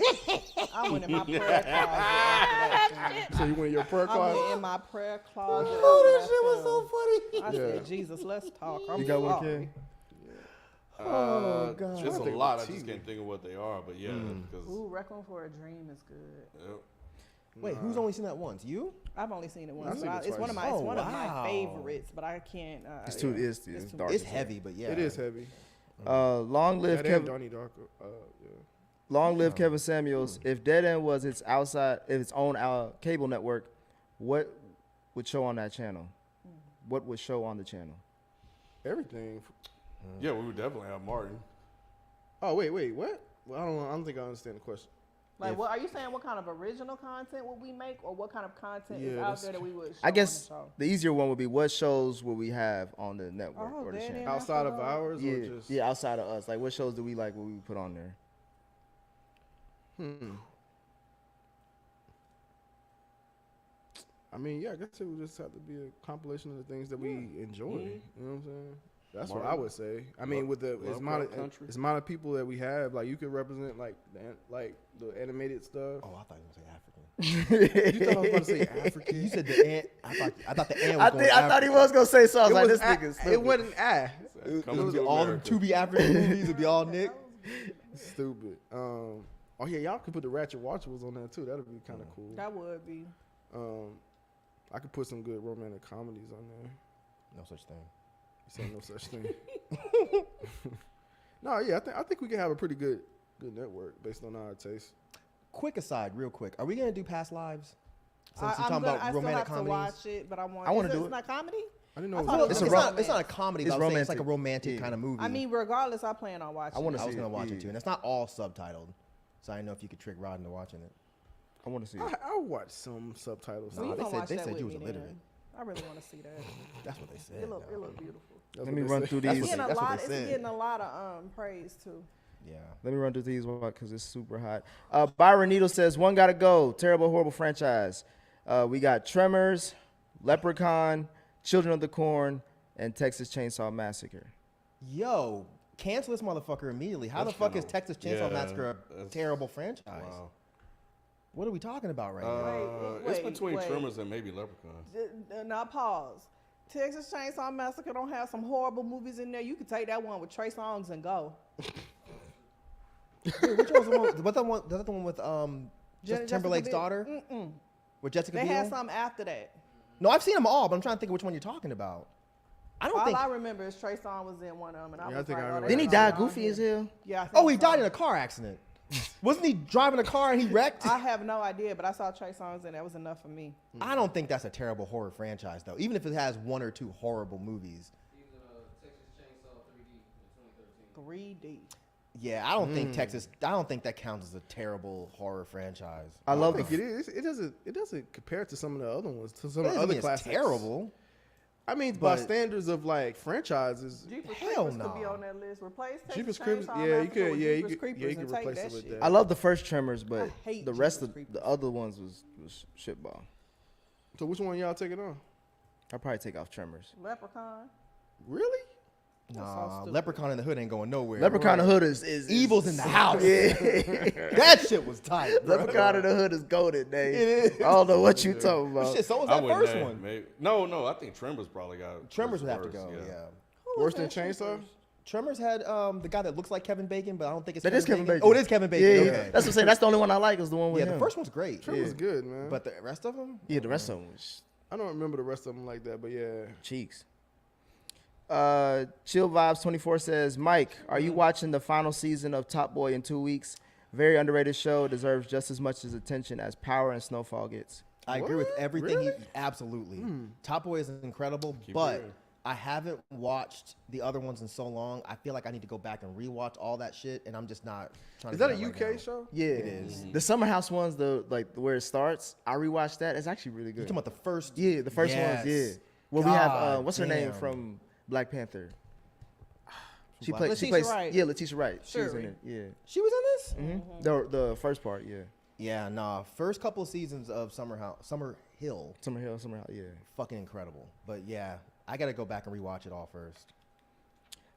I went in my prayer closet after that film. So you went in your prayer I closet? went in my prayer closet. Oh, that after shit was film. so funny. I Yeah. said, Jesus, let's talk. I'm You got one, sorry. Ken? Oh, God. It's a think lot. about I just TV. can't think of what they are, but yeah. Because Ooh, Requiem for a Dream is good. Wait, who's only seen that once? You? I've only seen it once. I've seen but it it's one of twice. my Oh, one of my wow. favorites, but I can't. It's too. yeah. It's too dark. It's as hell. heavy, but yeah. It is heavy. Long live That and Kevin. Donnie Darko. Yeah. Long live Kevin Samuels. If Dead End was its own cable network, what would show on that channel? What would show on the channel? Everything. yeah, we would definitely have Martin. Oh wait, what? Well, I don't think I understand the question. Like, If- what are you saying? What kind of original content would we make, or what kind of content is Yeah, out that's- there that we would? Show I guess on the easier one would be what shows would we have on the network Oh, or the Dead channel? End. Outside of That's ours, or Yeah, just yeah, outside of us. Like, what shows do we like? What we put on there? I mean, yeah, I guess it would just have to be a compilation of the things that we enjoy. You know what I'm saying? That's what I would say. I mean, with the as amount of people that we have, like you could represent like the animated stuff. Oh, I thought you were going to say African. You thought I was about to say African? You said the ant. I thought the ant was going I thought he was gonna say something. Like this nigga. It wasn't It would be all the to be African movies. It'd be all Nick. Stupid. Oh yeah, y'all could put the Ratchet Watchables on there too. That'd be kind of cool. That would be. I could put some good romantic comedies on there. No such thing. You said no such thing. No, yeah, I think we can have a pretty good network based on our taste. Quick aside, real quick. Are we gonna do past lives? Since you're I talking about romantic still have comedies. to watch it, but I want. I wanna do It's it. not comedy. I didn't know I it thought was it was It's not a comedy. It's But it's like a romantic. romantic Yeah. kind of movie. I mean, regardless, I plan on watching. I want it. to I was see gonna it. watch Yeah. it too, and it's not all subtitled. So I didn't know if you could trick Rod into watching it. I want to see it. I watch some subtitles. So you Nah, they gonna said- watch they that said with you was me illiterate. then. I really want to see that. That's what they said. It look though. beautiful. That's Let me what run they through say. That's these. what Getting a that's what lot. they It's said. getting a lot of praise too. Yeah. Let me run through these because it's super hot. Byron Needle says, one gotta go. Terrible, horrible franchise. We got Tremors, Leprechaun, Children of the Corn, and Texas Chainsaw Massacre. Yo, cancel this motherfucker immediately. How That's the fuck kinda- is Texas Chainsaw yeah, Massacre a that's- terrible franchise? Wow. What are we talking about right now? It's wait, between wait. Tremors and maybe Leprechaun. Now pause. Texas Chainsaw Massacre don't have some horrible movies in there. You could take that one with Trey Songz and go. Wait, which one was the one? What the one? The one with Jessica Timberlake's Biel. daughter? Mm-mm. With Jessica They Biel? had some after that. No, I've seen them all, but I'm trying to think of which one you're talking about. I don't All think. I remember is Trey Songz was in one of them, and I Yeah, I was think like, I oh, remember they Didn't he got die some goofy on as here. hell? Yeah. I think Oh, he so. died in a car accident. Wasn't he driving a car and he wrecked? I have no idea, but I saw Trey Songz and that was enough for me. I don't think that's a terrible horror franchise, though. Even if it has one or two horrible movies. Texas Chainsaw 3D in 2013. 3D. Yeah, I don't think Texas. I don't think that counts as a terrible horror franchise. I love think the. it is. It doesn't compare to some of the other ones. To some That of the doesn't other mean it's classics. terrible. I mean, by but- standards of like franchises. Jeepers Hell Creepers could be no. on that list. Replace Texas Jeepers Chainsaw Creepers, Massacre yeah, you with could, yeah, Jeepers you Creepers could and take replace that it with shit. that. I love the first Tremors, but I hate the rest Jeepers of Creepers. the other ones was shitball. So which one y'all taking on? I'll probably take off Tremors. Leprechaun. Really? Nah, stupid. Leprechaun in the Hood ain't going nowhere. Leprechaun in the Hood is Evil's in the house. Yeah. That shit was tight. Bro. Leprechaun in the Hood is golden, Dave. It is. I don't know what you talking about. Shit, so was I that wouldn't first have, one. Maybe. No, I think Tremors probably got. Tremors would was have to worse, go. Yeah. Worse than Chainsaw? Tremors had the guy that looks like Kevin Bacon, but I don't think it's That is Kevin Bacon. Oh, it is Kevin Bacon. Yeah, okay. yeah. That's what I'm saying. That's the only one I like is the one with Yeah, him. the first one's great. Tremors was good, man. But the rest of them? Yeah, the rest of them was I don't remember the rest of them like that. But yeah, cheeks. Chill Vibes 24 says, Mike, are you watching the final season of Top Boy in 2 weeks? Very underrated show, deserves just as much as attention as Power and Snowfall gets. I agree with What? everything. Really? Absolutely. Top Boy is incredible, Keep but hearing. I haven't watched the other ones in so long. I feel like I need to go back and rewatch all that shit, and I'm just not trying is to that a do UK right now. show? Yeah, It is. The Summer House ones, the like where it starts. I rewatched that. It's actually really You good. talking about the first? Yeah, the first ones. Yeah, Yes. where we have God what's her name damn. from Black Panther? She Black- plays. She Letitia plays. Wright. Yeah, Letitia Wright. She was in Shuri. it. Yeah. She was in this? The first part. Yeah. Yeah, nah. First couple of seasons of Summer Hill, Summer House. Yeah. fucking incredible. But yeah, I gotta go back and rewatch it all first.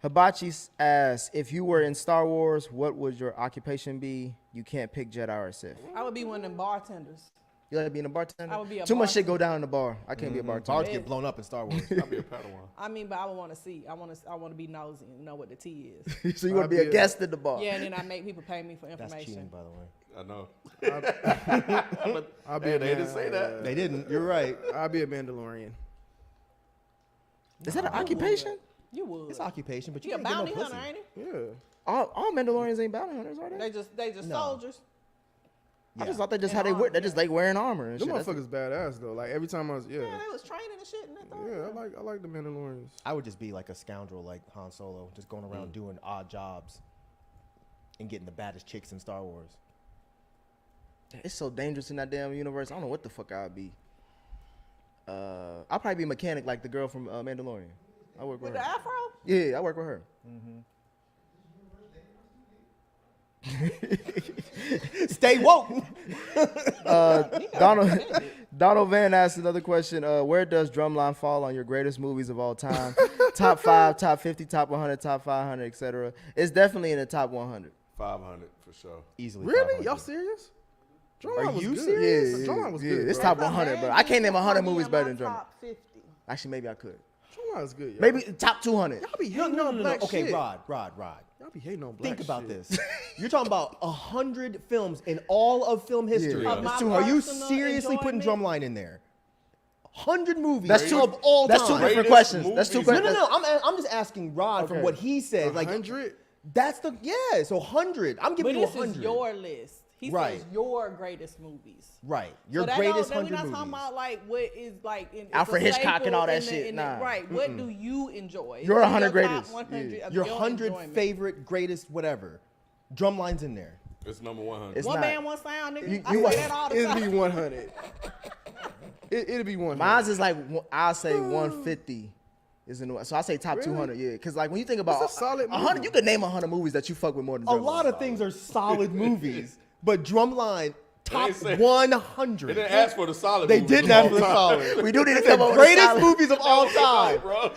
Hibachi asks, if you were in Star Wars, what would your occupation be? You can't pick Jedi or Sith. I would be one of them bartenders. You like being a bartender? I would be a Too much shit go down in the bar. I can't be a Bars bartender. get blown up in Star Wars. I'd be a Padawan. I mean, but I would want to see. I want to be nosy and know what the tea is. So you want to be a guest in the bar? Yeah, and then I make people pay me for That's information. cheating, by the way. I know. I'll be Hey, a they didn't say that. They didn't. You're right. I'll be a Mandalorian. Is that an occupation? You would. It's occupation, but you You a can't get no bounty pussy. hunter, ain't it? Yeah. All Mandalorians ain't bounty hunters, are they? They just No. soldiers. I just Yeah. thought they just And how they armor, wear. They just yeah. like wearing armor and Them shit. motherfuckers badass though. Like every time I was Yeah, they was training and shit. And I like the Mandalorians. I would just be like a scoundrel like Han Solo, just going around doing odd jobs and getting the baddest chicks in Star Wars. It's so dangerous in that damn universe. I don't know what the fuck I'd be. I'll probably be a mechanic like the girl from Mandalorian. I work with with the her. afro. Yeah, I work with her. Stay woke. Donald Donald Van asked another question. Where does Drumline fall on your greatest movies of all time? Top 5, top 50, top 100, top 500, etc. It's definitely in the top 100. 500 for sure. Easily. Really? 500. Y'all serious? Are Drumline was you good. serious? Yeah, Drumline was yeah, good. it's bro. top 100, but I can't name 100 movies better than Drumline. Top 50. Actually, maybe I could. Drumline was good. Y'all. Maybe top 200. Y'all be No, hating no, on no, no. black Okay, shit. Rod. Y'all be hating on black Think about shit. this. You're talking about 100 films in all of film history. Yeah. Of my Are you personal seriously putting enjoyment? Drumline in there? 100 movies That's two of all That's time. two different Greatest questions. That's two movies. No, questions. no, no. I'm just asking Rod from Okay. what he said. Like 100? that's the So 100. I'm But giving you this 100. is your list. He Right. says your greatest movies. Right. Your So that greatest don't- 100 We're not movies. talking about like what is like it's Alfred a Hitchcock and all staple that in the- shit. in the- Nah. right. What do you enjoy? Your What is 100 top greatest. 100 Yeah. of Your your 100 enjoyment? favorite, greatest, whatever. Drumline's in there. It's number 100. It's One not. band, one sound, nigga. You- I you- say that all the It'd be time. 100. It'd be 100. Mine's is like I'll say 150 is in the, so I say top 200. Yeah, because like when you think about That's a solid 100, movie. you could name 100 movies that you fuck with more than A Drumline. lot of things are solid movies, but Drumline top They say- 100. They didn't ask for the solid They movies didn't of ask all for the time. solid. We do need to The come up with a greatest solid- movies of all time. Bro.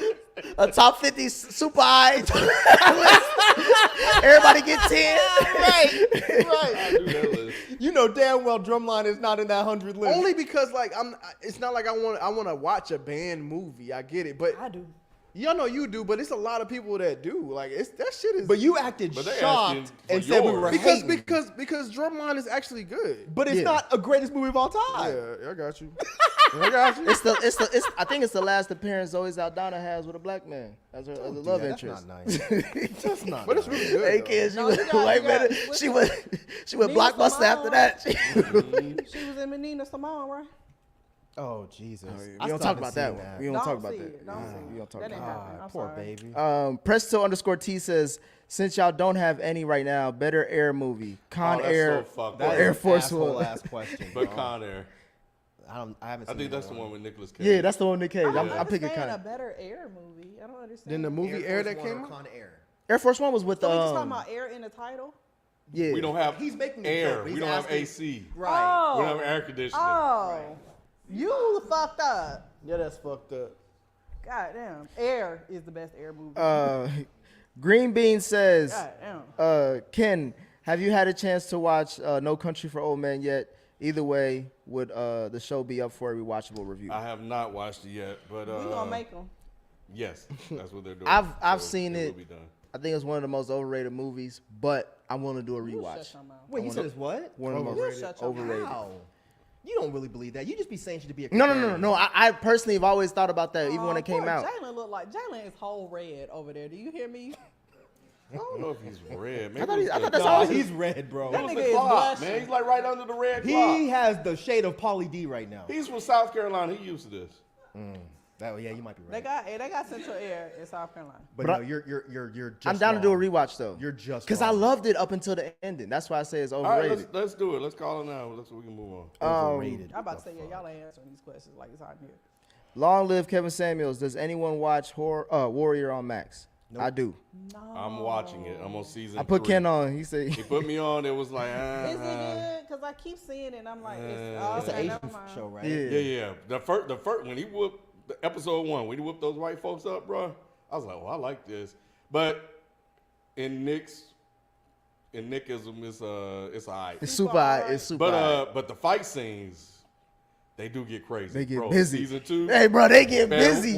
a top 50 super high list. Everybody get 10. Right. I do that list. You know damn well Drumline is not in that 100 list. Only because like it's not like I want to watch a band movie. I get it, but I do. y'all know you do. But it's a lot of people that do. Like that shit is. But you acted But they shocked asking for and said we yours. were because hating. because Drumline is actually good. But it's Yeah. not a greatest movie of all time. Yeah, I got you. I got you. It's I think it's the last appearance Zoe Saldana has with a black man as a Don't do love that. interest. That's not nice. That's not But it's nice. really good. Hey though. kids, she No, was you got- white you got- man. what's She the- went Nina Blockbuster Simone. after that. She was in Nina Simone, right? Oh Jesus! We don't talk about that one. We don't talk about see that. it. Don't see We it. don't talk That about didn't that. happen. I'm Poor sorry. baby. Presto_T says, since y'all don't have any right now, better Air movie, Con Oh, that's Air, so fucked or up. Air Force asshole One. ass question. But bro. Con Air. I haven't. I Seen think that's that the one with Nicolas Cage. Yeah, that's the one Nick Cage. I I'm don't picking understand Con. a better Air movie. I don't understand. Then the movie Air that came out. Con Air. Air Force One was with So we just talking the. about Air in the title? Yeah. We don't have He's making a air. joke, but We he's don't have asking- AC. Right. We don't have air conditioning. Oh, you fucked up. Yeah, that's fucked up. God damn. Air is the best Air movie. Green Bean says, God damn. Ken, have you had a chance to watch No Country for Old Men yet? Either way, would the show be up for a rewatchable review? I have not watched it yet, but We gonna make them. yes, that's what they're doing. I've So seen it. will be done. I think it's one of the most overrated movies, but I want to do a rewatch. Wait, you said it's what? One of the You'll most shut your mouth. overrated. Wow. You don't really believe that. You just be saying shit to be a No. I personally have always thought about that, even when it came out. Jalen look like Jalen is whole red over there. Do you hear me? I don't know if he's red. Maybe thought it's I the- thought that's No, all he's red, bro. That Who's nigga the is clock, blushing. man. He's like right under the red He clock. has the shade of Pauly D right now. He's from South Carolina. He used to this. Yeah, you might be They right. got Central Air in South Carolina. But But no, you're just I'm down to do a wrong. rewatch though. You're just because I wrong. loved it up until the ending. That's why I say it's All right, overrated. let's do it. Let's call it now. Let's we can move on. Overrated. I'm about to say, yeah, y'all ain't answering these questions like it's hot in here. Long live Kevin Samuels. Does anyone watch Warrior on Max? I do. No. I'm watching it. I'm on season. I put 3. Ken on. He said, He put me on. It was like, Is it good? Because I keep seeing it and I'm like, It's an okay, Asian never mind. show, right? yeah. The first when he whooped the episode 1, when he whooped those white folks up, bro, I was like, well, I like this. But in Nickism, it's alright. it's super high. It's super high. But the fight scenes, they do get crazy. They get bro. busy. Season 2. Hey, bro, they get Man, busy.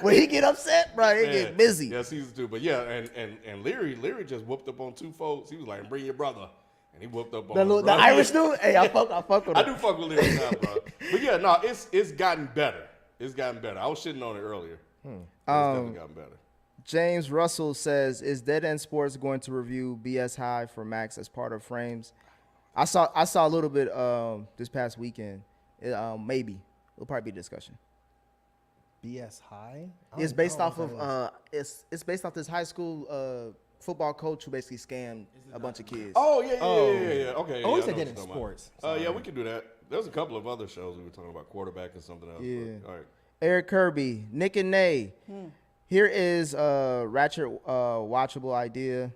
When he get upset, bro, they Man, get busy. Yeah, season 2. But yeah, and Leary just whooped up on 2 folks. He was like, bring your brother. And he whooped up on The Irish dude, hey, I fuck with him. I do fuck with Leary now, bro. But yeah, no, it's gotten better. It's gotten better. I was shitting on it earlier. It's definitely gotten better. James Russell says, is Dead End Sports going to review BS High for Max as part of Frames? I saw a little bit this past weekend. Maybe. It'll probably be a discussion. BS High. It's based off of it's based off this high school football coach who basically scammed a bunch of kids. Oh, yeah. Okay. Oh, he yeah, said I know that what in you're talking sports. about. Yeah, we can do that. There's a couple of other shows we were talking about, quarterback and something else. Yeah. But, all right. Eric Kirby, Nick and Nay. Here is a ratchet watchable idea.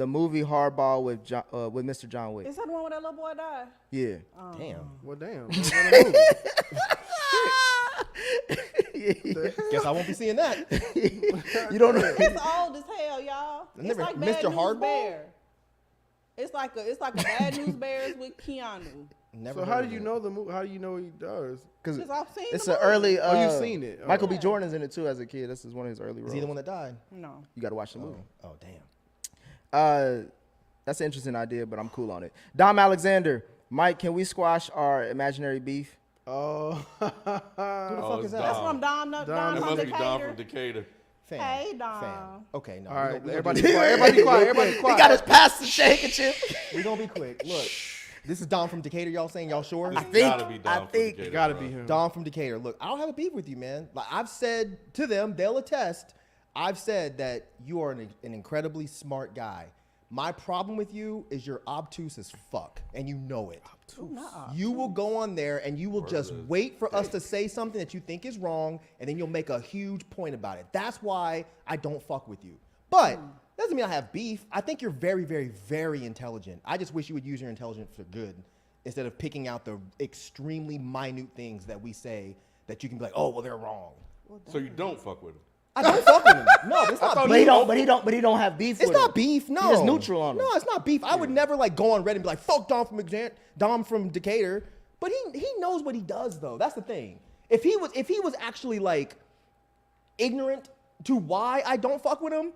the movie Hardball with Mr. John Wick. Is that the one where that little boy died? Yeah. Damn. Well, damn. Guess I won't be seeing that. You don't know. It's old as hell, y'all. I It's never- like Mr. Bad News Hardball? Bear. It's like a Bad News Bears with Keanu. Never So heard how of do you it. know the movie? How do you know he does? Because Because I've seen it's the an movie. early. Oh, you've seen it. Michael B. Yeah. Jordan's in it too as a kid. This is one of his early roles. Is he the one that died? No. You got to watch the movie. Oh, damn. That's an interesting idea, but I'm cool on it. Dom Alexander, Mike, can we squash our imaginary beef? Oh. Who the fuck is that? That's from Dom Dom. from That must be Dom Decatur. from Decatur. Fam. Hey, Dom. Fam. Okay, no. All right, we everybody do- be quiet. Everybody be quiet. Everybody be He quiet. got his pass the handkerchief. we gonna be quick. Look, this is Dom from Decatur. Y'all saying y'all sure? I think- Gotta be Dom I from think- Decatur, Gotta bro. be him. Dom from Decatur. Look, I don't have a beef with you, man. Like I've said to them, they'll attest. I've said that you are an incredibly smart guy. My problem with you is you're obtuse as fuck, and you know it. You will go on there and you will just wait for us to say something that you think is wrong, and then you'll make a huge point about it. That's why I don't fuck with you. But doesn't mean I have beef. I think you're very, very, very intelligent. I just wish you would use your intelligence for good instead of picking out the extremely minute things that we say that you can be like, oh, well, they're wrong. So you don't fuck with him. I don't fuck with him. No, but it's not But beef. he don't have beef. It's with not him. beef. No, He just neutral on him. No, it's not beef. I would never like go on Reddit and be like, "Fuck Dom from Decatur." But he knows what he does though. That's the thing. If he was actually like ignorant to why I don't fuck with him,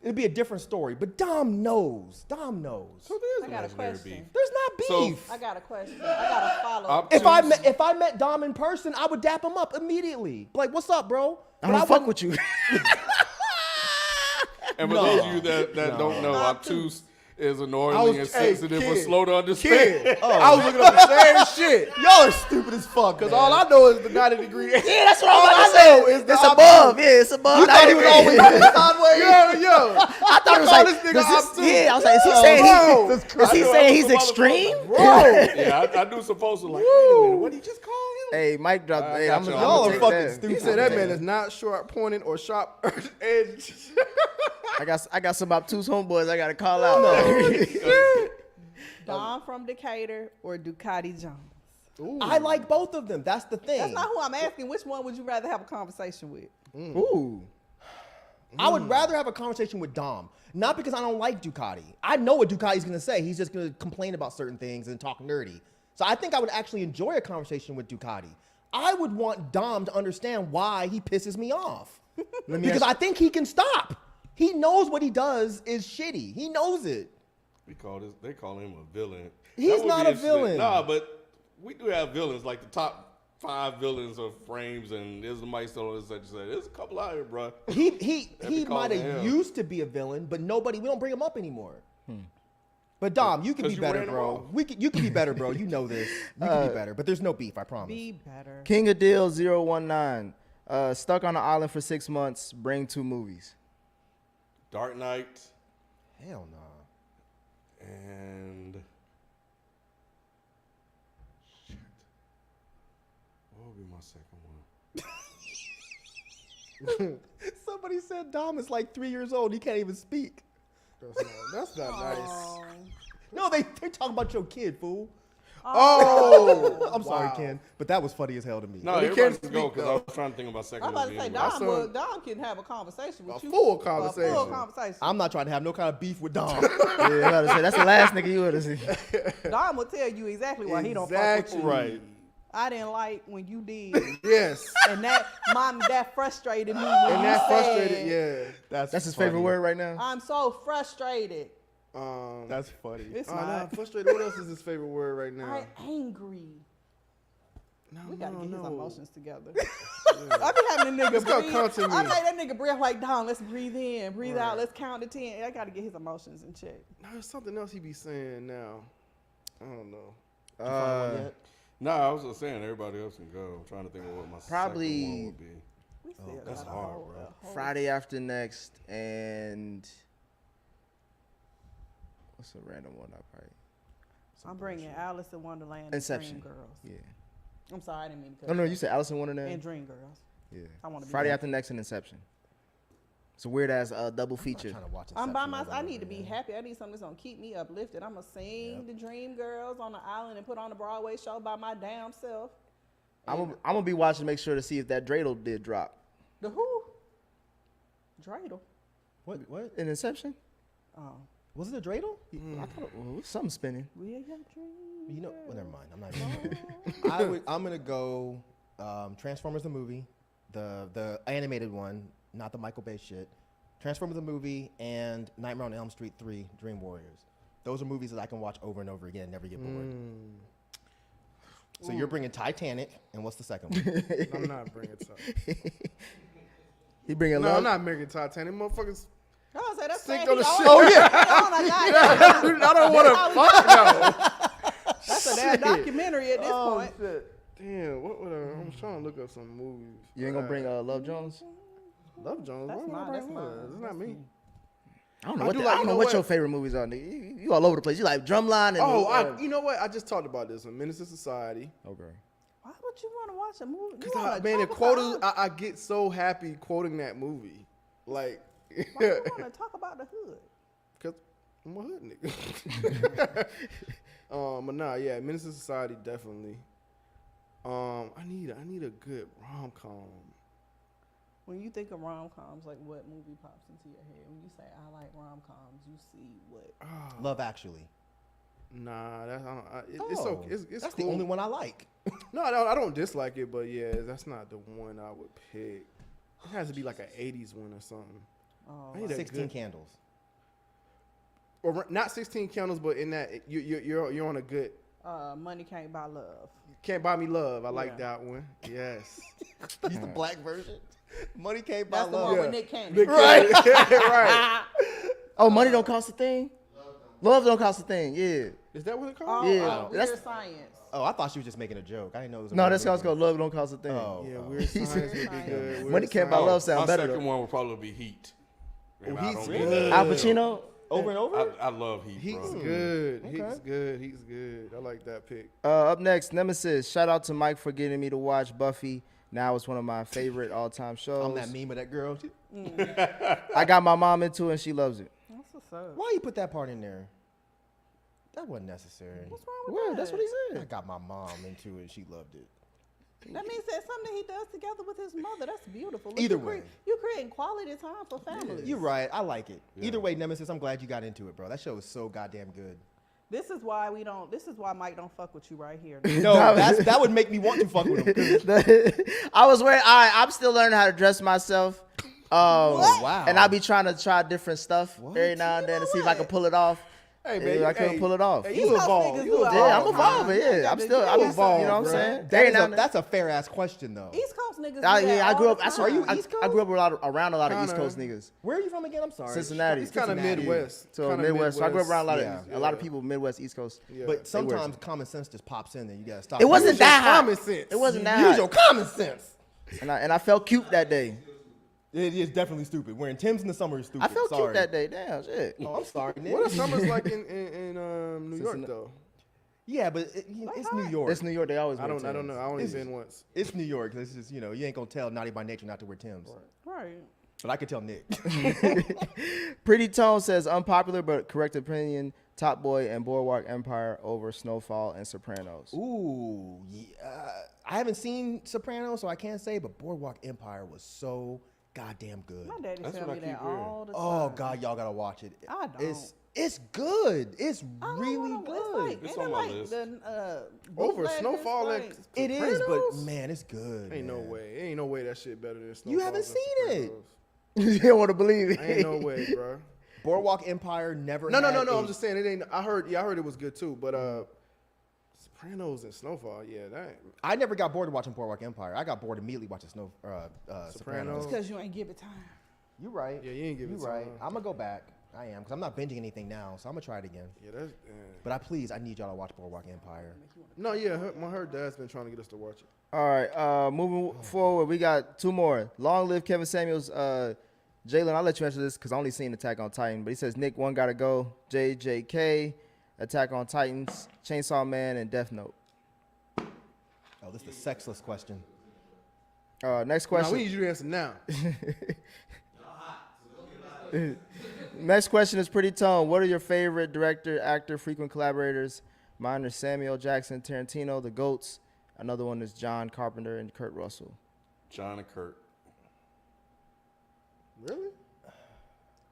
it'd be a different story. But Dom knows. Dom knows. So there's I got a imaginary question. beef. There's not So- beef. I got a question. I got a follow. Obtuse. If I met Dom in person, I would dap him up immediately. Like, what's up, bro? I But don't fuck wouldn't- with you. And for No. those of you that don't know, obtuse is annoying I was- and hey, sensitive or kid. slow to understand. Kid. I was looking up the same shit. Y'all are stupid as fuck. Because man. all I know is the 90-degree. Yeah, that's what All I'm I about to know say. is the It's obtuse. above. Yeah, it's above. You thought he was 90. always sideways? Yo. I thought it was call like, this nigga does this- obtuse. yeah, I was like, is he Oh, saying bro. is he I saying know he's some extreme? Bro. Yeah, I do supposed to like, wait a minute, what did he just call him? Hey, Mike dropped. I Hey, got I'm you. gonna Y'all are take fucking that. stupid. He said that man is not sharp pointed or sharp edge. I got some obtuse homeboys I gotta call out. Dom from Decatur or Ducati Jones? I like both of them. That's the thing. That's not who I'm asking. Which one would you rather have a conversation with? Ooh. I would rather have a conversation with Dom, not because I don't like Ducati. I know what Ducati's gonna say. He's just gonna complain about certain things and talk nerdy. So I think I would actually enjoy a conversation with Ducati. I would want Dom to understand why he pisses me off. Because I think he can stop. He knows what he does is shitty. He knows it. They call him a villain. He's That would not be a interesting. villain. Nah, but we do have villains, like the top 5 villains of frames, and there's the mic still on such and such. There's a couple out here, bro. He Every call might to have hell. used to be a villain, but we don't bring him up anymore. But Dom, you can 'Cause be you better, ran him bro. off. You can be better, bro. You know this. You can be better, but there's no beef. I promise. Be better. King of Deal 019. Stuck on an island for 6 months. Bring 2 movies. Dark Knight Hell no. and shit. What would be my second one? Somebody said Dom is like 3 years old. He can't even speak. That's not nice. No, they're talking about your kid, fool. Oh. I'm sorry, Ken, but that was funny as hell to me. No, But he everybody can't can go speak, because I was trying to think about second I'm about one. to say being right. Dom can have a conversation with A you. full A conversation. full conversation. I'm not trying to have no kind of beef with Dom. Yeah, I gotta say, that's the last nigga you would have seen. Dom will tell you exactly why he don't fuck with you. Right. I didn't like when you did, Yes. and that frustrated me. When And you that said, frustrated, yeah. That's his favorite word right now. I'm so frustrated. That's funny. It's Oh, no, not. I'm frustrated. What else is his favorite word right now? I'm angry. No, We gotta get his emotions together. Yeah. I be having a nigga It's gonna breathe. come to me. I make that nigga breathe like, Dom, let's breathe in, breathe out, let's count to 10. I gotta get his emotions in check. No, there's something else he be saying now. I don't know. No, I was just saying everybody else can go. I'm trying to think of what my Probably- second one would be. We still that's got a hard, whole- bro. a whole- Friday After Next and what's a random one I probably. I'm bringing Alice in Wonderland and Inception. Dream Girls. Yeah. I'm sorry, I didn't mean to cut Oh no, you you said Alice in Wonderland. and Dream Girls. Yeah. I wanna be Friday there. After Next and Inception. It's a weird ass double I'm feature. trying to watch I'm by Inception myself. over I and need over to be again. happy. I need something that's gonna keep me uplifted. I'm gonna sing the Dream Girls on the island and put on a Broadway show by my damn self. I'm gonna be watching to make sure to see if that dreidel did drop The who? Dreidel. What? in Inception. Oh, Was it a dreidel? I thought it was something spinning. we are your dream. You know, well, never mind. I'm not. I'm gonna go Transformers the movie, the animated one, not the Michael Bay shit. Transformers the movie and Nightmare on Elm Street 3: Dream Warriors. Those are movies that I can watch over and over again and never get bored. So you're bringing Titanic, and what's the second one? I'm not bringing Titanic. He bringing No, love. I'm not bringing Titanic. Motherfuckers I was say that's sick sad. on the He shit. always- I don't want to fuck no. That's a damn documentary at this point. Damn, what would I'm trying to look up some movies. You ain't gonna bring Love Jones? Love Jones? That's Why would I mine, bring that's Love? mine, It's not that's me. me. I don't know I what do the- like- I don't you know know what what? your favorite movies are, nigga. You all over the place. You like Drumline and Oh, you know what? I just talked about this one. Menace to Society. okay. Why would you want to watch a movie? You Cause wanna man, the talk quotas, about- I get so happy quoting that movie. Like, Why you want to talk about the hood? cause I'm a hood nigga. But nah, yeah, Menace to Society definitely. I need a good rom-com. When you think of rom-coms, like what movie pops into your head? When you say I like rom-coms, you see what? Love Actually. Nah, that's it's Oh, okay. It's that's cool. the only one I like. No, I don't dislike it, but yeah, that's not the one I would pick. It has to be like an '80s one or something. Oh, I need a 16 good- Candles. Or not 16 Candles, but in that you're on a good. Money Can't Buy Love. Can't Buy Me Love. I like Yeah. that one. Yes. He's the black version. Money can't buy That's the love. one Yeah. with Nick Cannon. Nick Cannon. right. Oh, money don't cost a thing. Love don't cost a thing. Yeah. Is that what it Oh, called? Yeah, Weird that's- Science. Oh, I thought she was just making a joke. I didn't know it was a No, real that's movie. called Love don't cost a thing. Oh, Yeah, oh. Weird Science would be Science. good. Weird Money Can't Buy Science. Love sound my better. second one would probably be Heat. And I Heat's don't good. mean Al that. Pacino. Over and over? I love Heat, He's bro. good. Okay. He's good. He's good. I like that pick. Up next, Nemesis. Shout out to Mike for getting me to watch Buffy. Now it's one of my favorite all-time shows. I'm that meme of that girl. I got my mom into it and she loves it. That's what's up. Why you put that part in there? That wasn't necessary. What's wrong with Well, that? that's what he I said. got my mom into it. She loved it. That means that's something he does together with his mother. That's beautiful. Look, Either you way. you creating quality time for families. You're right. I like it. Either way, Nemesis, I'm glad you got into it, bro. That show is so goddamn good. This is why we don't. This is why Mike don't fuck with you right here. No, that would make me want to fuck with him. 'Cause- I was wearing. I'm still learning how to dress myself. Wow. And I be trying to try different stuff every now and You then know to see if I can what? pull it off. Hey, Yeah, man, I couldn't pull it off. Hey, East you Coast evolved. niggas You do it all Yeah, I'm the evolving. time. Yeah, I'm Yeah, still. they I'm do. evolving. You know what I'm Bro. saying? That Every is now a, and then. that's a fair ass question, though. East Coast niggas. do I, that yeah, I all grew the up. time. Are you I East grew up around a lot of East Kinda. Coast niggas. Where are you from again? I'm sorry. Cincinnati. He's kind of Cincinnati. Midwest. So Kinda Midwest. So I grew up around Yeah. a lot of people Midwest, East Coast. Yeah. But They wear sometimes it. common sense just pops in there. You gotta stop. It wasn't Use your that hot. common sense. It wasn't that Use hot. your common sense. And I felt cute that day. It is definitely stupid. Wearing Timbs in the summer is stupid. I felt sorry. cute that day. Damn shit. Oh, I'm sorry, Nick. What are summers like in New York Cincinnati. though? Yeah, but it's New York. It's New York. They always. I wear don't know. Timbs. I only It's- been once. It's New York. It's just, you ain't gonna tell naughty by nature not to wear Timbs. Right. But I could tell Nick. Pretty Tone says unpopular but correct opinion. Top Boy and Boardwalk Empire over Snowfall and Sopranos. Ooh, yeah. I haven't seen Sopranos, so I can't say. But Boardwalk Empire was so goddamn good. My daddy That's tell what me I that keep hearing. all the time. Oh God, y'all gotta watch it. I don't. It's good. It's I don't really wanna- good. It's It's like, on ain't my it list. like the, Over bootleggers, Snowfall like, and It is, but Sopranos? man, it's good. Ain't no man. way. Ain't no way that shit better than Snowfall. You haven't and seen it. Sopranos. You don't want to believe it. Ain't no way, bro. Boardwalk Empire never. No. had I'm a- just saying it ain't. I heard it was good too, but Sopranos and Snowfall, yeah, that. I never got bored watching Boardwalk Empire. I got bored immediately watching Sopranos. Sopranos. because you ain't give it time. You right. Yeah, you ain't give it You right. time. I'm gonna go back. I am because I'm not binging anything now, so I'm gonna try it again. Yeah, that's. But I need y'all to watch Boardwalk Empire. No, yeah, her dad's been trying to get us to watch it. All right, moving forward, we got two more. Long live Kevin Samuels. Jalen, I'll let you answer this because I only seen Attack on Titan, but he says Nick, one gotta go. JJK, Attack on Titans, Chainsaw Man, and Death Note. Oh, this is the sexless question. Next Now, question. we need you to answer now. Next question is pretty tone. What are your favorite director, actor, frequent collaborators? Mine are Samuel Jackson, Tarantino, the GOATs. Another one is John Carpenter and Kurt Russell. John and Kurt. Really?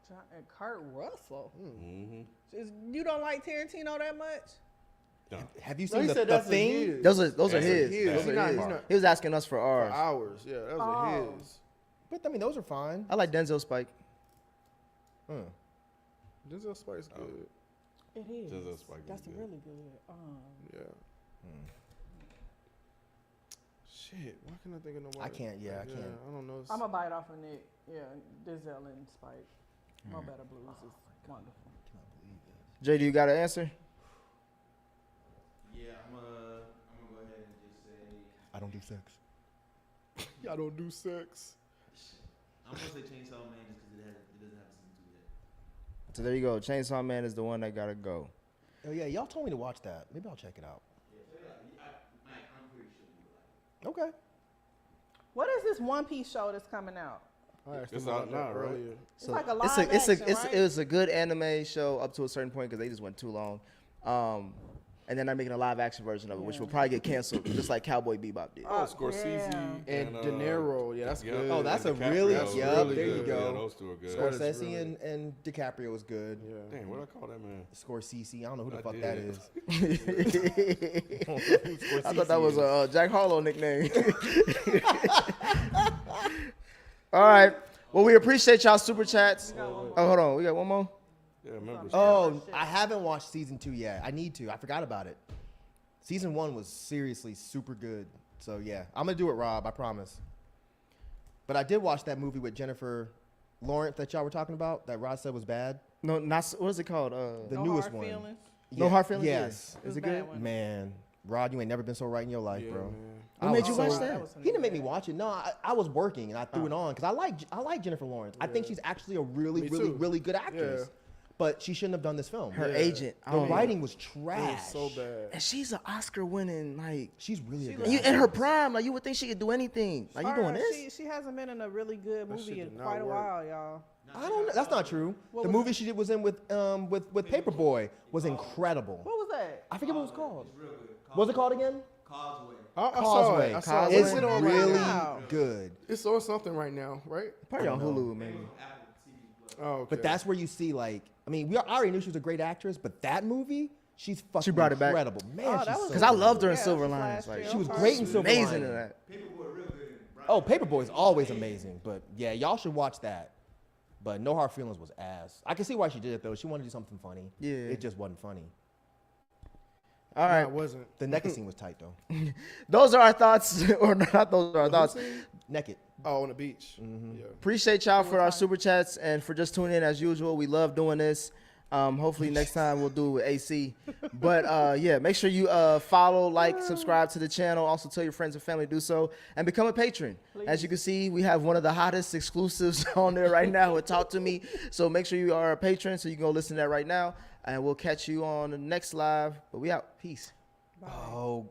John and Kurt Russell. Mm-hmm. You don't like Tarantino that much? No. Have you No, seen he the, said the that's a thing? his. Those are That's his. his. Those He's are not- his. he's not- He was asking us for For ours. hours. Yeah, that was Oh. his. But I mean, those are fine. I like Denzel Spike. Denzel Spike's good. It is. Denzel Spike is That's good. really good. Yeah. Shit, why can't I think of nobody? I can't. Yeah, I can't. I don't know. I'm gonna bite off of Nick. Yeah, Denzel and Spike. No Better Blues is wonderful. Jay, do you got an answer? Yeah, I'm gonna go ahead and just say I don't do sex. Y'all don't do sex. I'm gonna say Chainsaw Man just because it doesn't have a season 2 yet. So there you go. Chainsaw Man is the one that gotta go. Oh yeah, y'all told me to watch that. Maybe I'll check it out. I'm pretty sure you like. Okay. What is this One Piece show that's coming out? I asked It's him out about that now, right? earlier. It's like a live it's action, it's right? it was a good anime show up to a certain point because they just went too long. And then they're making a live action version of it, which will probably get canceled, just like Cowboy Bebop did. Oh, Scorsese yeah. And De Niro, yeah, that's good. Oh, that's a DiCaprio really was yup. really There you good. go. Yeah, those two are good. Scor- That is Scorsese really- and DiCaprio was good. Yeah. Dang, what I call that man? Scorsese, I don't know who the I fuck did. that is. I thought that was a Jack Harlow nickname. All right. Well, we appreciate y'all super chats. Oh, hold on. We got one more. Yeah, remember. Oh, I haven't watched season 2 yet. I need to. I forgot about it. Season 1 was seriously super good. So yeah, I'm gonna do it, Rob. I promise. But I did watch that movie with Jennifer Lawrence that y'all were talking about. That Rod said was bad. No, not what is it called? The No newest hard one. feelings. No Hard Feelings? Yes. It was Is it a bad good? one. Man, Rod, you ain't never been so right in your life, Yeah, bro. man. What I made was you so- watch that? He didn't make me watch it. No, I was working and I threw it on because I like Jennifer Lawrence. I think she's actually a really, Me really, too. really good actress. Yeah. But she shouldn't have done this film. Her Yeah. agent. The Oh, writing was It trash. was so bad. and she's an Oscar-winning, like, She's really a good in actress. her prime. Like, you would think she could do anything. Like, you doing this? She hasn't been in a really good That shit movie in did not quite a work. while, y'all. I don't know. That's not true. What The was movie she did was in with Paperboy was incredible. What was that? I forget what it was called. It's real good. What was it called again? Causeway. I saw Causeway. it. I saw it. It's What's it on right really now? good. It's on something right now, right? Probably on Hulu, maybe. Apple TV Plus. Oh, okay. But that's where you see, like, I mean, I already knew she was a great actress, but that movie, she's fucking brought it back. incredible. Man, Oh, she's that was so Because I good. loved her in Yeah, Silver this was Linings. last Like, year. She was Okay. great in Silver amazing Linings. in that. Paperboy real good. Oh, Paperboy is always amazing, but yeah, y'all should watch that. But No Hard Feelings was ass. I can see why she did it though. She wanted to do something funny. Yeah. It just wasn't funny. All Nah, right. it wasn't. The naked scene was tight though. Those are our thoughts, or not those are our thoughts. Naked. Oh, on the beach. Mm-hmm. Yeah. Appreciate y'all for our super chats and for just tuning in as usual. We love doing this. Hopefully next time we'll do it with AC. But yeah, make sure you follow, like, subscribe to the channel. Also tell your friends and family to do so and become a patron. As you can see, we have one of the hottest exclusives on there right now with Talk to Me. So make sure you are a patron so you can go listen to that right now. And we'll catch you on the next live. But we out. Peace. Oh,